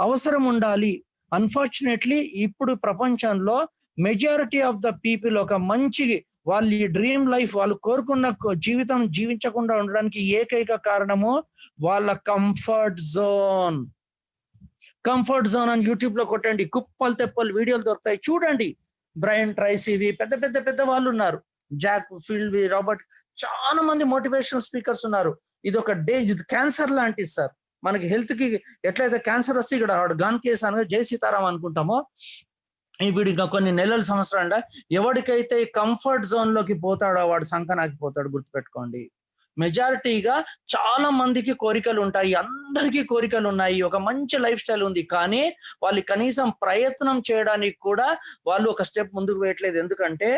అవసరం ఉండాలి. అన్ఫార్చునేట్లీ ఇప్పుడు ప్రపంచంలో మెజారిటీ ఆఫ్ ద పీపుల్ ఒక మంచి వాళ్ళ డ్రీమ్ లైఫ్, వాళ్ళు కోరుకున్న జీవితం జీవించకుండా ఉండడానికి ఏకైక కారణము వాళ్ళ కంఫర్ట్ జోన్. కంఫర్ట్ జోన్ అని యూట్యూబ్ లో కొట్టండి, కుప్పలు తెప్పలు వీడియోలు దొరుకుతాయి, చూడండి. బ్రైన్ ట్రైసీ, పెద్ద వాళ్ళు ఉన్నారు, జాక్ ఫీల్డ్, రాబర్ట్, చాలా మంది మోటివేషనల్ స్పీకర్స్ ఉన్నారు. ఇది ఒక ఇది క్యాన్సర్ లాంటిది సార్. మనకి హెల్త్ కి ఎట్లయితే క్యాన్సర్ వస్తే ఇక్కడ గన్ కేసు అనగా జై సీతారాం అనుకుంటామో, వీడు ఇంకా కొన్ని నెలల సంవత్సరాలు ఎవరికైతే కంఫర్ట్ జోన్ లోకి పోతాడో వాడు సంకనాకి పోతాడు, గుర్తుపెట్టుకోండి. మెజారిటీగా చాలా మందికి కోరికలు ఉంటాయి, అందరికీ కోరికలు ఉన్నాయి, ఒక మంచి లైఫ్ స్టైల్ ఉంది, కానీ వాళ్ళు కనీసం ప్రయత్నం చేయడానికి కూడా వాళ్ళు ఒక స్టెప్ ముందుకు వేయట్లేదు. ఎందుకంటే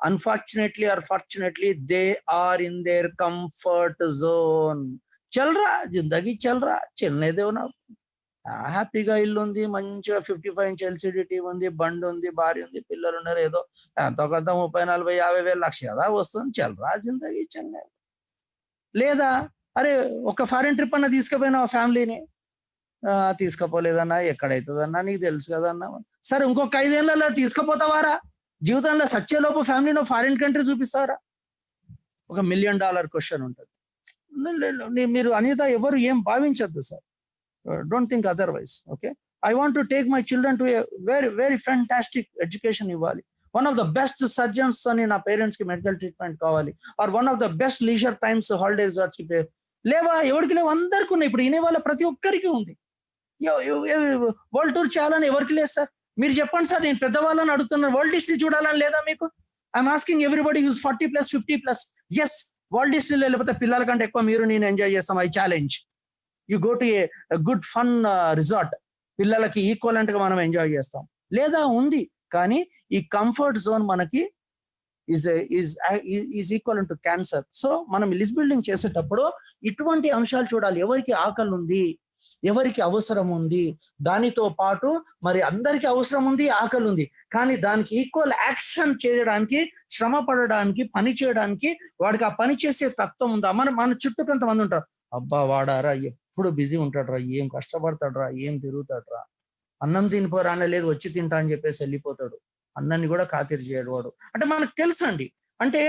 unfortunately or fortunately they are in their comfort zone. చల్రా జిందగీ చల్రా, చెల్నేదేవునా, హ్యాపీగా ఇల్లు ఉంది, మంచిగా 55 ఇంచ్ LCD టీవీ ఉంది, బండి ఉంది, భార్య ఉంది, పిల్లలు ఉన్నారు, ఏదో ఎంతో కొంత 30, 40, 50 వేలు, లక్ష కదా వస్తుంది, చల్రా జిందగీ చెల్లేదు. లేదా అరే ఒక ఫారిన్ ట్రిప్ అన్న తీసుకుపోయినా ఫ్యామిలీని, తీసుకుపోలేదన్నా, ఎక్కడైతుందన్నా నీకు తెలుసు కదన్నా. సరే ఇంకొక 5 ఏళ్లలో తీసుకుపోతావారా? జీవితంలో సచ్చేలోపు ఫ్యామిలీలో ఫారిన్ కంట్రీ చూపిస్తారా? ఒక $1 మిలియన్ క్వశ్చన్ ఉంటుంది. మీరు అనిత ఎవరు ఏం భావించద్దు sir. Don't think otherwise. Okay, I want to take my children to a very very fantastic education ఇవ్వాలి. One of the best surgeons అని నా పేరెంట్స్ కి మెడికల్ ట్రీట్మెంట్ కావాలి. Or one of the best leisure times holiday resorts కి లేవా? ఎవరికి లేవు? అందరికీ ఉన్నాయి. ఇప్పుడు వినే వాళ్ళ ప్రతి ఒక్కరికి ఉంది. వరల్డ్ టూర్ చేయాలని ఎవరికి లేదు సార్? మీరు చెప్పండి సార్. నేను పెద్దవాళ్ళని అడుగుతున్నాను, వరల్డ్ హిస్టరీ చూడాలని లేదా మీకు? I'm asking everybody use 40+, 50+. Yes, world హిస్టరీలో లేకపోతే పిల్లల కంటే ఎక్కువ మీరు నేను ఎంజాయ్ చేస్తాం. I challenge you go to a good fun resort. పిల్లలకి ఈక్వలెంట్ గా మనం ఎంజాయ్ చేస్తాం. లేదా ఉంది, కానీ ఈ కంఫర్ట్ జోన్ మనకి is equal to cancer. So మనం లిస్ట్ బిల్డింగ్ చేసేటప్పుడు ఇటువంటి అంశాలు చూడాలి. ఎవరికి ఆకలి ఉంది, ఎవరికి అవసరం ఉంది, దానితో పాటు మరి అందరికి అవసరం ఉంది, ఆకలి ఉంది, కానీ దానికి ఈక్వల్ యాక్షన్ చేయడానికి, శ్రమ పడడానికి, పని చేయడానికి వాడికి ఆ పని చేసే తత్వం ఉందా? మన చుట్టూ కొంతమంది ఉంటారు, అబ్బా వాడారా ఎప్పుడు బిజీ ఉంటాడు రా, ఏం కష్టపడతాడు రా, ఏం తిరుగుతాడు రా, అన్నం తినిపోరా అన్న లేదు వచ్చి తింటా అని చెప్పేసి వెళ్ళిపోతాడు. అన్నాన్ని కూడా ఖాతరు చేయడు వాడు. అంటే మనకు తెలుసు అండి. అంటే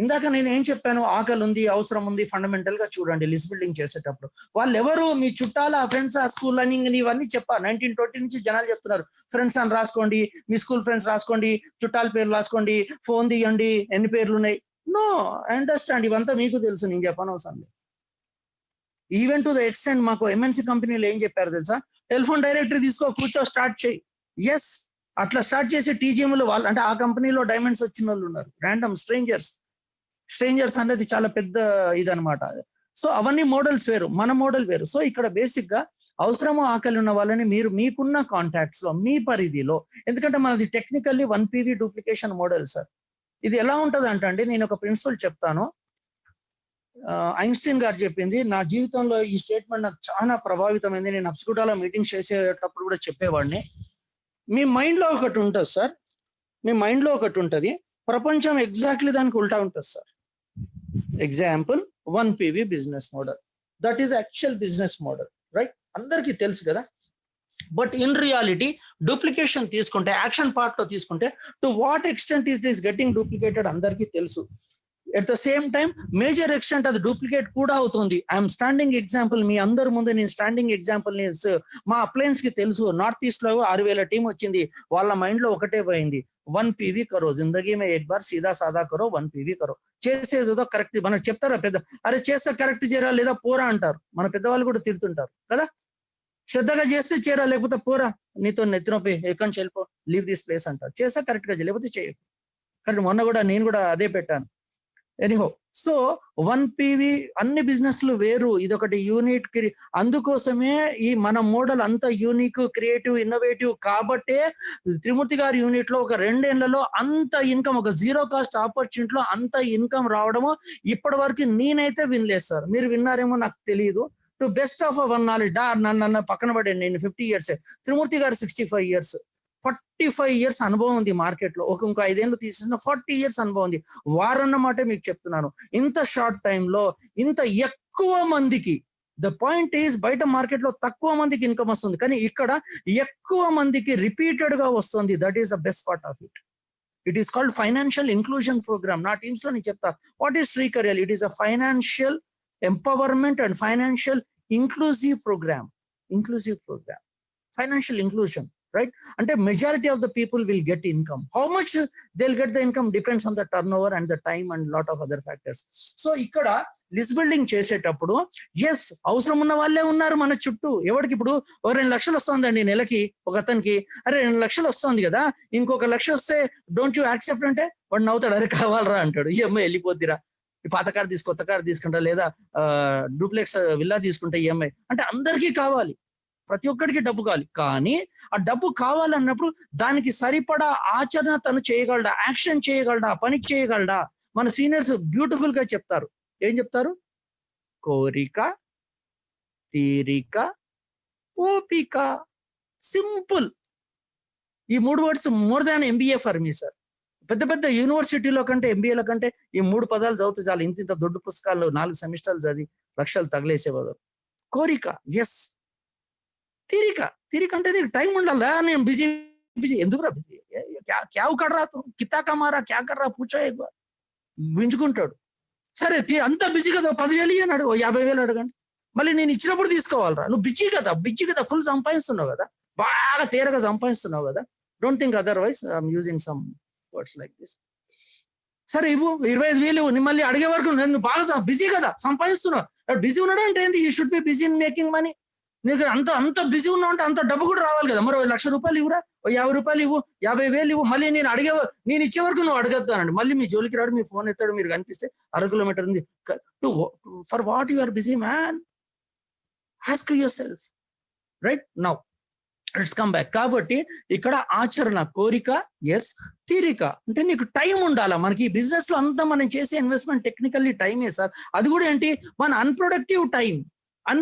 ఇందాక నేను ఏం చెప్పాను, ఆకలి ఉంది, అవసరం ఉంది, ఫండమెంటల్ గా చూడండి లిస్ట్ బిల్డింగ్ చేసేటప్పుడు. వాళ్ళు ఎవరు? మీ చుట్టాల, ఫ్రెండ్స్, ఆ స్కూల్ అని ఇవన్నీ చెప్పా. 1920 నుంచి జనాలు చెప్తున్నారు, ఫ్రెండ్స్ అని రాసుకోండి, మీ స్కూల్ ఫ్రెండ్స్ రాసుకోండి, చుట్టాల పేర్లు రాసుకోండి, ఫోన్ తీయండి, ఎన్ని పేర్లు ఉన్నాయి. నో, ఐ అండర్స్టాండ్, ఇవంతా మీకు తెలుసు, నేను చెప్పను అవసరం లేదు. ఈవెన్ టు ద ఎక్స్టెంట్ మాకు ఎంఎన్సీ కంపెనీలు ఏం చెప్పారు తెలుసా? టెలిఫోన్ డైరెక్టరీ తీసుకో, కూర్చో, స్టార్ట్ చేయి. ఎస్, అట్లా స్టార్ట్ చేసి టీజీఎంలో వాళ్ళు, అంటే ఆ కంపెనీలో డైమండ్స్ వచ్చిన వాళ్ళు ఉన్నారు, ర్యాండమ్ స్ట్రేంజర్స్ అనేది చాలా పెద్ద ఇదనమాట. సో అవన్నీ మోడల్స్ వేరు, మన మోడల్ వేరు. సో ఇక్కడ బేసిక్ గా అవసరమో ఆకలి ఉన్న వాళ్ళని మీరు మీకున్న కాంటాక్ట్స్ లో, మీ పరిధిలో, ఎందుకంటే మనది technically 1 PV duplication model sir. ఇది ఎలా ఉంటది అంటే, నేను ఒక ప్రిన్సిపల్ చెప్తాను. ఐన్స్టీన్ గారు చెప్పింది, నా జీవితంలో ఈ స్టేట్మెంట్ నాకు చాలా ప్రభావితమైంది. నేను అప్స్కూటాలో మీటింగ్స్ చేసేటప్పుడు కూడా చెప్పేవాడిని. మీ మైండ్ లో ఒకటి ఉంటుంది సార్, మీ మైండ్ లో ఒకటి ఉంటుంది, ప్రపంచం ఎగ్జాక్ట్లీ దానికి ఉల్టా ఉంటుంది sir. Example 1 PV business model, that is actual business model, right? అందరికీ తెలుసు కదా. బట్ ఇన్ రియాలిటీ డూప్లికేషన్ తీసుకుంటే, యాక్షన్ పార్ట్ లో తీసుకుంటే, to what extent it is getting duplicated అందరికీ తెలుసు. At the same time major extent అది డూప్లికేట్ కూడా అవుతుంది. ఐఎమ్ స్టాండింగ్ ఎగ్జాంపుల్, మీ అందరి ముందు నేను స్టాండింగ్ ఎగ్జాంపుల్. మా అప్లయన్స్ కి తెలుసు, నార్త్ ఈస్ట్ లో 6,000 టీం వచ్చింది, వాళ్ళ మైండ్ లో ఒకటే పోయింది, 1 PV కరో, జిందగీ మే ఎక్ బార్ సీదా సాదా కరో, 1 PV కరో. చేసేదో కరెక్ట్. మనకు చెప్తారా పెద్ద, అరే చేస్తే కరెక్ట్ చేయరా, లేదా పోరా అంటారు. మన పెద్దవాళ్ళు కూడా తిడుతుంటారు కదా, శ్రద్ధగా చేస్తే చేరా, లేకపోతే పోరా, నీతో నెత్తినొప్పి, ఎక్కడి నుంచి వెళ్ళిపో, లీవ్ దిస్ ప్లేస్ అంటారు. చేస్తే కరెక్ట్ గా చేయ, లేకపోతే చేయకు. కరెక్ట్. మొన్న కూడా నేను కూడా అదే పెట్టాను. ఎనీహో, సో 1 PV అన్ని బిజినెస్లు వేరు, ఇదొకటి యూనిట్. అందుకోసమే ఈ మన మోడల్ అంత యూనిక్, క్రియేటివ్, ఇన్నోవేటివ్. కాబట్టే త్రిమూర్తి గారి యూనిట్ లో ఒక 2 ఏళ్లలో అంత ఇన్కమ్, ఒక జీరో కాస్ట్ ఆపర్చునిటీలో అంత ఇన్కమ్ రావడము ఇప్పటి వరకు నేనైతే వినలేదు సార్. మీరు విన్నారేమో నాకు తెలియదు. To best of our knowledge, నన్ను పక్కన పడండి, నేను 50 years, త్రిమూర్తి గారు 65 years, 45 years అనుభవం ఉంది మార్కెట్ లో. ఇంకో 5 ఏళ్ళు తీసేసిన 40 years అనుభవం ఉంది. వారన్నమాట మీకు చెప్తున్నాను. ఇంత షార్ట్ టైంలో ఇంత ఎక్కువ మందికి, ద పాయింట్ ఈజ్, బయట మార్కెట్ లో తక్కువ మందికి ఇన్కమ్ వస్తుంది, కానీ ఇక్కడ ఎక్కువ మందికి రిపీటెడ్ గా వస్తుంది. That is the best part of it. It is called financial inclusion program. నా టీమ్స్ లో నేను చెప్తా, what is Srikarial? It is a financial empowerment and financial inclusive program. Financial inclusion, right? అంటే majority of the people will get income. How much they will get the income depends on the turnover and the time and lot of other factors. So ఇక్కడ list building చేసేటప్పుడు yes, అవసరం ఉన్న వాళ్ళే ఉన్నారు మన చుట్టూ. ఎవరికి ఇప్పుడు 2 లక్షలు వస్తుందండి నెలకి, ఒక అతనికి, అరే 2 లక్షలు వస్తుంది కదా, ఇంకొక 1 లక్ష వస్తే డోంట్ యూ యాక్సెప్ట్ అంటే వాడు నవ్వుతాడు, అరే కావాలరా అంటాడు. ఈఎంఐ వెళ్ళిపోద్దిరా, ఈ పాత కారు తీసి కొత్త కారు తీసుకుంటా, లేదా డూప్లెక్స్ విల్లా తీసుకుంటా ఈఎంఐ అంటే అందరికీ కావాలి, ప్రతి ఒక్కరికి డబ్బు కావాలి. కానీ ఆ డబ్బు కావాలన్నప్పుడు దానికి సరిపడా ఆచరణ తను చేయగలడా, యాక్షన్ చేయగలడా, పని చేయగలడా? మన సీనియర్స్ బ్యూటిఫుల్ గా చెప్తారు. ఏం చెప్తారు? కోరిక, తీరిక, ఓపిక. సింపుల్. ఈ 3 words more than MBA for me sir. పెద్ద పెద్ద యూనివర్సిటీలో కంటే ఎంబీఏల కంటే ఈ 3 పదాలు చదివితే చాలు, ఇంత ఇంత దొడ్డు పుస్తకాలు 4 సెమిస్టర్లు చదివి లక్షలు తగిలేసే బదులు. కోరిక, ఎస్. తీరిక, తీరిక అంటే నీకు టైం ఉండాలా. నేను బిజీ బిజీ ఎందుకురా బిజీ, క్యా కర్ రా తు, కితా కమారా, క్యా కర్ రా పూచో ఎక్ బార్. వింజుకుంటాడు. సరే అంత బిజీ కదా, 10,000 అన్నాడు, 50,000 అడగండి. మళ్ళీ నేను ఇచ్చినప్పుడు తీసుకోవాలరా. నువ్వు బిజీ కదా, ఫుల్ సంపాదిస్తున్నావు కదా, బాగా తేరగా సంపాదిస్తున్నావు కదా. Don't think otherwise. I'm using some words like this. సరే ఇవ్వు, 25,000 ఇవ్వు. మళ్ళీ అడిగే వరకు నేను బాగా బిజీ కదా, సంపాదిస్తున్నావు. బిజీ ఉన్నాడు అంటే ఏంటి, you should be busy in making money. నీకు అంత బిజీ ఉన్నావు అంటే అంత డబ్బు కూడా రావాలి కదా. మరి 1,00,000 రూపాయలు ఇవ్వరా, 50 రూపాయలు ఇవ్వు, 50,000 ఇవ్వు. మళ్ళీ నేను ఇచ్చే వరకు నువ్వు అడగద్దు అనండి. మళ్ళీ మీ జోలికి రాడు, మీ ఫోన్ ఎత్తాడు, మీరు కనిపిస్తే 1/2 కిలోమీటర్ ఉంది. For what you are busy man, ask yourself. Right now let's come back. కాబట్టి ఇక్కడ ఆచరణ, కోరిక, ఎస్. తీరిక అంటే నీకు టైం ఉండాలా. మనకి ఈ బిజినెస్ లో అంతా మనం చేసే ఇన్వెస్ట్మెంట్ టెక్నికల్లీ టైమే సార్. అది కూడా ఏంటి, మన అన్ప్రొడక్టివ్ టైం.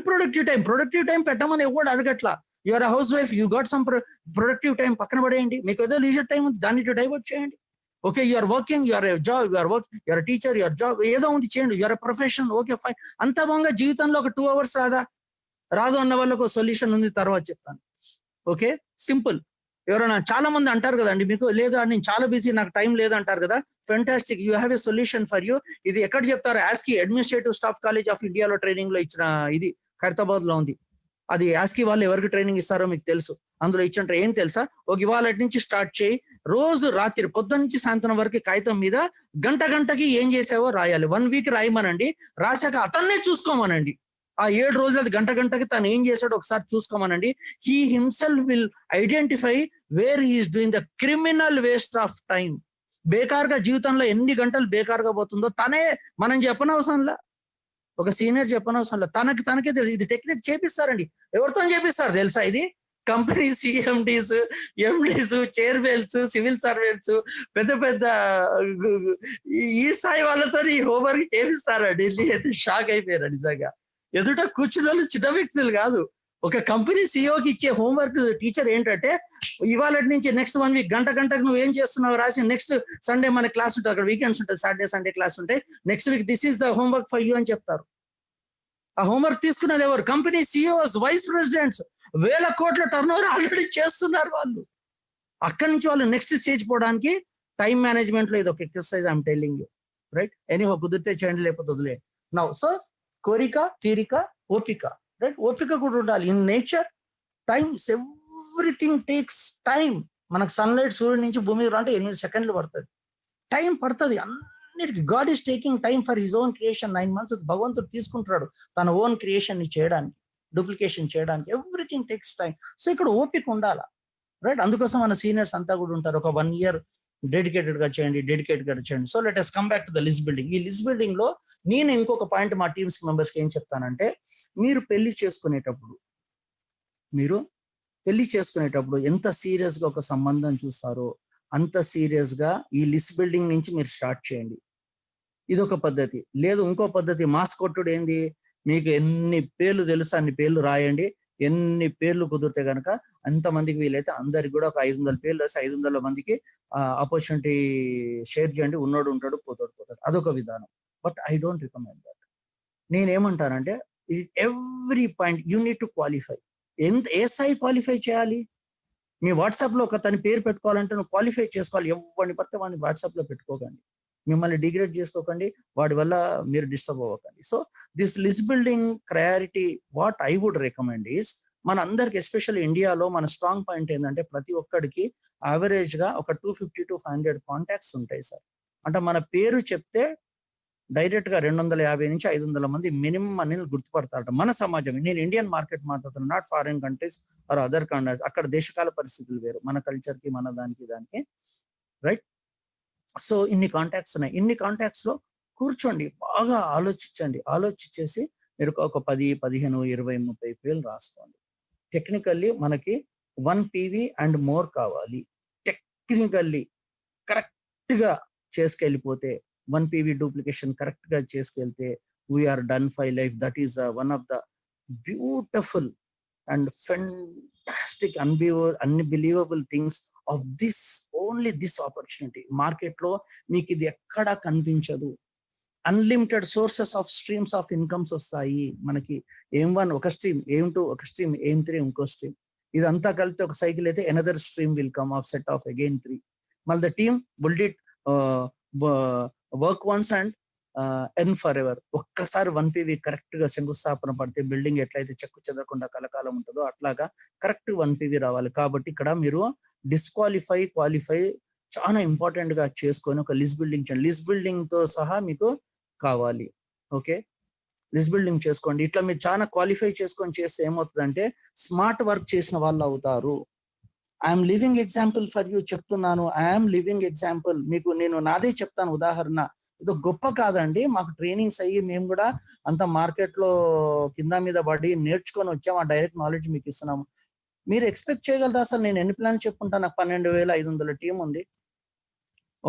ప్రొడక్టివ్ టైం పెట్టమని ఎవరు అడగట్లా. You're housewife, you got some productive time పక్కన పడేయండి. మీకు ఏదో లీజర్ టైం ఉంది, దాన్ని డైవర్ట్ చేయండి. Okay, you're working, you're job, you're teacher, you're job, ఏదో ఉంది చేయండి. You're profession, okay fine. అంత బాగా జీవితంలో ఒక 2 hours రాదు అన్న వాళ్ళకు సొల్యూషన్ ఉంది, తర్వాత చెప్తాను. Okay, simple. ఎవరైనా చాలా మంది అంటారు కదండి మీకు, లేదా నేను చాలా బిజీ, నాకు టైం లేదంటారు కదా. Fantastic, you have a solution for you. ఇది ఎక్కడ చెప్తారు, Aashiqui administrative staff college of ఇండియాలో ట్రైనింగ్ లో ఇచ్చిన, ఇది ఖైరతాబాద్ లో ఉంది. అది ఆస్కీ వాళ్ళు ఎవరికి ట్రైనింగ్ ఇస్తారో మీకు తెలుసు. అందులో ఇచ్చింటారు. ఏం తెలుసా, ఒక ఇవాళ నుంచి స్టార్ట్ చేయి, రోజు రాత్రి పొద్దున్న నుంచి సాయంత్రం వరకు కాగితం మీద గంటకి ఏం చేసావో రాయాలి. 1 week రాయమనండి. రాశాక అతన్నే చూసుకోమనండి. ఆ 7 రోజులది గంటకి తను ఏం చేశాడో ఒకసారి చూసుకోమనండి. He himself will identify where he is doing the criminal waste of time. బేకార్గా జీవితంలో ఎన్ని గంటలు బేకార్గా పోతుందో తనే, మనం చెప్పనవసరంలా, ఒక సీనియర్ చెప్పనవసరంలా, తనకే తెలుసు. ఇది టెక్నిక్ చేపిస్తారండి. ఎవరితో చేపిస్తారు తెలుసా ఇది, company CMDs, MDs, chairmans, civil servants, పెద్ద ఈ స్థాయి వాళ్ళతో ఈ హోంవర్క్ చేపిస్తారండి. ఢిల్లీ అయితే షాక్ అయిపోయారు నిజంగా. ఎదుట కూర్చున్న వాళ్ళు చిన్న వ్యక్తులు కాదు. ఒక కంపెనీ సిఇఓకి ఇచ్చే హోంవర్క్ టీచర్ ఏంటంటే, ఇవాళ నుంచి నెక్స్ట్ 1 week గంటకు నువ్వు ఏం చేస్తున్నావు రాసి, నెక్స్ట్ సండే మన క్లాస్ ఉంటుంది, అక్కడ వీకెండ్స్ ఉంటుంది, సాటర్డే సండే క్లాస్ ఉంటాయి, next week this is the homework for you అని చెప్తారు. ఆ హోంవర్క్ తీసుకున్నది ఎవరు, కంపెనీ సిఇఓస్, వైస్ ప్రెసిడెంట్స్. 1,000 కోట్ల టర్నోవర్ ఆల్రెడీ చేస్తున్నారు వాళ్ళు. అక్కడి నుంచి వాళ్ళు నెక్స్ట్ స్టేజ్ పోవడానికి టైం మేనేజ్మెంట్ లో ఇది ఒక exercise, I'm telling you. Right, anyhow కుదిరితే చేయండి, లేకపోతే వదిలే. నౌ సో కోరిక, తీరిక, ఓపిక. రైట్, ఓపిక కూడా ఉండాలి. In nature times, everything takes time. మనకు సన్లైట్ సూర్యుడి నుంచి భూమి అంటే 8 సెకండ్లు పడుతుంది. టైం పడుతుంది అన్నిటికీ. God is taking time for his own creation. 9 months భగవంతుడు తీసుకుంటున్నాడు తన ఓన్ క్రియేషన్ ని చేయడానికి, డూప్లికేషన్ చేయడానికి. Everything takes time. సో ఇక్కడ ఓపిక ఉండాలా. రైట్, అందుకోసం మన సీనియర్స్ అంతా కూడా ఉంటారు. ఒక 1 year డెడికేటెడ్ గా చేయండి. So let us come back to the list building. ఈ లిస్ట్ బిల్డింగ్ లో నేను ఇంకొక పాయింట్ మా టీమ్స్ మెంబర్స్ కి ఏం చెప్తానంటే, మీరు పెళ్లి చేసుకునేటప్పుడు ఎంత సీరియస్ గా ఒక సంబంధం చూస్తారో అంత సీరియస్ గా ఈ లిస్ట్ బిల్డింగ్ నుంచి మీరు స్టార్ట్ చేయండి. ఇదొక పద్ధతి. లేదు ఇంకో పద్ధతి, మాస్ కొట్టుడు. ఏంది, మీకు ఎన్ని పేర్లు తెలుసు అన్ని పేర్లు రాయండి. ఎన్ని పేర్లు కుదిరితే కనుక అంతమందికి వీలైతే అందరికి కూడా ఒక 500 పేర్లు వేసి 500 మందికి ఆపర్చునిటీ షేర్ చేయండి. ఉన్నోడు ఉంటాడు, పోతాడు. అదొక విధానం. But I don't recommend that. నేనేమంటానంటే, every point you need to qualify. ఏ స్థాయి క్వాలిఫై చేయాలి? మీ వాట్సాప్ లో ఒక తన పేరు పెట్టుకోవాలంటే నువ్వు క్వాలిఫై చేసుకోవాలి. ఎవరిని పడితే వాడిని వాట్సాప్ లో పెట్టుకోకండి. మిమ్మల్ని డిగ్రేడ్ చేసుకోకండి, వాడి వల్ల మీరు డిస్టర్బ్ అవ్వకండి. So this list building priority what I would recommend is, మన అందరికి ఎస్పెషల్లీ ఇండియాలో మన స్ట్రాంగ్ పాయింట్ ఏంటంటే, ప్రతి ఒక్కడికి యావరేజ్ గా ఒక 250 to 500 కాంటాక్ట్స్ ఉంటాయి సార్. అంటే మన పేరు చెప్తే డైరెక్ట్ గా 250 నుంచి 500 మంది మినిమం అని గుర్తుపడతారట మన సమాజం. నేను ఇండియన్ మార్కెట్ మాట్లాడుతున్నాను, not foreign countries or other countries. అక్కడ దేశకాల పరిస్థితులు వేరు, మన కల్చర్ కి మన దానికి. రైట్, సో ఇన్ని కాంటాక్ట్స్ ఉన్నాయి. ఇన్ని కాంటాక్ట్స్ లో కూర్చోండి, బాగా ఆలోచించేసి మీరు ఒక 10, 15, 20, 30 పేర్లు రాసుకోండి. టెక్నికల్లీ మనకి 1 PV అండ్ మోర్ కావాలి. టెక్నికల్లీ కరెక్ట్ గా చేసుకెళ్ళిపోతే, 1 PV డూప్లికేషన్ కరెక్ట్ గా చేసుకెళ్తే we're done for life. That is one of the beautiful and fantastic unbelievable things of this, only this opportunity. మార్కెట్లో మీకు ఇది ఎక్కడా కనిపించదు. Unlimited sources of streams of incomes వస్తాయి మనకి. M1 ఒక స్ట్రీమ్, M2 ఒక స్ట్రీమ్, M3 ఇంకో స్ట్రీమ్. ఇదంతా కలిపి ఒక సైకిల్ అయితే another stream will come off set off again 3. మళ్ళీ the team will did work once and in forever. ఒక్కసారి 1PV కరెక్ట్ గా శంకుస్థాపన పడితే బిల్డింగ్ ఎట్లయితే చెక్కు చెదరకుండా కలకాలం ఉంటుందో అట్లాగా కరెక్ట్ 1PV రావాలి. కాబట్టి ఇక్కడ మీరు క్వాలిఫై చాలా ఇంపార్టెంట్ గా చేసుకొని ఒక లిస్ట్ బిల్డింగ్ చేయండి. లిస్ట్ బిల్డింగ్ తో సహా మీకు కావాలి. ఓకే, లిస్ట్ బిల్డింగ్ చేసుకోండి. ఇట్లా మీరు చాలా క్వాలిఫై చేసుకొని చేస్తే ఏమవుతుందంటే స్మార్ట్ వర్క్ చేసిన వాళ్ళు అవుతారు. I'm living example for you చెప్తున్నాను. I'm living example. మీకు నేను నాదే చెప్తాను ఉదాహరణ. ఇది గొప్ప కాదండి, మాకు ట్రైనింగ్స్ అయ్యి మేము కూడా అంత మార్కెట్ లో కింద మీద పడి నేర్చుకొని వచ్చాము. ఆ డైరెక్ట్ నాలెడ్జ్ మీకు ఇస్తున్నాము. మీరు ఎక్స్పెక్ట్ చేయగలరా అసలు నేను ఎన్ని ప్లాన్స్ చెప్పుకుంటా? నాకు 12,500 టీం ఉంది.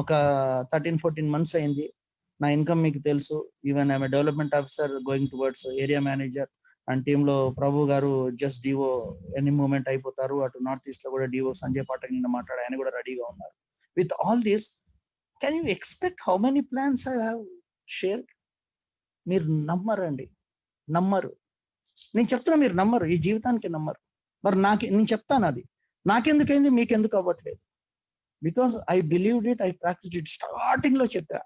ఒక 13-14 months అయింది. నా ఇన్కమ్ మీకు తెలుసు. Even I'm development officer going towards area manager. And టీంలో ప్రభు గారు జస్ట్ డిఓ ఎనీ మూమెంట్ అయిపోతారు. అటు నార్త్ ఈస్ట్ లో కూడా డిఓ సంజయ్ పాఠక్ నిన్న మాట్లాడు, ఆయన కూడా రెడీగా ఉన్నారు. With all this can you expect how many plans I have shared? మీరు నమ్మరండి, నమ్మరు. నేను చెప్తున్నా, మీరు నమ్మరు, ఈ జీవితానికి నమ్మరు. మరి నేను చెప్తాను అది నాకెందుకైంది, మీకెందుకు అవ్వట్లేదు? Because I believed it, I practised it. Starting లో చెప్పా,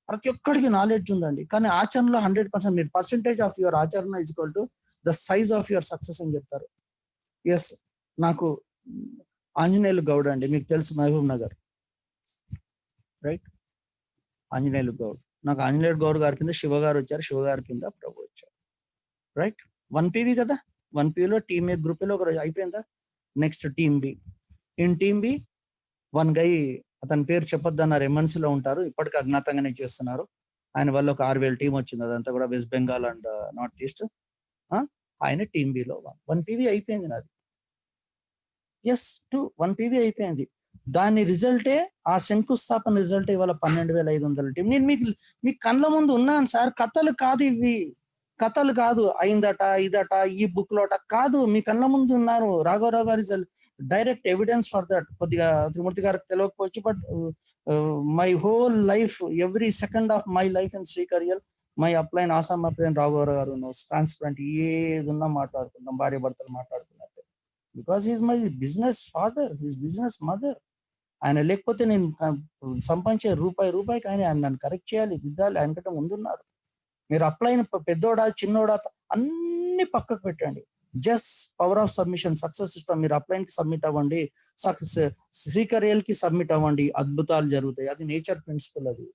ప్రతి ఒక్కడికి నాలెడ్జ్ ఉందండి, కానీ ఆచరణలో 100%. మీరు పర్సెంటేజ్ ఆఫ్ యువర్ ఆచరణ is equal to the size of your success అని చెప్తారు. ఎస్, నాకు ఆంజనేయులు గౌడ్ అండి, మీకు తెలుసు, మహబూబ్ నగర్, రైట్? ఆంజనేయులు గౌడ్. నాకు ఆంజనేయులు గౌడ్ గారి కింద శివ గారు వచ్చారు, శివ గారి కింద ప్రభు వచ్చారు, రైట్? 1PV కదా, 1PVలో టీమ్ ఏ గ్రూప్ లో ఒక అయిపోయిందా? Next team B. In team B one guy, అతని పేరు చెప్పొద్దన్నారు, MNC లో ఉంటారు, ఇప్పటికీ అజ్ఞాతంగానే చేస్తున్నారు. ఆయన వల్ల ఒక 6,000 టీం వచ్చింది, అదంతా కూడా west Bengal and north east. ఆయన టీమ్ బిలో 1PV అయిపోయింది నాది. ఎస్, 1PV అయిపోయింది. దాని రిజల్టే, ఆ శంకుస్థాపన రిజల్ట్ ఇవాళ 12,500 టీం. నేను మీ కళ్ళ ముందు ఉన్నాను సార్. కథలు కాదు ఇవి, కథలు కాదు. అయిందట, ఇదట, ఈ బుక్ లోట కాదు, మీ కళ్ళ ముందు ఉన్నారు. రాఘవరావు గారి డైరెక్ట్ ఎవిడెన్స్ ఫర్ దట్. కొద్దిగా త్రిమూర్తి గారికి తెలియకపోవచ్చు, but my whole life, every second of my life in Srikariyal, my upline, awesome upline రాఘవరావు గారు ట్రాన్స్పరెంట్. ఏది ఉన్నా మాట్లాడుకుంటాం, భార్య భర్తలు మాట్లాడుకున్నట్టు. Because is my business father, his business mother. ఆయన లేకపోతే నేను సంపాదించే రూపాయికి ఆయన నన్ను కరెక్ట్ చేయాలి, దిద్దాలి. ఆయన కంటే ముందున్నారు. మీరు అప్లైన్ పెద్దోడా చిన్నోడా అన్ని పక్కకు పెట్టండి. Just power of submission, success system. మీరు అప్లైన్ కి సబ్మిట్ అవ్వండి, శ్రీకరియల్ కి సబ్మిట్ అవ్వండి, అద్భుతాలు జరుగుతాయి. అది నేచర్ ప్రిన్సిపల్. అది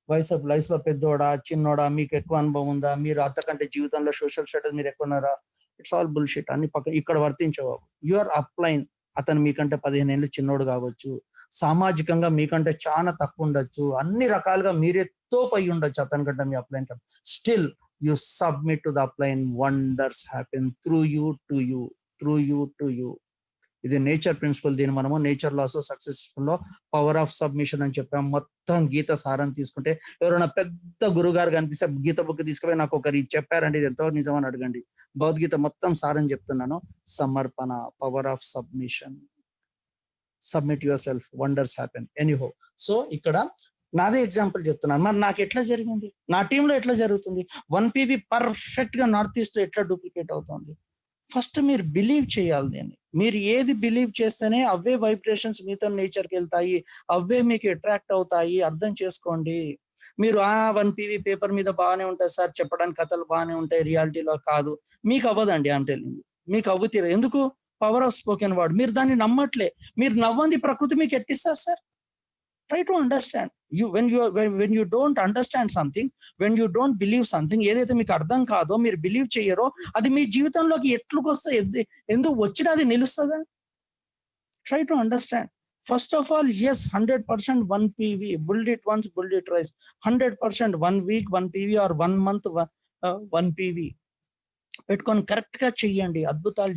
వయసులో పెద్దోడా చిన్నోడా, మీకు ఎక్కువ అనుభవం ఉందా, మీరు అంతకంటే జీవితంలో సోషల్ స్టేటస్ మీరు ఎక్కువ ఉన్నారా, ఇట్స్ ఆల్ బుల్షిట్. అన్ని పక్క ఇక్కడ వర్తించవు. Your upline. అతను మీకంటే 15 ఏళ్ళు చిన్నోడు కావచ్చు, సామాజికంగా మీకంటే చాలా తక్కువ ఉండొచ్చు, అన్ని రకాలుగా మీరెత్తో పై ఉండొచ్చు అతని కంటే, మీ అప్లైన్ కంటే. Still you submit to the upline, wonders happen through you to you. ఇది నేచర్ ప్రిన్సిపల్. దీన్ని మనము నేచర్ లాస్ సక్సెస్ఫుల్ లో పవర్ ఆఫ్ సబ్మిషన్ అని చెప్పాం. మొత్తం గీత సారం తీసుకుంటే, ఎవరైనా పెద్ద గురుగారు కనిపిస్తే గీత బుక్ తీసుకుపోయి నాకు ఒకరు చెప్పారండి, ఇది ఎంతో నిజమని అడగండి. భగవద్గీత మొత్తం సారం చెప్తున్నాను. సమర్పణ, power of submission. Submit your self, wonders happen. Anyhow, so ఇక్కడ నాదే ఎగ్జాంపుల్ చెప్తున్నాను. మరి నాకు ఎట్లా జరిగింది, నా టీంలో ఎట్లా జరుగుతుంది, 1PV పర్ఫెక్ట్ గా నార్త్ ఈస్ట్ లో ఎట్లా డూప్లికేట్ అవుతుంది? ఫస్ట్ మీరు బిలీవ్ చేయాలి దీన్ని. మీరు ఏది బిలీవ్ చేస్తేనే అవే వైబ్రేషన్స్ మీతో నేచర్కి వెళ్తాయి, అవే మీకు అట్రాక్ట్ అవుతాయి. అర్థం చేసుకోండి. మీరు 1PV పేపర్ మీద బాగానే ఉంటాయి సార్, చెప్పడానికి కథలు బాగానే ఉంటాయి, రియాలిటీలో కాదు. మీకు అవ్వదండి, అంటే మీకు అవ్వుతీరు. ఎందుకు? Power of spoken word. మీరు దాన్ని నమ్మట్లే. మీరు నవ్వంది ప్రకృతి మీకు ఎట్టిస్తారు sir? Try to understand. When you don't understand something, when you don't believe something, ఏదైతే మీకు అర్థం కాదో, మీరు బిలీవ్ చేయరో, అది మీ జీవితంలోకి ఎట్లుకొస్తే, ఎందుకు వచ్చినా అది నిలుస్తుందా? Try to understand. First of all, yes, 100% 1PV. Build it once, build it twice. 100% 1 week 1PV or 1 month 1PV పెట్టుకొని కరెక్ట్ గా చెయ్యండి. అద్భుతాలు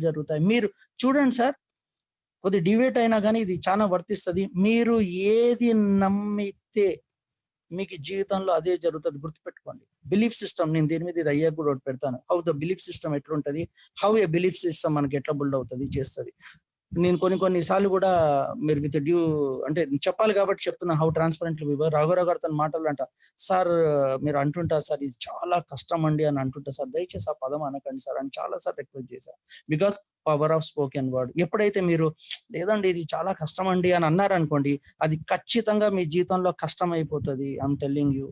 జరుగుతాయి. మీరు చూడండి సార్, కొద్ది డివేట్ అయినా కానీ ఇది చాలా వర్తిస్తుంది. మీరు ఏది నమ్మితే మీకు జీవితంలో అదే జరుగుతుంది. గుర్తుపెట్టుకోండి. బిలీఫ్ సిస్టమ్, నేను దీని మీద ఇది అయ్యా కూడా ఒకటి పెడతాను. హౌ ద బిలీఫ్ సిస్టమ్ ఎట్లుంటది, హౌ ఏ బిలీఫ్ సిస్టమ్ మనకి ఎట్లా బిల్డ్ అవుతుంది, చేస్తుంది. నేను కొన్నిసార్లు కూడా మీరు విత్ డ్యూ అంటే చెప్పాలి కాబట్టి చెప్తున్నా, హౌ ట్రాన్స్పరెంట్ రాఘవరావు గారు తన మాటలు అంట, సార్ మీరు అంటుంటారు సార్ ఇది చాలా కష్టం అండి అని అంటుంటారు సార్, దయచేసి ఆ పదం అనకండి సార్ అని చాలా సార్ రిక్వెస్ట్ చేశారు. Because power of spoken word. ఎప్పుడైతే మీరు లేదండి ఇది చాలా కష్టం అండి అని అన్నారనుకోండి, అది ఖచ్చితంగా మీ జీవితంలో కష్టం అయిపోతుంది. I'm telling you.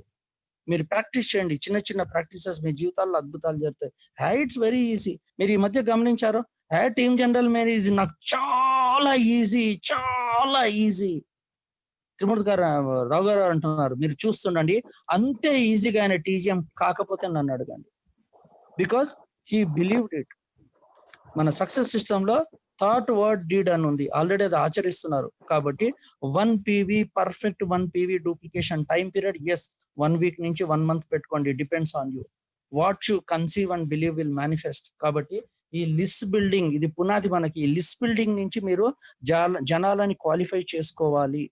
మీరు ప్రాక్టీస్ చేయండి, చిన్న చిన్న ప్రాక్టీసెస్ మీ జీవితాల్లో అద్భుతాలు జరుగుతాయి. It's very easy. మీరు ఈ మధ్య గమనించారు, టీమ్ జనరల్ మేనేజ్ నాకు చాలా ఈజీ, చాలా ఈజీ. త్రిమూర్తి గారు రావు గారు అంటున్నారు, మీరు చూస్తుండండి అంతే ఈజీగా ఆయన టీజీఎం కాకపోతే నన్ను అడగండి. Because he believed it. మన సక్సెస్ సిస్టమ్ లో థాట్ వర్డ్ డీడ్ అని ఉంది, ఆల్రెడీ అది ఆచరిస్తున్నారు. కాబట్టి 1 PV perfect 1 PV duplication time period, yes 1 week నుంచి 1 మంత్ పెట్టుకోండి, depends on you. What you conceive and believe will manifest. కాబట్టి ఈ లిస్ట్ బిల్డింగ్ ఇది పునాది. మనకి ఈ లిస్ట్ బిల్డింగ్ నుంచి మీరు జనాలని క్వాలిఫై చేసుకోవాలి,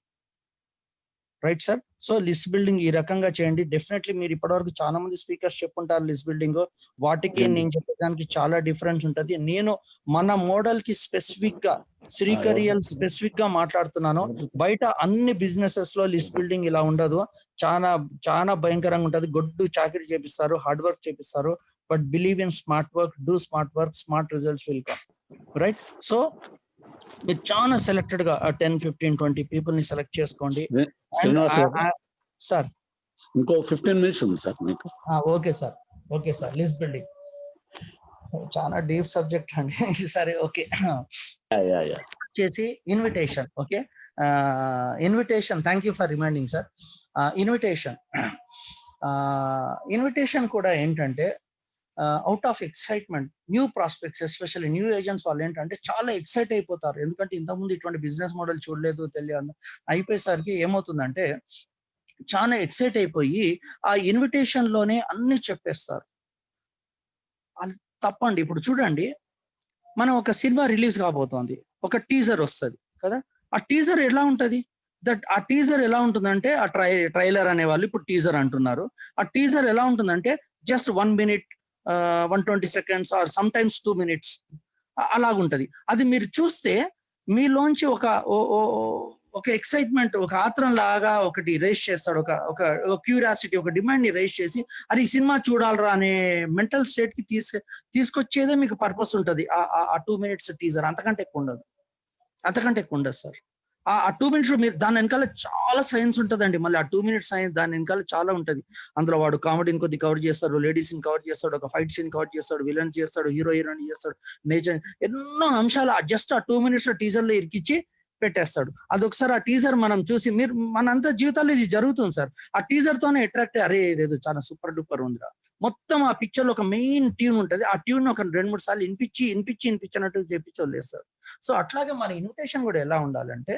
right sir? So list building ఈ రకంగా చేయండి. డెఫినెట్లీ మీరు ఇప్పటివరకు చాలా మంది స్పీకర్స్ చెప్పుంటారు లిస్ట్ బిల్డింగ్, వాటికి నేను చెప్పేదానికి చాలా డిఫరెన్స్ ఉంటుంది. నేను మన మోడల్ కి స్పెసిఫిక్ గా శ్రీకరియల్ స్పెసిఫిక్ గా మాట్లాడుతున్నాను. బయట అన్ని బిజినెసెస్ లో లిస్ట్ బిల్డింగ్ ఇలా ఉండదు, చాలా చాలా భయంకరంగా ఉంటుంది. గొడ్డు చాకరీ చేపిస్తారు, హార్డ్ వర్క్ చేపిస్తారు. But believe in smart work, do smart work, smart results will come, right? So మీరు చాలా సెలెక్టెడ్ గా 10, 15, 20 పీపుల్ ని సెలెక్ట్ చేసుకోండి. సార్
ఇంకో 15 minutes ఉంది సార్ మీకు.
Okay sir, okay sir. List building చాలా డీప్ సబ్జెక్ట్ అండి. సరే ఓకే. చేసి invitation. Okay, invitation. Thank you for reminding sir. Invitation కూడా ఏంటంటే out of excitement, new prospects especially new agents వాళ్ళు ఏంటంటే చాలా ఎక్సైట్ అయిపోతారు. ఎందుకంటే ఇంతకుముందు ఇటువంటి బిజినెస్ మోడల్ చూడలేదు, తెలియదు. అయిపోయేసరికి ఏమవుతుందంటే చాలా ఎక్సైట్ అయిపోయి ఆ ఇన్విటేషన్ లోనే అన్ని చెప్పేస్తారు. అది తప్పండి. ఇప్పుడు చూడండి, మనం ఒక సినిమా రిలీజ్ కాబోతోంది, ఒక టీజర్ వస్తుంది కదా. ఆ టీజర్ ఎలా ఉంటది? ఆ టీజర్ ఎలా ఉంటుందంటే, ఆ ట్రైలర్ అనే వాళ్ళు ఇప్పుడు టీజర్ అంటున్నారు. ఆ టీజర్ ఎలా ఉంటుందంటే just 1 minute 120 seconds or sometimes 2 minutes అలాగుంటది. అది మీరు చూస్తే మీలోంచి ఒక ఎక్సైట్మెంట్, ఒక ఆత్రం లాగా ఒకటి రేస్ చేస్తాడు, ఒక క్యూరియాసిటీ, ఒక డిమాండ్ ని రేస్ చేసి అది ఈ సినిమా చూడాలరా అనే మెంటల్ స్టేట్ కి తీసుకొచ్చేదే మీకు పర్పస్ ఉంటుంది. ఆ 2 minutes టీజర్ అంతకంటే ఎక్కువ ఉండదు సార్. ఆ 2 minutes మీరు దాని వెనకాల చాలా సైన్స్ ఉంటుందండి. మళ్ళీ ఆ 2 minutes సైన్స్ దాని వెనకాల చాలా ఉంటది. అందులో వాడు కామెడీని కొద్ది కవర్ చేస్తాడు, లేడీస్ ని కవర్ చేస్తాడు, ఒక ఫైట్ సీన్ కవర్ చేస్తాడు, విలన్ చేస్తాడు, హీరోయిన్ చేస్తాడు, నేచర్, ఎన్నో అంశాలు జస్ట్ ఆ 2 minutes టీజర్ లో ఇరికిచ్చి పెట్టేస్తాడు. అదొకసారి ఆ టీజర్ మనం చూసి మనంతా జీవితాల్లో ఇది జరుగుతుంది సార్. ఆ టీజర్ తోనే అట్రాక్ట్, అరే ఇదేదో చాలా సూపర్ డూపర్ ఉందిరా. మొత్తం ఆ పిక్చర్ లో ఒక మెయిన్ ట్యూన్ ఉంటుంది. ఆ ట్యూన్ ఒక 2-3 సార్లు వినిపించినట్టు చేపించి వదిలేస్తారు. సో అట్లాగే మన ఇన్విటేషన్ కూడా ఎలా ఉండాలంటే,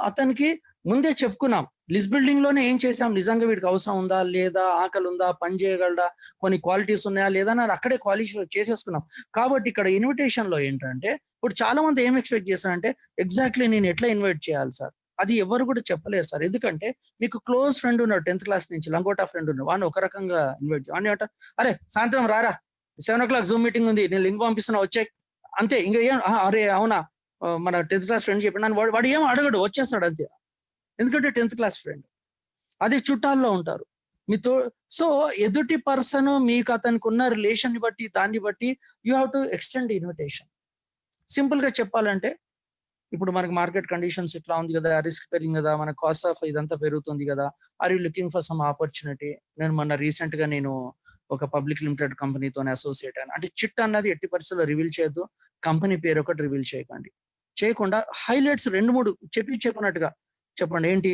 అతనికి ముందే చెప్పుకున్నాం, లిస్ట్ బిల్డింగ్ లోనే ఏం చేసాం, నిజంగా వీడికి అవసరం ఉందా లేదా, ఆకలి ఉందా, పని చేయగలడా, కొన్ని క్వాలిటీస్ ఉన్నాయా లేదా అని అక్కడే క్వాలిఫై చేసేసుకున్నాం. కాబట్టి ఇక్కడ ఇన్విటేషన్ లో ఏంటంటే, ఇప్పుడు చాలా మంది ఏం ఎక్స్పెక్ట్ చేస్తారంటే, ఎగ్జాక్ట్లీ నేను ఎట్లా ఇన్వైట్ చేయాలి సార్, అది ఎవరు కూడా చెప్పలేరు సార్. ఎందుకంటే మీకు క్లోజ్ ఫ్రెండ్ ఉన్నాడు 10th class నుంచి, లంగోటా ఫ్రెండ్ ఉన్నాడు, వాడిని ఒక రకంగా ఇన్వైట్ చేయాలి. అంట అరే సాయంత్రం రారా, 7 o'clock జూమ్ మీటింగ్ ఉంది, నేను లింక్ పంపిస్తున్నా వచ్చే, అంతే. ఇంకా ఏం అరే అవునా మన 10th class ఫ్రెండ్ చెప్పిన వాడు ఏం అడగడు, వచ్చేస్తాడు అంతే. ఎందుకంటే 10th class ఫ్రెండ్. అది చుట్టాల్లో ఉంటారు మీతో. సో ఎదుటి పర్సన్ మీకు అతనికి ఉన్న రిలేషన్ ని బట్టి, దాన్ని బట్టి you have to extend invitation. Simple గా చెప్పాలంటే, ఇప్పుడు మనకి మార్కెట్ కండిషన్స్ ఇట్లా ఉంది కదా, రిస్క్ పెరిగింది కదా, మన కాస్ట్ ఆఫ్ ఇదంతా పెరుగుతుంది కదా, are you looking for some opportunity. నేను రీసెంట్ గా ఒక పబ్లిక్ లిమిటెడ్ కంపెనీతోనే అసోసియేట్ అయినా. అంటే చిట్ అన్నది ఎట్టి పరిస్థితుల్లో రివీల్ చేయొద్దు, కంపెనీ పేరు ఒకటి రివీల్ చేయకుండా హైలైట్స్ 2-3 చెప్పినట్టుగా చెప్పండి. ఏంటి,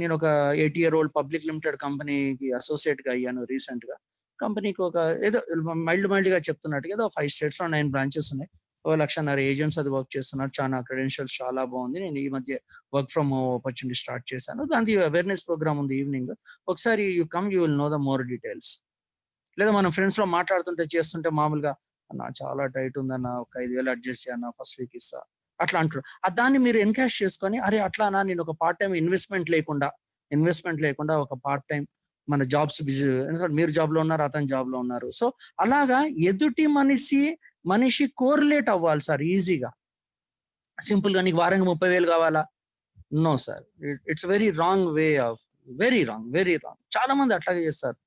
నేను ఒక 80-year-old పబ్లిక్ లిమిటెడ్ కంపెనీకి అసోసియేట్ గా అయ్యాను రీసెంట్ గా. కంపెనీకి ఒక ఏదో మైల్డ్ గా చెప్తున్నట్టుగా ఏదో 5 states లో 9 branches ఉన్నాయి, 1,00,000 ఏజెంట్స్ అది వర్క్ చేస్తున్నారు, చాలా క్రెడెన్షియల్స్ చాలా బాగుంది. నేను ఈ మధ్య work from home opportunity start చేశాను, దానికి అవేర్నెస్ ప్రోగ్రామ్ ఉంది ఈవినింగ్, ఒకసారి you come you will know the more details. లేదా మనం ఫ్రెండ్స్ లో మాట్లాడుతుంటే చేస్తుంటే మామూలుగా అన్న చాలా టైట్ ఉందన్న, ఒక 5,000 అడ్జస్ట్ చేయన్న, ఫస్ట్ వీక్ ఇస్తా అట్లా అంటారు. దాన్ని మీరు ఎన్కాష్ చేసుకొని, అరే అట్లానా, నేను ఒక పార్ట్ టైం ఇన్వెస్ట్మెంట్ లేకుండా ఒక పార్ట్ టైం మన జాబ్స్ బిజీ, ఎందుకంటే మీరు జాబ్ లో ఉన్నారు, అతని జాబ్ లో ఉన్నారు. సో అలాగా ఎదుటి మనిషి కోరిలేట్ అవ్వాలి సార్ ఈజీగా. సింపుల్ గా నీకు వారానికి 30,000 కావాలా? No sir, it's very wrong way of, very wrong, very wrong. చాలా మంది అట్లాగే చేస్తారు.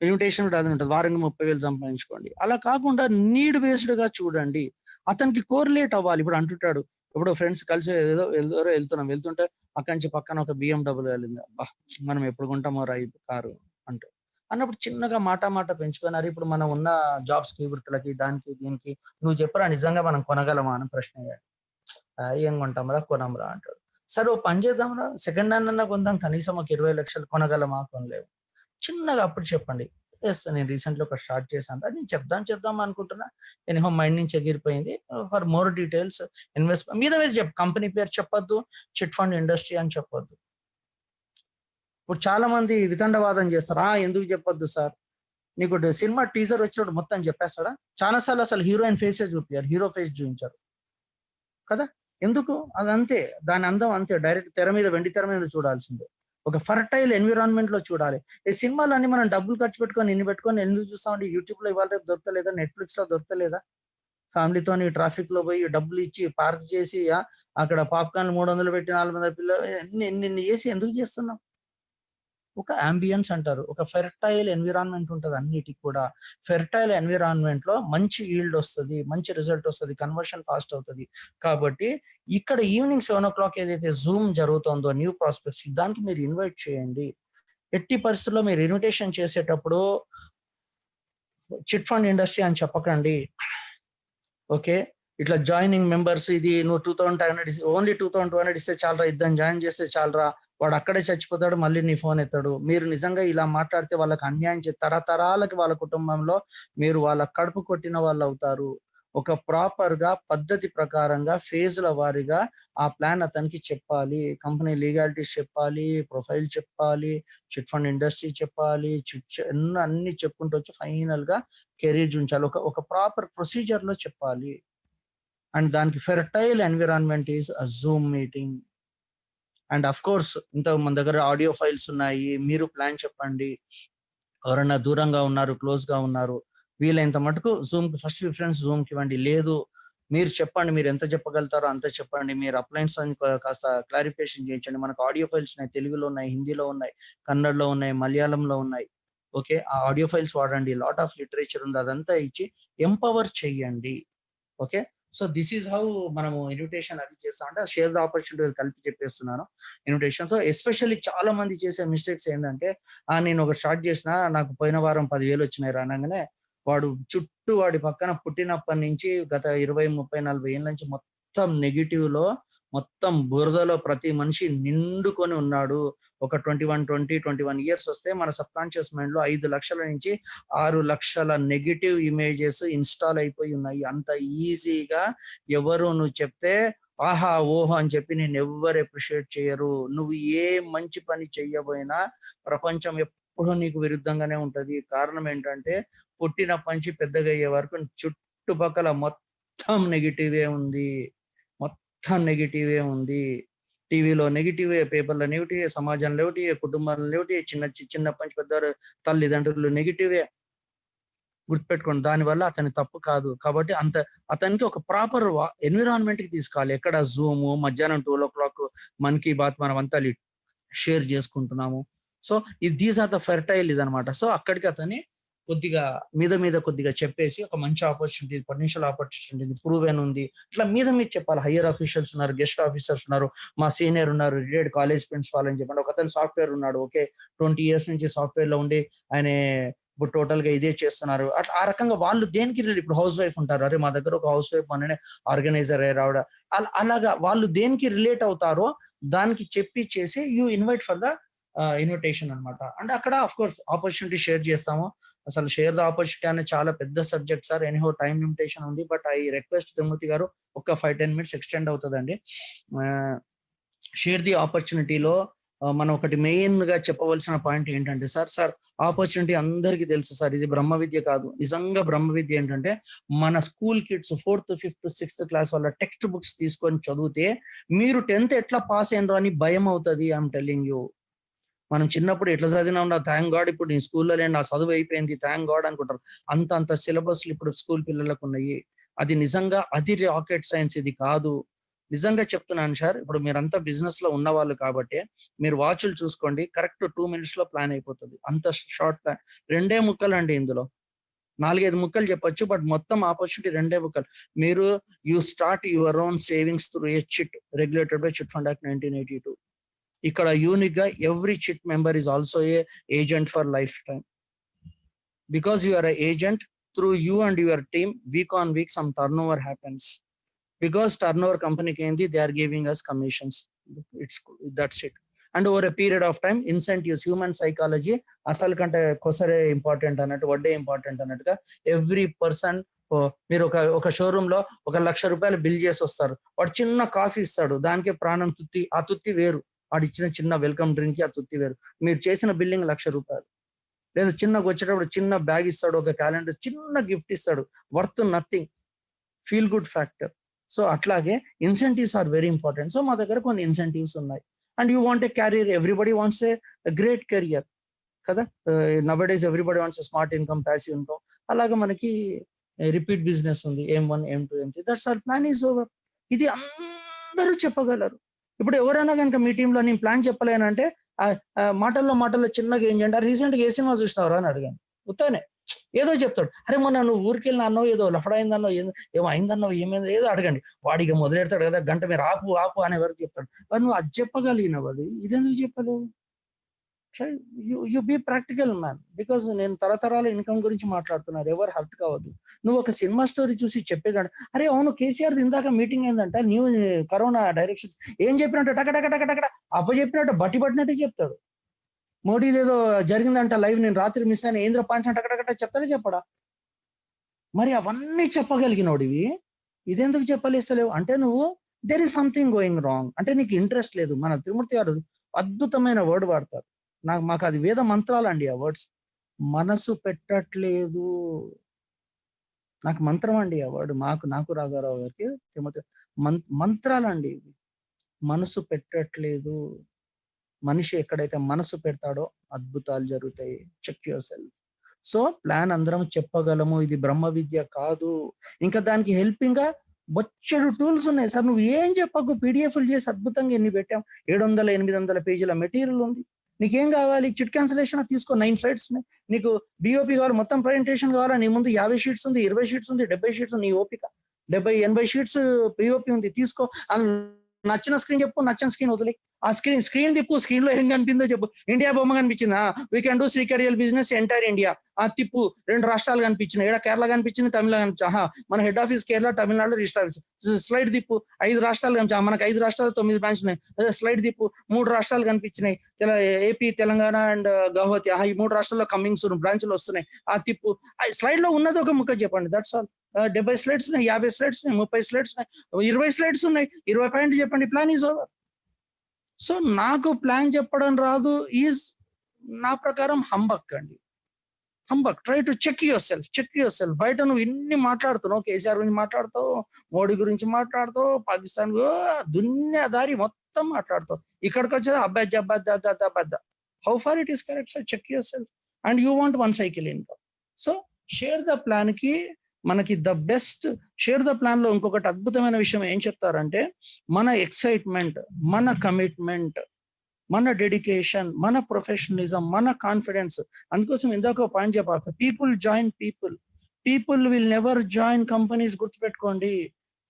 ఇన్విటేషన్ కూడా అది ఉంటుంది, వారానికి 30,000 సంపాదించుకోండి. అలా కాకుండా నీడ్ బేస్డ్ గా చూడండి. అతనికి కోరిలేట్ అవ్వాలి. ఇప్పుడు అంటుంటాడు, ఇప్పుడు ఫ్రెండ్స్ కలిసి ఏదో వెళ్తుంటే అక్కడి నుంచి పక్కన ఒక BMW వెళ్ళింది. అబ్బా, మనం ఎప్పుడు కొంటామో కారు అంటూ అన్నప్పుడు చిన్నగా మాట పెంచుకొని, అరే ఇప్పుడు మనం ఉన్న జాబ్స్ కి, వృత్తులకి, దానికి దీనికి నువ్వు చెప్పరా నిజంగా మనం కొనగలమా అని ప్రశ్న వేయాలి. ఏం కొంటాంరా, కొనంరా అంటాడు. సరే ఓ పని చేద్దాంరా, సెకండ్ హ్యాండ్ అన్నా కొందాం, కనీసం ఒక 20 లక్షలు కొనగలమా, కొనలేము. చిన్నగా అప్పుడు చెప్పండి. ఎస్, నేను రీసెంట్లీ ఒక స్టార్ట్ చేశాను, అది నేను చెప్దాం అనుకుంటున్నా. ఎనీహో మైండ్ నుంచి ఎగిరిపోయింది. ఫర్ మోర్ డీటెయిల్స్ ఇన్వెస్ట్ మీద చెప్పు, కంపెనీ పేరు చెప్పొద్దు, చిట్ ఫండ్ ఇండస్ట్రీ అని చెప్పొద్దు. ఇప్పుడు చాలా మంది వితండవాదం చేస్తారు. ఎందుకు చెప్పొద్దు సార్, నీకు సినిమా టీజర్ వచ్చినప్పుడు మొత్తం చెప్పేస్తాడా? చాలాసార్లు అసలు హీరోయిన్ ఫేసే చూపించారు, హీరో ఫేస్ చూపించారు కదా. ఎందుకు? అది అంతే, దాని అందం అంతే. డైరెక్ట్ తెర మీద, వెండి తెర మీద చూడాల్సిందే. ఒక ఫర్టైల్ ఎన్విరాన్మెంట్ లో చూడాలి. ఈ సినిమాలన్నీ మనం డబ్బులు ఖర్చు పెట్టుకొని ఎందుకు చూస్తామండి? యూట్యూబ్ లో ఇవాళ రేపు దొరకలేదా? నెట్ఫ్లిక్స్ లో దొరకలేదా? ఫ్యామిలీతో ట్రాఫిక్ లో పోయి డబ్బులు ఇచ్చి పార్క్ చేసి అక్కడ పాప్కార్న్ 300 పెట్టి 400 పిల్లలు ఎన్ని చేసి ఎందుకు చేస్తున్నాం? ఒక అంబియన్స్ అంటారు, ఒక ఫెర్టైల్ ఎన్విరాన్మెంట్ ఉంటుంది అన్నిటికి కూడా. ఫెర్టైల్ ఎన్విరాన్మెంట్ లో మంచి ఈల్డ్ వస్తుంది, మంచి రిజల్ట్ వస్తుంది, కన్వర్షన్ ఫాస్ట్ అవుతుంది. కాబట్టి ఇక్కడ ఈవినింగ్ 7 o'clock ఏదైతే జూమ్ జరుగుతుందో న్యూ ప్రాస్పెక్ట్స్, దానికి మీరు ఇన్వైట్ చేయండి. ఎట్టి పరిస్థితుల్లో మీరు ఇన్విటేషన్ చేసేటప్పుడు చిట్ ఫండ్ ఇండస్ట్రీ అని చెప్పకండి. ఓకే, ఇట్లా జాయినింగ్ మెంబర్స్, ఇది నువ్వు 2,500 ఓన్లీ 2,200 ఇస్తే చాలరా, ఇద్దరు జాయిన్ చేస్తే చాలరా, వాడు అక్కడే చచ్చిపోతాడు, మళ్ళీ నీ ఫోన్ ఎత్తాడు. మీరు నిజంగా ఇలా మాట్లాడితే వాళ్ళకి అన్యాయం తరతరాలకి వాళ్ళ కుటుంబంలో మీరు వాళ్ళ కడుపు కొట్టిన వాళ్ళు అవుతారు. ఒక ప్రాపర్ గా పద్ధతి ప్రకారంగా ఫేజ్ల వారీగా ఆ ప్లాన్ అతనికి చెప్పాలి. కంపెనీ లీగాలిటీస్ చెప్పాలి, ప్రొఫైల్ చెప్పాలి, చిట్ ఫండ్ ఇండస్ట్రీ చెప్పాలి, అన్ని చెప్పుకుంటూ వచ్చి ఫైనల్ గా కెరీర్ ఉంచాలి. ఒక ప్రాపర్ ప్రొసీజర్ లో చెప్పాలి. అండ్ దానికి fertile environment is a Zoom meeting. And of course ఇంత మన దగ్గర ఆడియో ఫైల్స్ ఉన్నాయి, మీరు ప్లాన్ చెప్పండి. ఎవరైనా దూరంగా ఉన్నారు, క్లోజ్ గా ఉన్నారు, వీలైనంత మటుకు జూమ్ ఫస్ట్ ప్రిఫరెన్స్ జూమ్ కి ఇవ్వండి. లేదు, మీరు చెప్పండి, మీరు ఎంత చెప్పగలుగుతారో అంత చెప్పండి. మీరు అప్లైన్స్ అని కాస్త క్లారిఫికేషన్ చేయించండి. మనకు ఆడియో ఫైల్స్ ఉన్నాయి, తెలుగులో ఉన్నాయి, హిందీలో ఉన్నాయి, కన్నడలో ఉన్నాయి, మలయాళంలో ఉన్నాయి. ఓకే, ఆ ఆడియో ఫైల్స్ వాడండి, లాట్ ఆఫ్ లిటరేచర్ ఉంది, అదంతా ఇచ్చి ఎంపవర్ చెయ్యండి. Okay, so this is how మనము ఇన్విటేషన్ అది చేస్తాం. అంటే షేర్ ద ఆపర్చునిటీ కలిపి చెప్పేస్తున్నాను ఇన్విటేషన్. సో ఎస్పెషల్లీ చాలా మంది చేసే మిస్టేక్స్ ఏంటంటే, నేను ఒక స్టార్ట్ చేసిన, నాకు పోయిన వారం 10,000 వచ్చినాయి అనగానే వాడు చుట్టూ వాడి పక్కన పుట్టినప్పటి నుంచి గత 20, 30, 40 ఏళ్ళ నుంచి మొత్తం నెగిటివ్ లో, మొత్తం బురదలో ప్రతి మనిషి నిండుకొని ఉన్నాడు. ఒక 21 ఇయర్స్ వస్తే మన సబ్ కాన్షియస్ మైండ్ లో 5 లక్షల నుంచి 6 లక్షల నెగిటివ్ ఇమేజెస్ ఇన్స్టాల్ అయిపోయి ఉన్నాయి. అంత ఈజీగా ఎవరు నువ్వు చెప్తే ఆహా ఓహో అని చెప్పి నేను ఎవ్వరు అప్రిషియేట్ చేయరు. నువ్వు ఏ మంచి పని చెయ్యబోయినా ప్రపంచం ఎప్పుడు నీకు విరుద్ధంగానే ఉంటది. కారణం ఏంటంటే, పుట్టినప్పటి నుంచి పెద్దగా అయ్యే వరకు చుట్టుపక్కల మొత్తం నెగిటివే ఉంది, మొత్తం నెగిటివే ఉంది. టీవీలో నెగిటివే, పేపర్లో నెగిటివే, సమాజంలో నెగిటివే, కుటుంబంలో నెగిటివే, చిన్నప్పటి నుంచి పెద్ద తల్లిదండ్రులు నెగిటివే. గుర్తుపెట్టుకోండి, దానివల్ల అతని తప్పు కాదు. కాబట్టి అతనికి ఒక ప్రాపర్ ఎన్విరాన్మెంట్ కి తీసుకోవాలి. ఎక్కడ జూమ్ మధ్యాహ్నం 12 o'clock మన్ కీ బాత్ మనం అంతా షేర్ చేసుకుంటున్నాము. So these are the fertile ఇదనమాట. సో అక్కడికి అతని కొద్దిగా మీద కొద్దిగా చెప్పేసి, ఒక మంచి ఆపర్చునిటీ, పొటెన్షియల్ ఆపర్చునిటీ, ప్రూవెన్ ఉంది, ఇట్లా మీద చెప్పాలి. హయ్యర్ ఆఫీషియల్స్ ఉన్నారు, గెస్ట్ ఆఫీసర్స్ ఉన్నారు, మా సీనియర్ ఉన్నారు, రిటైర్డ్ కాలేజ్ ప్రిన్సిపాల్ అని చెప్పండి. ఒకతను సాఫ్ట్వేర్ ఉన్నాడు, ఓకే 20 years నుంచి సాఫ్ట్వేర్ లో ఉండి ఆయన ఇప్పుడు టోటల్ గా ఇదే చేస్తున్నారు. అట్లా ఆ రకంగా వాళ్ళు దేనికి ఇప్పుడు హౌస్ వైఫ్ ఉంటారు, అరే మా దగ్గర ఒక హౌస్ వైఫ్ అనే ఆర్గనైజర్ రావడం, అలాగా వాళ్ళు దేనికి రిలేట్ అవుతారో దానికి చెప్పి చేసి you invite for the invitation అనమాట. అంటే అక్కడ ఆఫ్ కోర్స్ ఆపర్చునిటీ షేర్ చేస్తాము. అసలు షేర్ ద ఆపర్చునిటీ అనేది చాలా పెద్ద subject sir. Anyhow time limitation ఉంది, బట్ ఐ రిక్వెస్ట్ తిరుమూర్తి గారు ఒక 5-10 minutes ఎక్స్టెండ్ అవుతుందండి. షేర్ ది ఆపర్చునిటీలో మనం ఒకటి మెయిన్ గా చెప్పవలసిన పాయింట్ ఏంటంటే, సార్ ఆపర్చునిటీ అందరికీ తెలుసు సార్, ఇది బ్రహ్మ విద్య కాదు. నిజంగా బ్రహ్మ విద్య ఏంటంటే, మన school kids 4th, 5th, 6th class వాళ్ళ టెక్స్ట్ బుక్స్ తీసుకొని చదివితే మీరు 10th ఎట్లా పాస్ అయినరు అని భయం అవుతుంది. I'm telling you. మనం చిన్నప్పుడు ఎట్లా చదివినా ఉన్నా థ్యాంక్ గాడ్ ఇప్పుడు నేను స్కూల్లో లేని, నా చదువు అయిపోయింది థ్యాంక్ గాడ్ అనుకుంటారు. అంత సిలబస్లు ఇప్పుడు స్కూల్ పిల్లలకు ఉన్నాయి. అది నిజంగా అది రాకెట్ సైన్స్, ఇది కాదు. నిజంగా చెప్తున్నాను సార్, ఇప్పుడు మీరంతా బిజినెస్ లో ఉన్న వాళ్ళు కాబట్టి మీరు వాచ్లు చూసుకోండి, కరెక్ట్ 2 minutes లో ప్లాన్ అయిపోతుంది. అంత షార్ట్ ప్లాన్. 2 ముక్కలు అండి ఇందులో. 4-5 ముక్కలు చెప్పొచ్చు, బట్ మొత్తం ఆపర్చునిటీ 2 ముక్కలు. మీరు you start your own savings through a chit regulated by chit fund act 1982. ఇక్కడ యూనిక్ గా every chit member is also a agent for lifetime. Because you are a agent, through you and your team, week on week some turnover happens. Because turnover company ki they are giving us commissions. That's it. And over a period of time, incentives, human psychology asal kante kosare important anattu, vadde important anattuga every person. మీరు ఒక showroom లో 1,00,000 రూపాయలు bill చేసి వస్తారు, వాడు చిన్న coffee ఇస్తాడు, దానికే ప్రాణం తుత్తి. ఆ తుత్తి వేరు, వాడు ఇచ్చిన చిన్న వెల్కమ్ డ్రింక్ కి ఆ తుత్తి వేరు. మీరు చేసిన బిల్లింగ్ 1,00,000 రూపాయలు. లేదా చిన్నగా వచ్చేటప్పుడు చిన్న బ్యాగ్ ఇస్తాడు, ఒక క్యాలెండర్, చిన్న గిఫ్ట్ ఇస్తాడు, worth nothing, feel good factor. So అట్లాగే incentives are very important. So మా దగ్గర కొన్ని ఇన్సెంటివ్స్ ఉన్నాయి. And you want a career, everybody wants a great career కదా. Nowadays everybody wants smart income, passive income. అలాగే మనకి రిపీట్ బిజినెస్ ఉంది, M1, M2, M3. That's all, plan is over. ఇది అందరూ చెప్పగలరు. ఇప్పుడు ఎవరైనా కనుక మీ టీంలో నేను ప్లాన్ చెప్పలేనంటే మాటల్లో చిన్నగా ఏం చేయండి, రీసెంట్ గా ఏ సినిమా చూసినావురా అని అడిగాను. ఉత్తానే ఏదో చెప్తాడు, అరే మొన్న నువ్వు ఊరికి వెళ్ళిన అన్నావు, ఏదో లఫడైందన్నో, ఏమో అయిందన్నావు, ఏమైందో ఏదో అడగండి. వాడిగా మొదలెడతాడు కదా, గంట మీరు ఆపు అనే వరకు చెప్తాడు. మరి నువ్వు అది చెప్పగలిగినావు, అది ఇదెందుకు చెప్పలేవు? You be practical man. Because నేను తరతరాల ఇన్కమ్ గురించి మాట్లాడుతున్నారు, ఎవరు హర్ట్ కావద్దు. నువ్వు ఒక సినిమా స్టోరీ చూసి చెప్పేగాడు, అరే అవును కేసీఆర్ ఇందాక మీటింగ్ అయిందంట, న్యూ కరోనా డైరెక్షన్స్ ఏం చెప్పినట్టు టకటకటకటకట అప్పచెప్పినట్టు బట్టి పట్టినట్టే చెప్తాడు. మోడీది ఏదో జరిగిందంట లైవ్, నేను రాత్రి మిస్ అయిన, ఏంద్ర పాంచ టకటకట చెప్తాడే చెప్పడా? మరి అవన్నీ చెప్పగలిగినోడివి ఇదెందుకు చెప్పలేస్తలేవు అంటే నువ్వు there is something going wrong, అంటే నీకు ఇంట్రెస్ట్ లేదు. మన త్రిమూర్తి గారు అద్భుతమైన వర్డ్ వాడతారు, మాకు అది వేద మంత్రాలు అండి ఆ వర్డ్స్. మనసు పెట్టట్లేదు, నాకు మంత్రం అండి ఆ వర్డ్. నాకు రాఘారావు గారికి తిరుమతి మంత్రాలండి. మనసు పెట్టట్లేదు, మనిషి ఎక్కడైతే మనసు పెడతాడో అద్భుతాలు జరుగుతాయి. Check yourself. So plan అందరం చెప్పగలము, ఇది బ్రహ్మ విద్య కాదు. ఇంకా దానికి హెల్పింగ్ గా బొచ్చడు టూల్స్ ఉన్నాయి సార్. నువ్వు ఏం చెప్పకు, పీడిఎఫ్లు చేసి అద్భుతంగా ఎన్ని పెట్టాం, 700-800 పేజీల మెటీరియల్ ఉంది. నీకేం కావాలి, చిట్ క్యాన్సిలేషన్ తీసుకో, 9 slides ఉన్నాయి. నీకు బిఓపి కావాలి, మొత్తం ప్రజెంటేషన్ కావాలా, నీ ముందు 50 sheets ఉంది, 20 sheets ఉంది, 70 sheets, నీ ఓపిక 70-80 sheets బిఓపి ఉంది, తీసుకో. నచ్చిన స్క్రీన్ చెప్పు, నచ్చిన స్క్రీన్ వదిలే. ఆ స్క్రీన్ తిప్పు, స్క్రీన్ లో ఏం కనిపిందో చెప్పు. ఇండియా బొమ్మ కనిపించిందా, we can do Srikariyal business entire India. ఆ తిప్పు, 2 రాష్ట్రాలు కనిపించినాయి, ఇక్కడ కేరళ కనిపించింది, తమిళ కనిపించా, మన head office Kerala, Tamil Nadu register office. Slide తిప్పు, 5 రాష్ట్రాలు కనిపించా, మనకు 5 రాష్ట్రాలు 9 బ్రాంచ్ ఉన్నాయి. స్లైడ్ తిప్పు, 3 రాష్ట్రాలు కనిపించినాయి, ఏపీ, తెలంగాణ అండ్ గౌహతి. ఈ 3 రాష్ట్రాల్లో కమింగ్ సూన్ బ్రాంచ్లు వస్తున్నాయి. ఆ తిప్పు, స్లైడ్ లో ఉన్నది ఒక ముక్క చెప్పండి, దట్స్ ఆల్. 70 slides ఉన్నాయి, 50 slides ఉన్నాయి, 30 slides ఉన్నాయి, 20 slides ఉన్నాయి, 20 పాయింట్లు చెప్పండి, ప్లాన్ ఈజ్ ఓవర్. సో నాకు ప్లాన్ చెప్పడం రాదు ఈజ్ నా ప్రకారం హంబక్ అండి, humbug. Try to check yourself. బయట నువ్వు ఇన్ని మాట్లాడుతున్నావు, కేసీఆర్ గురించి మాట్లాడుతావు, మోడీ గురించి మాట్లాడుతావు, పాకిస్తాన్ దున్యాదారి మొత్తం మాట్లాడుతావు, ఇక్కడికి వచ్చేది అబ్బాద్ద. How far it is correct sir? Check yourself and you want 1 cycle income. So share the plan కి మనకి the best. Share the plan లో ఇంకొకటి అద్భుతమైన విషయం ఏం చెప్తారంటే, మన ఎక్సైట్మెంట్, మన కమిట్మెంట్, మన డెడికేషన్, మన ప్రొఫెషనలిజం, మన కాన్ఫిడెన్స్. అందుకోసం ఇందాక పాయింట్ చెప్పాలి, people join people will never join companies. గుర్తుపెట్టుకోండి.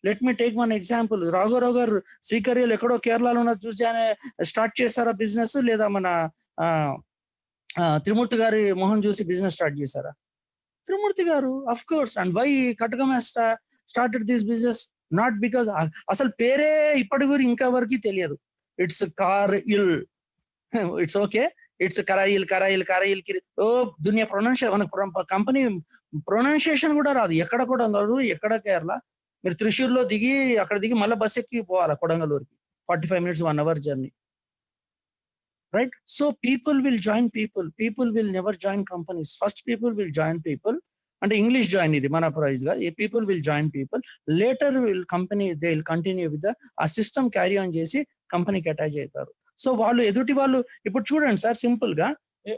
Let me take 1 example. రాఘవరావు గారు శ్రీకరియలు ఎక్కడో కేరళలో ఉన్న చూసి స్టార్ట్ చేశారా బిజినెస్, లేదా మన త్రిమూర్తి గారి మొహం చూసి బిజినెస్ స్టార్ట్ చేశారా? Trimurthi garu, of course. And why Katakam started this business? Not because, అసలు పేరే ఇప్పటి గురి ఇంకా వరకు తెలియదు. ఇట్స్ కార్-ఇల్, ఇట్స్ ఓకే, ఇట్స్ కరాయిల్ ఓ దునియా ప్రొనౌన్సియేషన్. మనకు కంపెనీ ప్రొనౌన్సియేషన్ కూడా రాదు. ఎక్కడ కొడంగలూరు, ఎక్కడ కేరళ. మీరు త్రిశూర్లో దిగి అక్కడ దిగి మళ్ళీ బస్ ఎక్కి పోవాలా కొడంగలూరుకి, 45 minutes 1 hour journey. Right? So people will join people will never join companies. First people will join people, and English join idi mana prize ga. People will join people, later will company, they will continue with the system carry on chesi company ki attach aitaru. So వాళ్ళు ఎదుటి వాళ్ళు ఇప్పుడు చూడండి sir, simple గా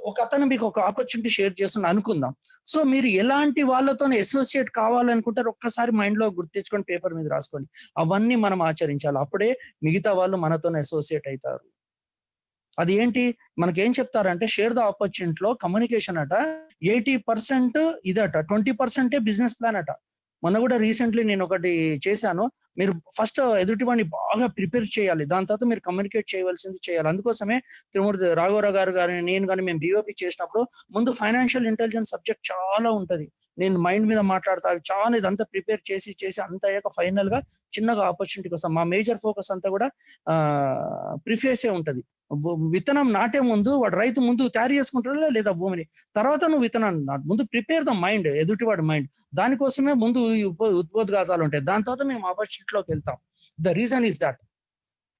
ఒక అతను మీకు ఒక ఆపర్చునిటీ షేర్ చేస్తున్నా అనుకుందాం. సో మీరు ఎలాంటి వాళ్ళతో అసోసియేట్ కావాలనుకుంటారు ఒక్కసారి మైండ్ లో గుర్తించుకొని పేపర్ మీద రాసుకోండి. అవన్నీ మనం ఆచరించాలి. అప్పుడే మిగతా వాళ్ళు మనతో అసోసియేట్ అవుతారు. అది ఏంటి మనకేం చెప్తారంటే షేర్ ద ఆపర్చునిటీలో కమ్యూనికేషన్ అట 80% ఇదట, 20% బిజినెస్ ప్లాన్ అట. మొన్న కూడా రీసెంట్లీ నేను ఒకటి చేశాను. మీరు ఫస్ట్ ఎదుటివాడిని బాగా ప్రిపేర్ చేయాలి, దాని తర్వాత మీరు కమ్యూనికేట్ చేయవలసింది చేయాలి. అందుకోసమే తిరుమూర్తి రాఘవరావు గారు కానీ నేను కానీ మేము బిఓపి చేసినప్పుడు ముందు ఫైనాన్షియల్ ఇంటెలిజెన్స్ సబ్జెక్ట్ చాలా ఉంటది. నేను మైండ్ మీద మాట్లాడతా, చాలా ఇదంతా ప్రిపేర్ చేసి అంత అయ్యాక ఫైనల్ గా చిన్నగా ఆపర్చునిటీ కోసం మా మేజర్ ఫోకస్ అంతా కూడా ప్రిఫేసే ఉంటది. విత్తనం నాటే ముందు వాడు రైతు ముందు తయారు చేసుకుంటాడా లేదా భూమిని, తర్వాత నువ్వు విత్తనం నాటు. ముందు ప్రిపేర్ ద మైండ్, ఎదుటివాడి మైండ్. దానికోసమే ముందు ఉద్బోధఘాతాలు ఉంటాయి, దాని తర్వాత మేము ఆపర్చునిటీలోకి వెళ్తాం. The reason is that.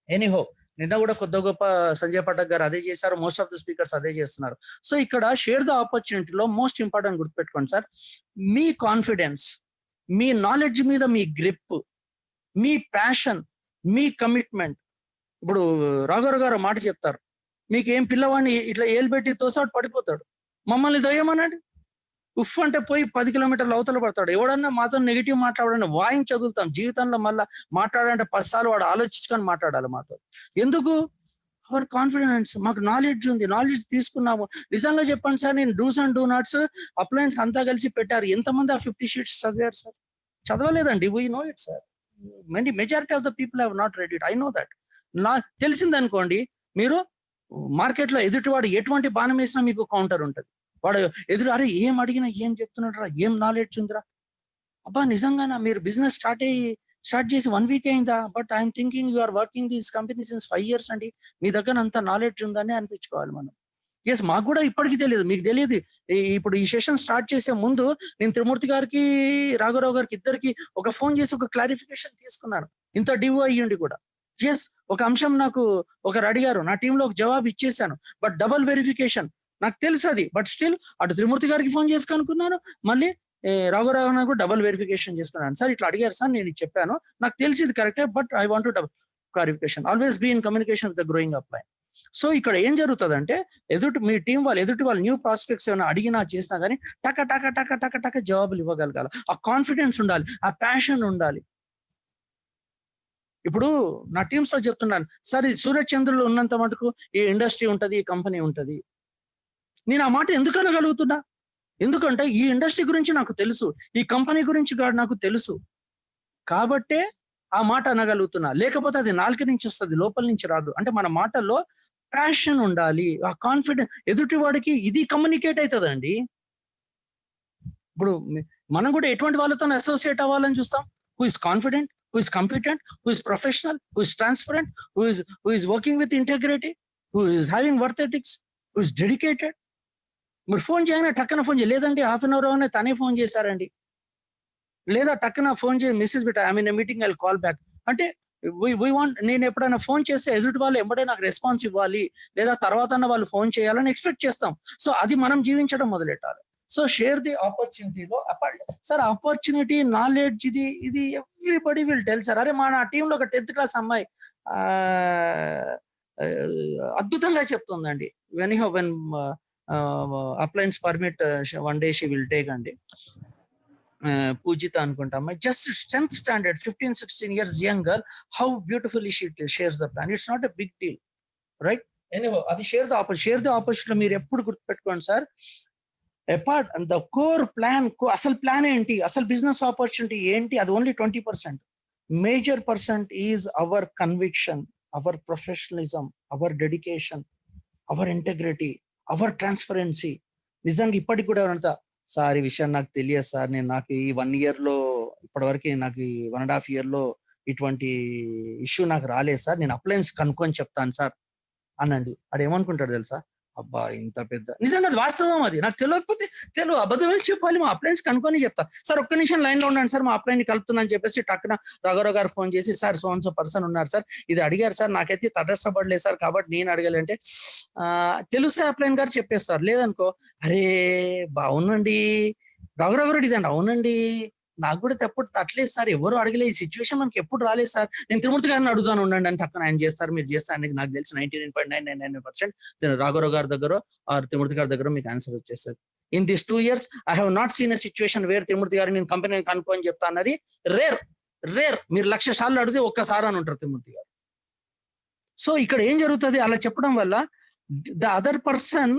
Anyhow నిన్న కూడా కొద్ది గొప్ప సంజయ్ పటక్ గారు అదే చేశారు, మోస్ట్ ఆఫ్ ద స్పీకర్స్ అదే చేస్తున్నారు. సో ఇక్కడ షేర్ ద ఆపర్చునిటీలో మోస్ట్ ఇంపార్టెంట్ గుర్తుపెట్టుకోండి సార్, మీ కాన్ఫిడెన్స్, మీ నాలెడ్జ్ మీద మీ గ్రిప్, మీ ప్యాషన్, మీ కమిట్మెంట్. ఇప్పుడు రాఘవరావు గారు మాట చెప్తారు, మీకు ఏం పిల్లవాడిని ఇట్లా ఏలు పెట్టి తోసాడు పడిపోతాడు, మమ్మల్ని దయ్యమనండి ఉఫ్ అంటే పోయి 10 కిలోమీటర్ల అవతల పడతాడు. ఎవడన్నా మాతో నెగిటివ్ మాట్లాడాలని వాయిని చదువుతాం, జీవితంలో మళ్ళీ మాట్లాడాలంటే 10 సార్లు వాడు ఆలోచించుకొని మాట్లాడాలి మాతో. ఎందుకు? అవర్ కాన్ఫిడెన్స్, మాకు నాలెడ్జ్ ఉంది, నాలెడ్జ్ తీసుకున్నాము. నిజంగా చెప్పండి సార్, నేను do's and do NATS appliances అంతా కలిసి పెట్టారు. ఎంతమంది ఆ 50 షీట్స్ చదివారు సార్? చదవలేదండి. We know it sir. Majority of the people have not read it. I know that. నాకు తెలిసిందనుకోండి, మీరు మార్కెట్లో ఎదుటివాడు ఎటువంటి బాణం వేసినా మీకు కౌంటర్ ఉంటుంది. వాడు ఎదురు అరే ఏం అడిగినా ఏం చెప్తున్నాడు రా, ఏం నాలెడ్జ్ ఉందిరా, అబ్బా నిజంగానా మీరు బిజినెస్ స్టార్ట్ చేసి 1 వీక్ అయిందా, but I'm thinking you are working these company since 5 years అండి, మీ దగ్గర అంత నాలెడ్జ్ ఉందని అనిపించుకోవాలి మనం. ఎస్, మాకు కూడా ఇప్పటికీ తెలియదు, మీకు తెలియదు. ఇప్పుడు ఈ సెషన్ స్టార్ట్ చేసే ముందు నేను త్రిమూర్తి గారికి రాఘవరావు గారికి ఇద్దరికి ఒక ఫోన్ చేసి ఒక క్లారిఫికేషన్ తీసుకున్నాను, ఇంత డివో అయ్యండి కూడా. ఎస్, ఒక అంశం నాకు ఒకరు అడిగారు, నా టీంలో ఒక జవాబు ఇచ్చేసాను, బట్ డబుల్ వెరిఫికేషన్ నాకు తెలుసు అది. బట్ స్టిల్ అటు త్రిమూర్తి గారికి ఫోన్ చేసి కనుక్కున్నాను, మళ్ళీ రాఘవరావు గారు డబుల్ వెరిఫికేషన్ చేసుకున్నాను. సార్ ఇట్లా అడిగారు సార్, నేను చెప్పాను, నాకు తెలిసి ఇది కరెక్టే, but I want to double clarification. Always be in communication with the growing up line. So ఇక్కడ ఏం జరుగుతుందంటే మీ టీం వాళ్ళు ఎదుటి వాళ్ళు న్యూ ప్రాస్పెక్ట్స్ ఏమైనా అడిగినా చేసినా కానీ టక టక టక టక టక జవాబులు ఇవ్వగలగాలి. ఆ కాన్ఫిడెన్స్ ఉండాలి, ఆ ప్యాషన్ ఉండాలి. ఇప్పుడు నా టీమ్స్ లో చెప్తున్నాను సార్, ఈ సూర్యచంద్రులు ఉన్నంత మటుకు ఈ ఇండస్ట్రీ ఉంటది, ఈ కంపెనీ ఉంటది. నేను ఆ మాట ఎందుకు అనగలుగుతున్నా? ఎందుకంటే ఈ ఇండస్ట్రీ గురించి నాకు తెలుసు, ఈ కంపెనీ గురించి నాకు తెలుసు, కాబట్టే ఆ మాట అనగలుగుతున్నా. లేకపోతే అది నాలుక నుంచి వస్తుంది, లోపల నుంచి రాదు. అంటే మన మాటల్లో ప్యాషన్ ఉండాలి, ఆ కాన్ఫిడెన్స్. ఎదుటి వాడికి ఇది కమ్యూనికేట్ అవుతుందండి. ఇప్పుడు మనం కూడా ఎటువంటి వాళ్ళతో అసోసియేట్ అవ్వాలని చూస్తాం? Who is confident, who is competent, who is professional, who is transparent, who is working with integrity, who is having worth ethics, who is dedicated. మీరు ఫోన్ చేయగానే టక్కన ఫోన్ చేయ, లేదండి హాఫ్ అన్ అవర్ అనే తనే phone చేశారండి, లేదా టక్కన ఫోన్ చేసి మెసేజ్ పెట్టా, I mean meeting I call back అంటే వీ వాంట్. నేను ఎప్పుడైనా ఫోన్ చేస్తే ఎదుటి వాళ్ళు ఎంబడే నాకు రెస్పాన్స్ ఇవ్వాలి, లేదా తర్వాత వాళ్ళు ఫోన్ చేయాలని ఎక్స్పెక్ట్ చేస్తాం. సో అది మనం జీవించడం మొదలెట్టాలి. సో షేర్ ది ఆపర్చునిటీలో సార్ ఆపర్చునిటీ, నాలెడ్జ్, ఇది ఎవ్రీబడి విల్ టెల్ సార్. అరే నా టీంలో ఒక 10th క్లాస్ అమ్మాయి అద్భుతంగా చెప్తుందండి. When appliance permit one day she will take అండి, పూజిత అనుకుంటా అమ్మాయి, just 10th standard, 15-16 years young girl, how beautifully she shares the plan. It's not a big deal, right? Anyhow అది షేర్ ద ఆపర్చునిటీ మీరు ఎప్పుడు గుర్తుపెట్టుకోండి sir. Apart the core plan, అసలు plan ఏంటి, అసలు బిజినెస్ ఆపర్చునిటీ ఏంటి, అది only 20%. Major percent is our conviction, our professionalism, our dedication, our integrity, our transparency. నిజంగా ఇప్పటికి కూడా ఎవరంతా సార్ ఈ విషయం నాకు తెలియదు సార్, నాకు ఈ 1 year లో ఇప్పటివరకు నాకు ఈ 1.5 year లో ఇటువంటి ఇష్యూ నాకు రాలేదు సార్, నేను అప్లయన్స్ కనుక్కొని చెప్తాను సార్ అనండి. అది ఏమనుకుంటాడు తెలుసా? అబ్బా ఇంత పెద్ద, నిజంగా అది వాస్తవం, అది నాకు తెలియకపోతే అబద్ధమే చెప్పాలి, మా అప్లయన్స్ కనుక్కొని చెప్తా. సార్ ఒక్క నిమిషం లైన్ లో ఉండండి సార్, మా అప్లైన్ కలుపుతుందని చెప్పేసి టక్కున రాఘవరావు గారు ఫోన్ చేసి, sir so and so person ఉన్నారు సార్, ఇది అడిగారు సార్, నాకైతే తటస్థపడలేదు సార్, కాబట్టి నేను అడగాలంటే తెలుస్తే అప్లైన్ గారు చెప్పేస్తారు. లేదనుకో, అరే బాగుందండి రాఘవరావు గారు ఇదండి, అవునండి నాకు కూడా ఎప్పుడు తట్టలేదు సార్, ఎవరు అడగలేదు, ఈ సిచ్యువేషన్ మనకి ఎప్పుడు రాలేదు సార్, నేను తిరుమూర్తి గారిని అడుగుతాను ఉండండి అని టక్కన ఆయన చేస్తారు, మీరు చేస్తారు అని నాకు తెలిసి 99.999% రాఘవరావు గారి దగ్గర ఆర్ తిరుమూర్తి గారి దగ్గర మీకు ఆన్సర్ వచ్చేస్తుంది. In this 2 years I have not seen a situation where Tirumurti గారు నేను కంపెనీ కనుక్కో అని చెప్తా అన్నది రేర్. మీరు 1,00,000 సార్లు అడిగితే ఒక్కసారి అని ఉంటారు తిరుమూర్తి గారు. సో ఇక్కడ ఏం జరుగుతుంది, అలా చెప్పడం వల్ల the other person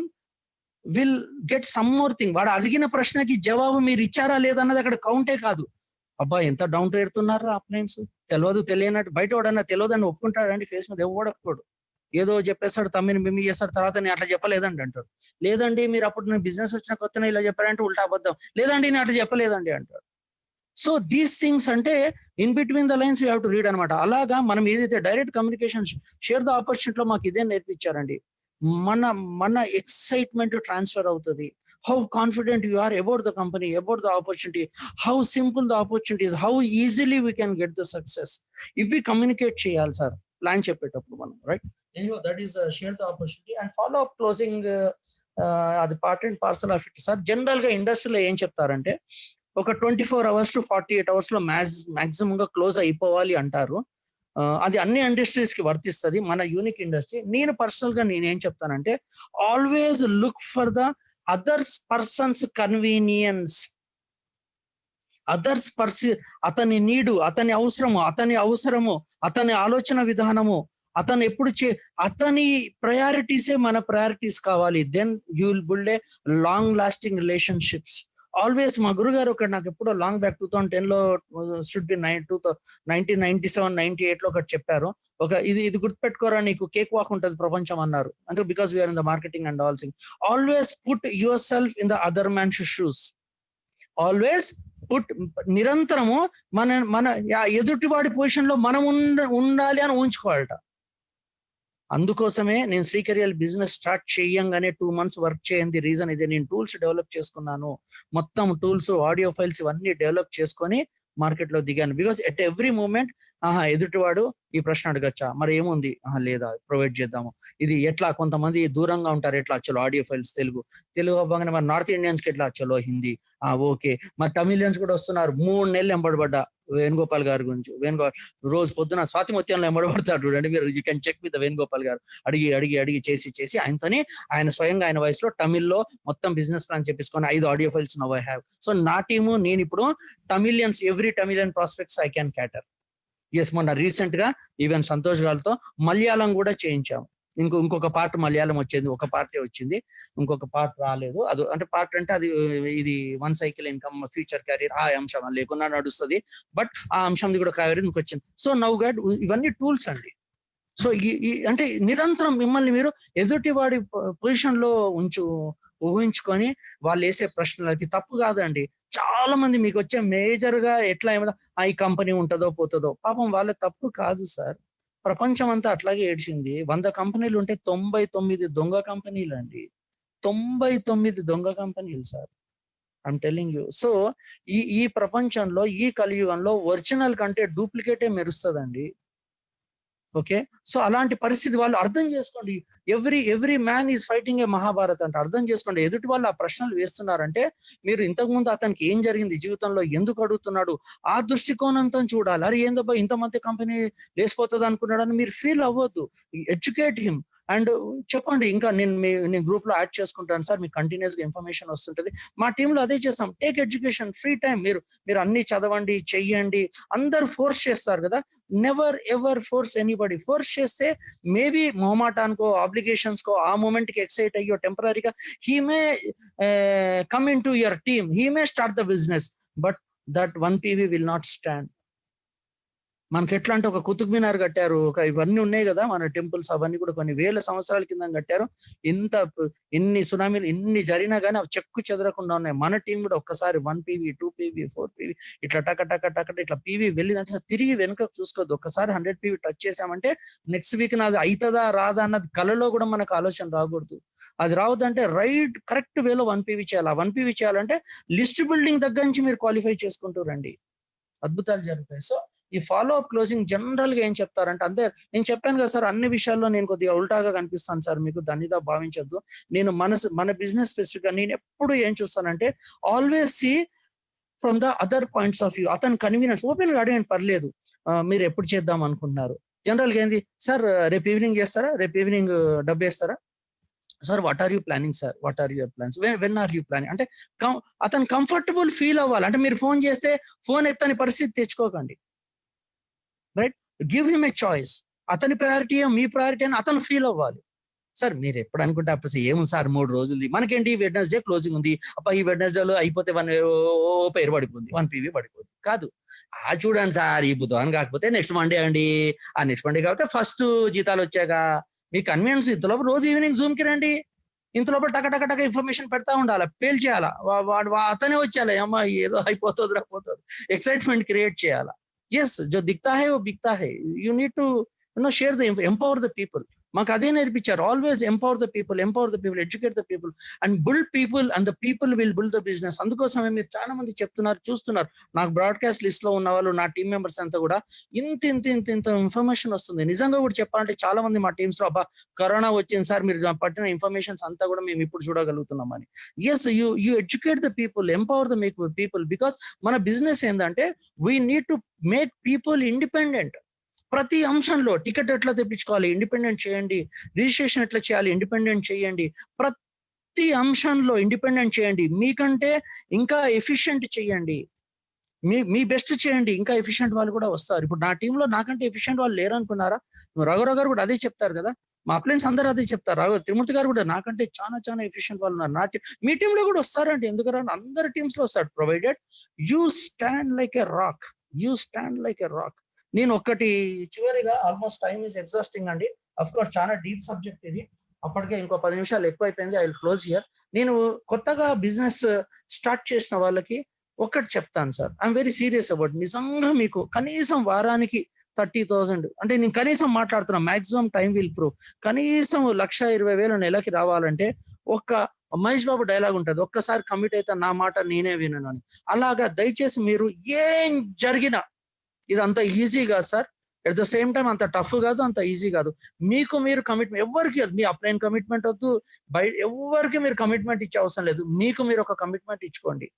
will get some more thing. వాడు అడిగిన ప్రశ్నకి జవాబు మీరు ఇచ్చారా లేదన్నది అక్కడ కౌంటే కాదు. అబ్బా ఎంత డౌన్ టు ఎడుతున్నారు అప్లయన్స్, తెలియనట్టు బయట వాడన్నా తెలియదని ఒప్పుకుంటాడండి, ఫేస్ మీద ఎవడకపోడు, ఏదో చెప్పేస్తాడు, తమ్మిని మిమ్మి చేస్తాడు, తర్వాత నేను అట్లా చెప్పలేదండి అంటాడు. లేదండి మీరు అప్పుడు నేను బిజినెస్ వచ్చిన కొత్తనే ఇలా చెప్పారంటే ఉల్టా అబద్ధం, లేదండి నేను అట్లా చెప్పలేదండి అంటాడు. సో దీస్ థింగ్స్ అంటే in between the lines you have to read అనమాట. అలాగా మనం ఏదైతే డైరెక్ట్ కమ్యూనికేషన్ షేర్ ద ఆపర్చునిటీలో మాకు ఇదే నేర్పించారండి. మన ఎక్సైట్మెంట్ ట్రాన్స్ఫర్ అవుతుంది. How confident you are about the company, about the opportunity, how simple the opportunities, how easily we can get the success. ఇవి కమ్యూనికేట్ చేయాలి సార్ ప్లాన్ చెప్పేటప్పుడు మనం, right? That is share the opportunity and follow up closing. అది part and parcel of it sir. General గా ఇండస్ట్రీలో ఏం చెప్తారంటే ఒక 24 hours to 48 hours లో మాక్సిమం గా క్లోజ్ అయిపోవాలి అంటారు. అది అన్ని ఇండస్ట్రీస్ కి వర్తిస్తుంది, మన యూనిక్ ఇండస్ట్రీ. నేను పర్సనల్ గా నేనేం చెప్తానంటే always look for the others persons convenience. అతని నీడు, అతని అవసరము, అతని ఆలోచన విధానము, అతను ఎప్పుడు అతని ప్రయారిటీసే మన ప్రయారిటీస్ కావాలి. Then you will build a long lasting relationships. Always మా గురుగారు ఒకటి నాకు ఎప్పుడో లాంగ్ బ్యాక్ 2010లో షుడ్ బి 1997-98లో ఒకటి చెప్పారు. ఇది గుర్తుపెట్టుకోరా, నీకు కేక్ వాక్ ఉంటుంది ప్రపంచం అన్నారు. అంటే because we're in the marketing and all thing. Always put yourself in the other man's shoes. Always put, నిరంతరము మన ఎదుటివాడి పొజిషన్ లో మనం ఉండాలి అని ఊహించుకోవాలట. అందుకోసమే నేను శ్రీకరియల్ బిజినెస్ స్టార్ట్ చేయంగానే 2 months వర్క్ చేయండి. రీజన్ ఇదే, నేను టూల్స్ డెవలప్ చేసుకున్నాను. మొత్తం టూల్స్, ఆడియో ఫైల్స్ ఇవన్నీ డెవలప్ చేసుకొని మార్కెట్ లో దిగాను. బికాస్ ఎట్ ఎవ్రీ మూమెంట్ ఎదుటివాడు ఈ ప్రశ్న అడగచ్చా, మరి ఏముంది, లేదా ప్రొవైడ్ చేద్దాము. ఇది ఎట్లా, కొంతమంది దూరంగా ఉంటారు, ఎట్లా చలో ఆడియో ఫైల్స్ తెలుగు అవ్వగానే మరి నార్త్ ఇండియన్స్ కి ఎట్లా చలో హిందీ, ఓకే. మరి తమిళియన్స్ కూడా వస్తున్నారు. 3 నెలలు ఎంబడబడ్డా వేణుగోపాల్ గారి గురించి. రోజు పొద్దున స్వాతిముత్యంలో ఎంబడబడతాడు చూడండి మీరు. You can check with Venugopal garu. అడిగి చేసి ఆయనతోని ఆయన స్వయంగా ఆయన వయసులో తమిళ్లో మొత్తం బిజినెస్ ప్లాన్ చెప్పించుకొని 5 audio files now I have. So నా టీము, నేను ఇప్పుడు Tamilians, every Tamilian prospects I can cater. Yes, మొన్న రీసెంట్ గా ఈవెన్ సంతోష్ గారితో మలయాళం కూడా చేయించాము. ఇంకొక పార్ట్ మలయాళం వచ్చింది, ఒక పార్టీ వచ్చింది, ఇంకొక పార్ట్ రాలేదు. అది అంటే పార్ట్ అంటే అది ఇది 1 cycle ఇన్కమ్, ఫ్యూచర్ క్యారియర్, ఆ అంశం లేకుండా నడుస్తుంది. బట్ ఆ అంశంది కూడా క్యారియర్ ఇంకొచ్చింది. సో నవ్ గైడ్ ఇవన్నీ టూల్స్ అండి. సో అంటే నిరంతరం మిమ్మల్ని మీరు ఎదుటి వాడి పొజిషన్ లో ఊహించుకొని వాళ్ళు వేసే ప్రశ్నలకి తప్పు కాదండి. చాలా మంది మీకు వచ్చే మేజర్ గా ఎట్లా ఏమైనా ఈ కంపెనీ ఉంటుందో పోతుందో, పాపం వాళ్ళ తప్పు కాదు సార్. ప్రపంచం అంతా అట్లాగే ఏడ్చింది. 100 కంపెనీలు ఉంటే 99 దొంగ కంపెనీలు అండి. 99 దొంగ కంపెనీలు sir, I'm telling you. So ఈ ప్రపంచంలో, ఈ కలియుగంలో ఒరిజినల్ కంటే డూప్లికేటే మెరుస్తుందండి. ఓకే, సో అలాంటి పరిస్థితి వాళ్ళు అర్థం చేసుకోండి. ఎవ్రీ మ్యాన్ ఈజ్ ఫైటింగ్ ఏ మహాభారత్ అంటే అర్థం చేసుకోండి. ఎదుటి వాళ్ళు ఆ ప్రశ్నలు వేస్తున్నారంటే మీరు ఇంతకుముందు అతనికి ఏం జరిగింది జీవితంలో, ఎందుకు అడుగుతున్నాడు, ఆ దృష్టికోణంతో చూడాలి. అరే ఏందబ్బా ఇంతమంది కంపెనీ లేసిపోతుంది అనుకున్నాడు అని మీరు ఫీల్ అవ్వద్దు. ఎడ్యుకేట్ హిమ్ అండ్ చెప్పండి. ఇంకా నేను గ్రూప్ లో యాడ్ చేసుకుంటాను సార్, మీకు కంటిన్యూస్ గా ఇన్ఫర్మేషన్ వస్తుంటది. మా టీంలో అదే చేస్తాం. Take education, free time. మీరు అన్ని చదవండి, చెయ్యండి. అందరు ఫోర్స్ చేస్తారు కదా, never ever force anybody. Force చేస్తే మేబీ మొహమాటానికో, ఆబ్లిగేషన్స్ కో, ఆ మూమెంట్ కి ఎక్సైట్ అయ్యో టెంపరీగా he may come in to your team, he may start the business, but that 1 PV will not stand. మనకి ఎట్లా అంటే ఒక కుతుబ్ మినార్ కట్టారు, ఇవన్నీ ఉన్నాయి కదా మన టెంపుల్స్, అవన్నీ కూడా కొన్ని వేల సంవత్సరాల కింద కట్టారు. ఎన్ని సునామీలు ఎన్ని జరిగినా కానీ అవి చెక్కు చెదరకుండా ఉన్నాయి. మన టీం కూడా ఒక్కసారి 1 PV, 2 PV, 4 PV ఇట్లా టక ఇట్లా PV వెళ్ళిందంటే తిరిగి వెనుక చూసుకోవద్దు. ఒక్కసారి 100 PV టచ్ చేసామంటే నెక్స్ట్ వీక్ నాది అవుతుందా రాదా అన్నది కలలో కూడా మనకు ఆలోచన రాకూడదు. అది రావద్దంటే రైట్ కరెక్ట్ వేలో 1 PV చేయాలి. ఆ 1 PV చేయాలంటే లిస్ట్ బిల్డింగ్ దగ్గర నుంచి మీరు క్వాలిఫై చేసుకుంటూ రండి, అద్భుతాలు జరుగుతాయి. సో ఈ ఫాలో అప్ క్లోజింగ్ జనరల్ గా ఏం చెప్తారంటే, అంతే నేను చెప్పాను కదా సార్, అన్ని విషయాల్లో నేను కొద్దిగా ఉల్టాగా కనిపిస్తాను సార్ మీకు, దానిదా భావించద్దు. నేను మన బిజినెస్ స్పెసిఫిక్ గా నేను ఎప్పుడు ఏం చూస్తానంటే always see from the other points of view. అతని కన్వీనియన్స్ ఓపెన్ గా అడగండి, పర్లేదు. మీరు ఎప్పుడు చేద్దాం అనుకుంటున్నారు? జనరల్ గా ఏంది సార్, రేపు ఈవినింగ్ చేస్తారా, రేపు ఈవినింగ్ డబ్బు వేస్తారా sir, what are you planning sir, what are your plans, when are you planning అంటే అతను కంఫర్టబుల్ ఫీల్ అవ్వాలి. అంటే మీరు ఫోన్ చేస్తే ఫోన్ ఎత్తని పరిస్థితి తెచ్చుకోకండి, right? Give him a choice. అతని ప్రయారిటీ మీ ప్రయారిటీ అని అతను ఫీల్ అవ్వాలి. సార్ మీరు ఎప్పుడు అనుకుంటే అప్పుడు ఏముంది సార్, 3 రోజులది మనకేంటి, వెడ్నెస్డే క్లోజింగ్ ఉంది, ఈ వెడ్నెస్డేలో అయిపోతే పేరు పడిపోతుంది, 1 PV పడిపోతుంది. కాదు, చూడండి సార్, ఈ బుధవారం కాకపోతే నెక్స్ట్ మండే అండి, ఆ నెక్స్ట్ మండే కాకపోతే ఫస్ట్ జీతాలు వచ్చాక మీ కన్వీనియన్స్ ఇంతలోపు రోజు ఈవినింగ్ జూమ్ కి రండి, ఇంతలోపల టక ఇన్ఫర్మేషన్ పెడతా ఉండాలి, పేల్ చేయాలా, వాడు అతనే వచ్చేయాలి, అమ్మ ఏదో అయిపోతుంది రాపోతుంది, ఎక్సైట్మెంట్ క్రియేట్ చేయాలా. ఎస్, జో దిక్తా హై ఓ బిక్తా హై. You need to share the empower the people. మాకు అదే నేర్పించారు, always empower the people, educate the people and build people and the people will build the business. అందుకోసమే మీరు చాలా మంది చెప్తున్నారు, చూస్తున్నారు, నాకు బ్రాడ్కాస్ట్ లిస్ట్ లో ఉన్న వాళ్ళు, నా టీం మెంబర్స్ అంతా కూడా ఇంత ఇన్ఫర్మేషన్ వస్తుంది. నిజంగా కూడా చెప్పాలంటే చాలా మంది మా టీమ్స్ లో, అబ్బా కరోనా వచ్చింది సార్, మీరు పట్టిన ఇన్ఫర్మేషన్స్ అంతా కూడా మేము ఇప్పుడు చూడగలుగుతున్నామని. Yes, you educate the people, empower the people, because మన బిజినెస్ ఏంటంటే we need to make people independent. ప్రతి అంశంలో టికెట్ ఎట్లా తెప్పించుకోవాలి, ఇండిపెండెంట్ చేయండి. రిజిస్ట్రేషన్ ఎట్లా చేయాలి, ఇండిపెండెంట్ చేయండి. ప్రతి అంశంలో ఇండిపెండెంట్ చేయండి. మీకంటే ఇంకా ఎఫిషియెంట్ చేయండి, మీ బెస్ట్ చేయండి. ఇంకా ఎఫిషియెంట్ వాళ్ళు కూడా వస్తారు. ఇప్పుడు నా టీంలో నాకంటే ఎఫిషియెంట్ వాళ్ళు లేరు అనుకున్నారా? రఘురావు గారు కూడా అదే చెప్తారు కదా, మా అప్లైన్స్ అందరూ అదే చెప్తారు. తిరుమూర్తి గారు కూడా నాకంటే చాలా ఎఫిషియెంట్ వాళ్ళు ఉన్నారు. నా టీం, మీ టీంలో కూడా వస్తారండి, ఎందుకంటే అందరి టీమ్స్ లో వస్తారు. Provided you stand like a rock, నేను ఒక్కటి చివరిగా, ఆల్మోస్ట్ టైమ్ ఈజ్ ఎగ్జాస్టింగ్ అండి. అఫ్ కోర్స్ చాలా డీప్ సబ్జెక్ట్ ఇది, అప్పటికే ఇంకో 10 నిమిషాలు ఎక్కువ అయిపోయింది. I will close here. నేను కొత్తగా బిజినెస్ స్టార్ట్ చేసిన వాళ్ళకి ఒక్కటి చెప్తాను sir, I'm very serious about. నిజంగా మీకు కనీసం వారానికి 30,000, అంటే నేను కనీసం మాట్లాడుతున్నా, మాక్సిమం టైం విల్ ప్రూవ్, కనీసం 1,20,000 నెలకి రావాలంటే ఒక మహేష్ బాబు డైలాగ్ ఉంటుంది, ఒక్కసారి కమిట్ అయితే నా మాట నేనే వినను అని. అలాగా దయచేసి మీరు ఏం జరిగినా, ఇది అంత ఈజీ కాదు sir, at the same time అంత టఫ్ కాదు, అంత ఈజీ కాదు. మీకు మీరు కమిట్మెంట్, ఎవరికి మీ అప్లైన్ కమిట్మెంట్ వద్దు, ఎవరికి మీరు కమిట్మెంట్ ఇచ్చే అవసరం లేదు. మీకు మీరు ఒక కమిట్మెంట్ ఇచ్చుకోండి.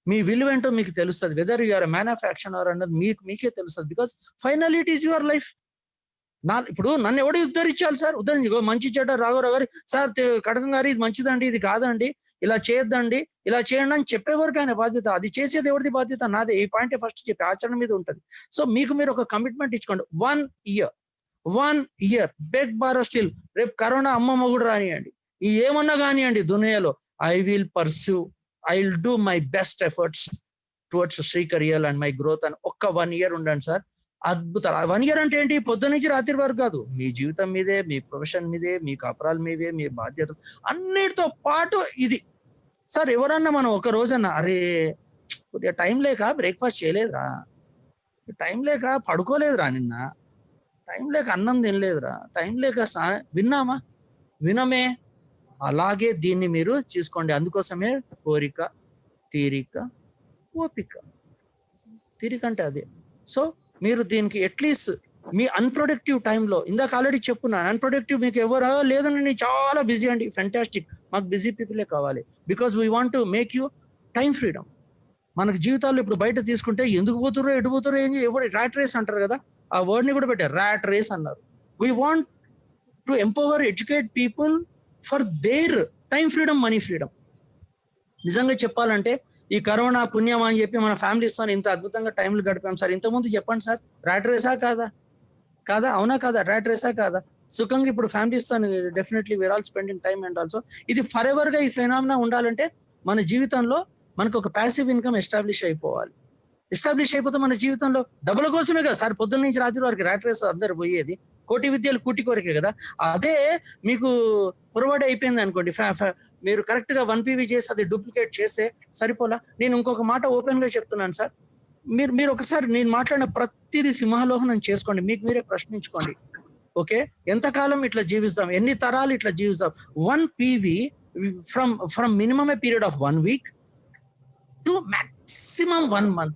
మీ విలువ ఏంటో మీకు తెలుస్తుంది, whether you're man of action or అన్నది మీకే తెలుస్తుంది. Because final it is your life. ఇప్పుడు నన్ను ఎవడు ఉద్ధరించాలి సార్? మంచి చెడ్డ రాఘవరావు గారి, సార్ కడకం గారు ఇది మంచిదండి, ఇది కాదండి, ఇలా చేయొద్దండి, ఇలా చేయండి అని చెప్పేవరకు ఆయన బాధ్యత. అది చేసేది ఎవరిది బాధ్యత? నాదే. ఈ పాయింట్ ఫస్ట్ చెప్పి ఆచరణ మీద ఉంటుంది. సో మీకు మీరు ఒక కమిట్మెంట్ ఇచ్చుకోండి. 1 ఇయర్ బెగ్ బారో స్టిల్, రేపు కరోనా అమ్మమ్మ కూడా రానియండి, ఏమన్నా కానివ్వండి దునియాలో, I will do my best efforts towards Srikariyal and my growth అని ఒక్క 1 ఇయర్ ఉండండి సార్. అద్భుతాలు. 1 ఇయర్ అంటే ఏంటి? పొద్దు నుంచి రాత్రి వరకు కాదు, మీ జీవితం మీదే, మీ ప్రొఫెషన్ మీదే, మీ కాపురాల మీదే, మీ బాధ్యత అన్నిటితో పాటు ఇది సార్. ఎవరన్నా మనం ఒక రోజన్నా, అరే కొద్దిగా టైం లేక బ్రేక్ఫాస్ట్ చేయలేదురా, టైం లేక పడుకోలేదురా, నిన్న టైం లేక అన్నం తినలేదురా, టైం లేక విన్నామా? వినమే. అలాగే దీన్ని మీరు చూసుకోండి. అందుకోసమే కోరిక, తీరిక, ఓపిక. తీరిక అంటే అదే. సో మీరు దీనికి అట్లీస్ట్ మీ అన్ప్రొడక్టివ్ టైంలో, ఇందాక ఆల్రెడీ చెప్పున్నాను, అన్ప్రొడక్టివ్ మీకు ఎవరో లేదని, నేను చాలా బిజీ అండి, ఫెంటాస్టిక్, మాకు బిజీ పీపులే కావాలి. Because we want to make you time freedom. మనకు జీవితాల్లో ఇప్పుడు బయట తీసుకుంటే ఎందుకు పోతుర్రో, ఎటు పోతుర్రో, ఎవరు ర్యాట్ రేస్ అంటారు కదా, ఆ వర్డ్ ని కూడా పెట్టారు, ర్యాట్ రేస్ అన్నారు. We want to empower, educate people for their time freedom, money freedom. నిజంగా చెప్పాలంటే ఈ కరోనా పుణ్యం అని చెప్పి మన ఫ్యామిలీస్ తో ఇంత అద్భుతంగా టైంలు గడిపాం సార్. ఇంతకుముందు చెప్పండి సార్, ర్యాట్ రేసా కాదా? అవునా కాదా? ర్యాట్ రేసా కాదా? సుఖంగా ఇప్పుడు ఫ్యామిలీస్ తో definitely we're all spending time and also. ఇది ఫర్ ఎవర్ గా ఈ ఫెనామినా ఉండాలంటే మన జీవితంలో మనకు ఒక ప్యాసివ్ ఇన్కమ్ ఎస్టాబ్లిష్ అయిపోవాలి. ఎస్టాబ్లిష్ అయిపోతే మన జీవితంలో డబ్బుల కోసమే కదా సార్ పొద్దున్న నుంచి రాత్రి వరకు ర్యాట్ రేస్ అందరు పోయేది. కోటి విద్యలు కూటి కొరకే కదా. అదే మీకు పొరపాటు అయిపోయింది అనుకోండి, మీరు కరెక్ట్ గా 1 PV చేసి అది డూప్లికేట్ చేస్తే సరిపోలా. నేను ఇంకొక మాట ఓపెన్ గా చెప్తున్నాను సార్, మీరు ఒకసారి నేను మాట్లాడిన ప్రతిదీ సింహాలోహనం చేసుకోండి, మీకు మీరే ప్రశ్నించుకోండి. ఓకే, ఎంతకాలం ఇట్లా జీవిస్తాం, ఎన్ని తరాలు ఇట్లా జీవిస్తాం? 1 PV from minimum a period of 1 week to maximum 1 month.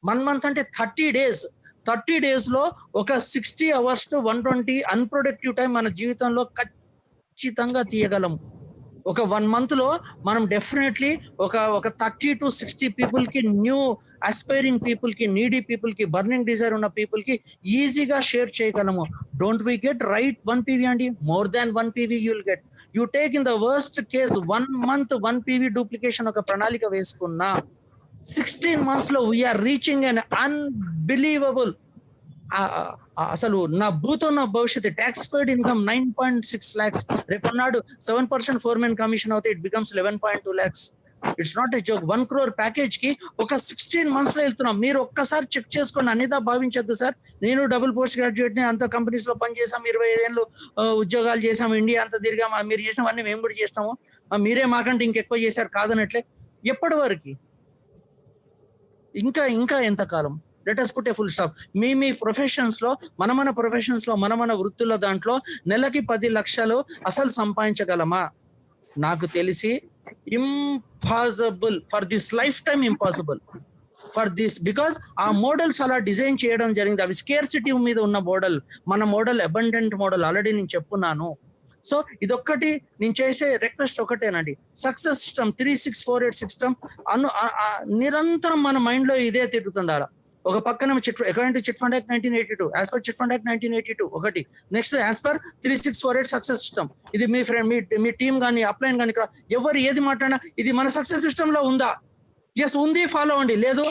1 month అంటే 30 days. 30 days లో ఒక 60 hours to 120 అన్ప్రొడక్టివ్ టైం మన జీవితంలో ఖచ్చితంగా తీయగలము. ఒక 1 month లో మనం డెఫినెట్లీ ఒక 30 to 60 పీపుల్ కి, న్యూ అస్పైరింగ్ పీపుల్ కి, నీడీ పీపుల్ కి, బర్నింగ్ డిజైర్ ఉన్న పీపుల్ కి ఈజీగా షేర్ చేయగలము. Don't we get right 1 PV అండి, more than 1 PV you will get. You take in the worst case 1 month 1 PV duplication ఒక ప్రణాళిక వేసుకున్నా 16 months లో వీఆర్ రీచింగ్ అన్ అన్బిలీవబుల్. అసలు నా భూతో నా భవిష్యత్తు ట్యాక్స్ పెయిడ్ ఇన్కమ్ 9.6 lakhs. రేపన్నాడు 7% ఫోర్మెన్ కమిషన్ అవుతే it becomes 11.2 lakhs. It's not a joke. 1 crore package కి ఒక 16 months లో వెళ్తున్నాం. మీరు ఒక్కసారి చెక్ చేసుకోండి, అన్నిదా భావించద్దు సార్. నేను డబుల్ పోస్ట్ గ్రాడ్యుయేట్ ని, అంత కంపెనీస్ లో పనిచేసాం, 25 ఏళ్ళు ఉద్యోగాలు చేసాం, ఇండియా అంతా తిరిగాం. మీరు చేసినవన్నీ మేము కూడా చేస్తాము, మీరే మాకంటే ఇంకెక్కువ చేశారు కాదనట్లే. ఎప్పటి వరకు, ఇంకా ఎంతకాలం? Let us put a full stop. Me professions లో, మన ప్రొఫెషన్స్ లో, మన వృత్తుల్లో దాంట్లో నెలకి 10 లక్షలు అసలు సంపాదించగలమా? నాకు తెలిసి impossible. For this life time impossible for this, because ఆ మోడల్స్ అలా డిజైన్ చేయడం జరిగింది. అవి స్కేర్సిటీ మీద ఉన్న మోడల్. మన మోడల్ అబండెంట్ మోడల్, ఆల్రెడీ నేను చెప్పున్నాను. సో ఇదొక్కటి నేను చేసే రిక్వెస్ట్ ఒకటేనండి, సక్సెస్ సిస్టమ్ 3648 సిస్టమ్ నిరంతరం మన మైండ్ లో ఇదే తిరుగుతుండాలి. ఒక పక్కన according to chit fund act 1982, as per chit fund act 1982 ఒకటి. Next as per 3648 success system. ఇది మీ ఫ్రెండ్, మీ టీం కానీ, అప్లైన్ కానీ, ఎవరు ఏది మాట్లాడినా ఇది మన సక్సెస్ సిస్టమ్ లో ఉందా? ఎస్ ఉంది, ఫాలో అవ్వండి. లేదు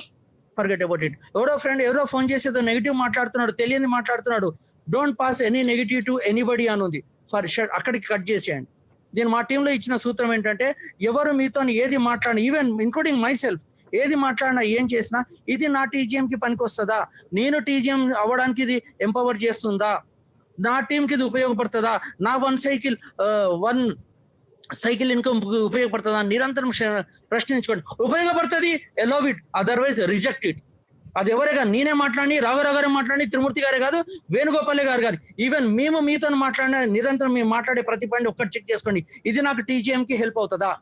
ఫర్గెట్ అబౌట్ ఇట్. ఎవరో ఫోన్ చేసి ఏదో నెగిటివ్ మాట్లాడుతున్నాడు, తెలియని మాట్లాడుతున్నాడు, don't pass any negative to anybody అని ఉంది. ఫర్ షూర్ అక్కడికి కట్ చేసేయండి. నేను మా టీంలో ఇచ్చిన సూత్రం ఏంటంటే, ఎవరు మీతో ఏది మాట్లాడిన, ఈవెన్ ఇంక్లూడింగ్ మై సెల్ఫ్, ఏది మాట్లాడినా ఏం చేసినా ఇది నా టీజీఎం కి పనికి వస్తుందా, నేను టీజీఎం అవ్వడానికి ఇది ఎంపవర్ చేస్తుందా, నా టీంకి ఇది ఉపయోగపడుతుందా, నా వన్ సైకిల్ ఇన్కమ్ ఉపయోగపడుతుందా, నిరంతరం ప్రశ్నించుకోండి. ఉపయోగపడుతుంది, allow it, otherwise reject it. అది ఎవరే నేనే మాట్లాడి, రాఘవరావు గారే మాట్లాడి, త్రిమూర్తి గారే కాదు, వేణుగోపాల్ గారు కాదు, ఈవెన్ మేము మీతో మాట్లాడిన నిరంతరం మేము మాట్లాడే ప్రతి పాయింట్ ఒక్కటి చెక్ చేసుకోండి. ఇది నాకు టీజీఎం కి హెల్ప్ అవుతుందా,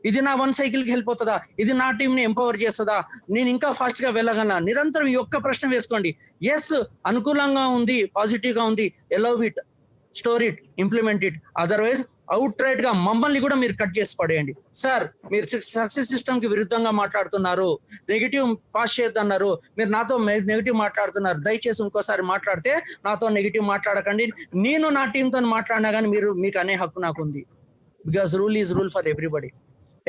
ఇది నా వన్ సైకిల్ కి హెల్ప్ అవుతుందా, ఇది నా టీం ని ఎంపవర్ చేస్తుందా, నేను ఇంకా ఫాస్ట్ గా వెళ్ళగలనా? నిరంతరం ఈ ఒక్క ప్రశ్న వేసుకోండి. ఎస్ అనుకూలంగా ఉంది, పాజిటివ్ గా ఉంది, allow it, store it, implement it. Otherwise out right గా మమ్మల్ని కూడా మీరు కట్ చేసి పడేయండి. సార్ మీరు సక్సెస్ సిస్టమ్ కి విరుద్ధంగా మాట్లాడుతున్నారు, నెగిటివ్ పాస్ చేయొద్దన్నారు, మీరు నాతో నెగిటివ్ మాట్లాడుతున్నారు, దయచేసి ఇంకోసారి మాట్లాడితే నాతో నెగిటివ్ మాట్లాడకండి. నేను నా టీంతో మాట్లాడినా కానీ మీకు అనే హక్కు నాకు ఉంది, because rule is rule for everybody.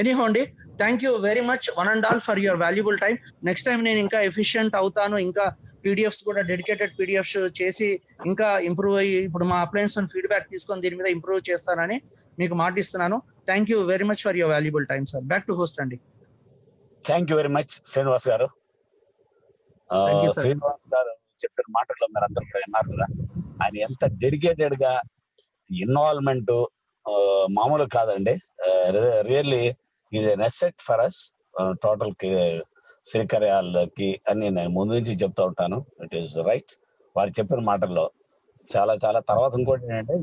Anyhow అండి, thank you very much one and all for your valuable time. Next time నేను ఇంకా ఎఫిషియెంట్ అవుతాను, ఇంకా పీడిఎఫ్స్ కూడా డెడికేటెడ్ పీడిఎఫ్స్ చేసి ఇంకా ఇంప్రూవ్ అయ్యి, ఇప్పుడు మా అప్లయన్స్ ఫీడ్బ్యాక్ తీసుకొని దీని మీద ఇంప్రూవ్ చేస్తానని మీకు మాటిస్తున్నాను. Thank you very much for your valuable time sir. Back to host అండి.
Thank you very much Srinivas garu. Srinivas గారు చెప్పిన మాటల్లో మీరు అందరూ కూడా విన్నారు కదా, ఆయన ఎంత డెడికేటెడ్ గా ఇన్వాల్వ్మెంట్ మామూలు కాదండి. Really is an asset for us total శ్రీకర్యాలకి అని నేను ముందు నుంచి చెప్తా ఉంటాను. It is right. వారు చెప్పిన మాటల్లో చాలా చాలా. తర్వాత ఇంకోటి ఏంటంటే,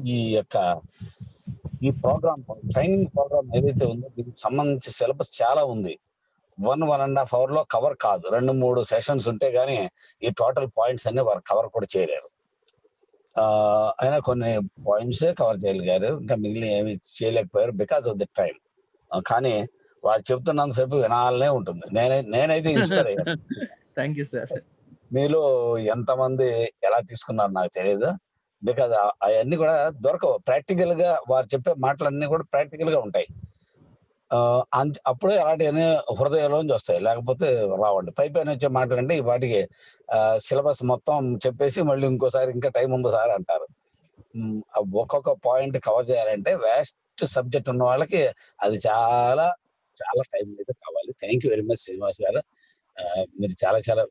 ఈ ప్రోగ్రామ్, ట్రైనింగ్ ప్రోగ్రామ్ ఏదైతే ఉందో దీనికి సంబంధించి సిలబస్ చాలా ఉంది. 1.5 hour లో కవర్ కాదు, 2-3 సెషన్స్ ఉంటే గానీ ఈ టోటల్ పాయింట్స్ అన్ని వారు కవర్ కూడా చేయలేరు. అయినా కొన్ని పాయింట్స్ కవర్ చేయగలిగారు, ఇంకా మిగిలిన ఏమి చేయలేకపోయారు బికాస్ ఆఫ్ ది టైం. కానీ వారు చెప్తున్నంతసేపు వినాలనే ఉంటుంది. నేనైతే ఇన్స్పైర్ అయ్యాను.
Thank you sir.
మీలో ఎంతమంది ఎలా తీసుకున్నారు నాకు తెలియదు, బికాజ్ అవన్నీ కూడా దొరకవు. ప్రాక్టికల్ గా వారు చెప్పే మాటలన్నీ కూడా ప్రాక్టికల్ గా ఉంటాయి. అప్పుడే అలాంటివన్నీ హృదయంలోంచి వస్తాయి, లేకపోతే రావండి. పైన వచ్చే మాటలు అంటే ఈ వాటికి సిలబస్ మొత్తం చెప్పేసి మళ్ళీ ఇంకోసారి ఇంకా టైం ఉంది సార్ అంటారు. ఒక్కొక్క పాయింట్ కవర్ చేయాలంటే వేస్ట్ సబ్జెక్ట్ ఉన్న వాళ్ళకి అది చాలా చాలా టైం అయితే కావాలి. Thank you very much Srinivas గారు. మీరు చాలా చాలా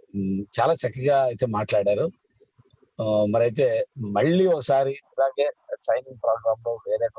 చాలా చక్కగా అయితే మాట్లాడారు. మరైతే మళ్ళీ ఒకసారి ఇలాగే ట్రైనింగ్ ప్రోగ్రామ్ లో వేరే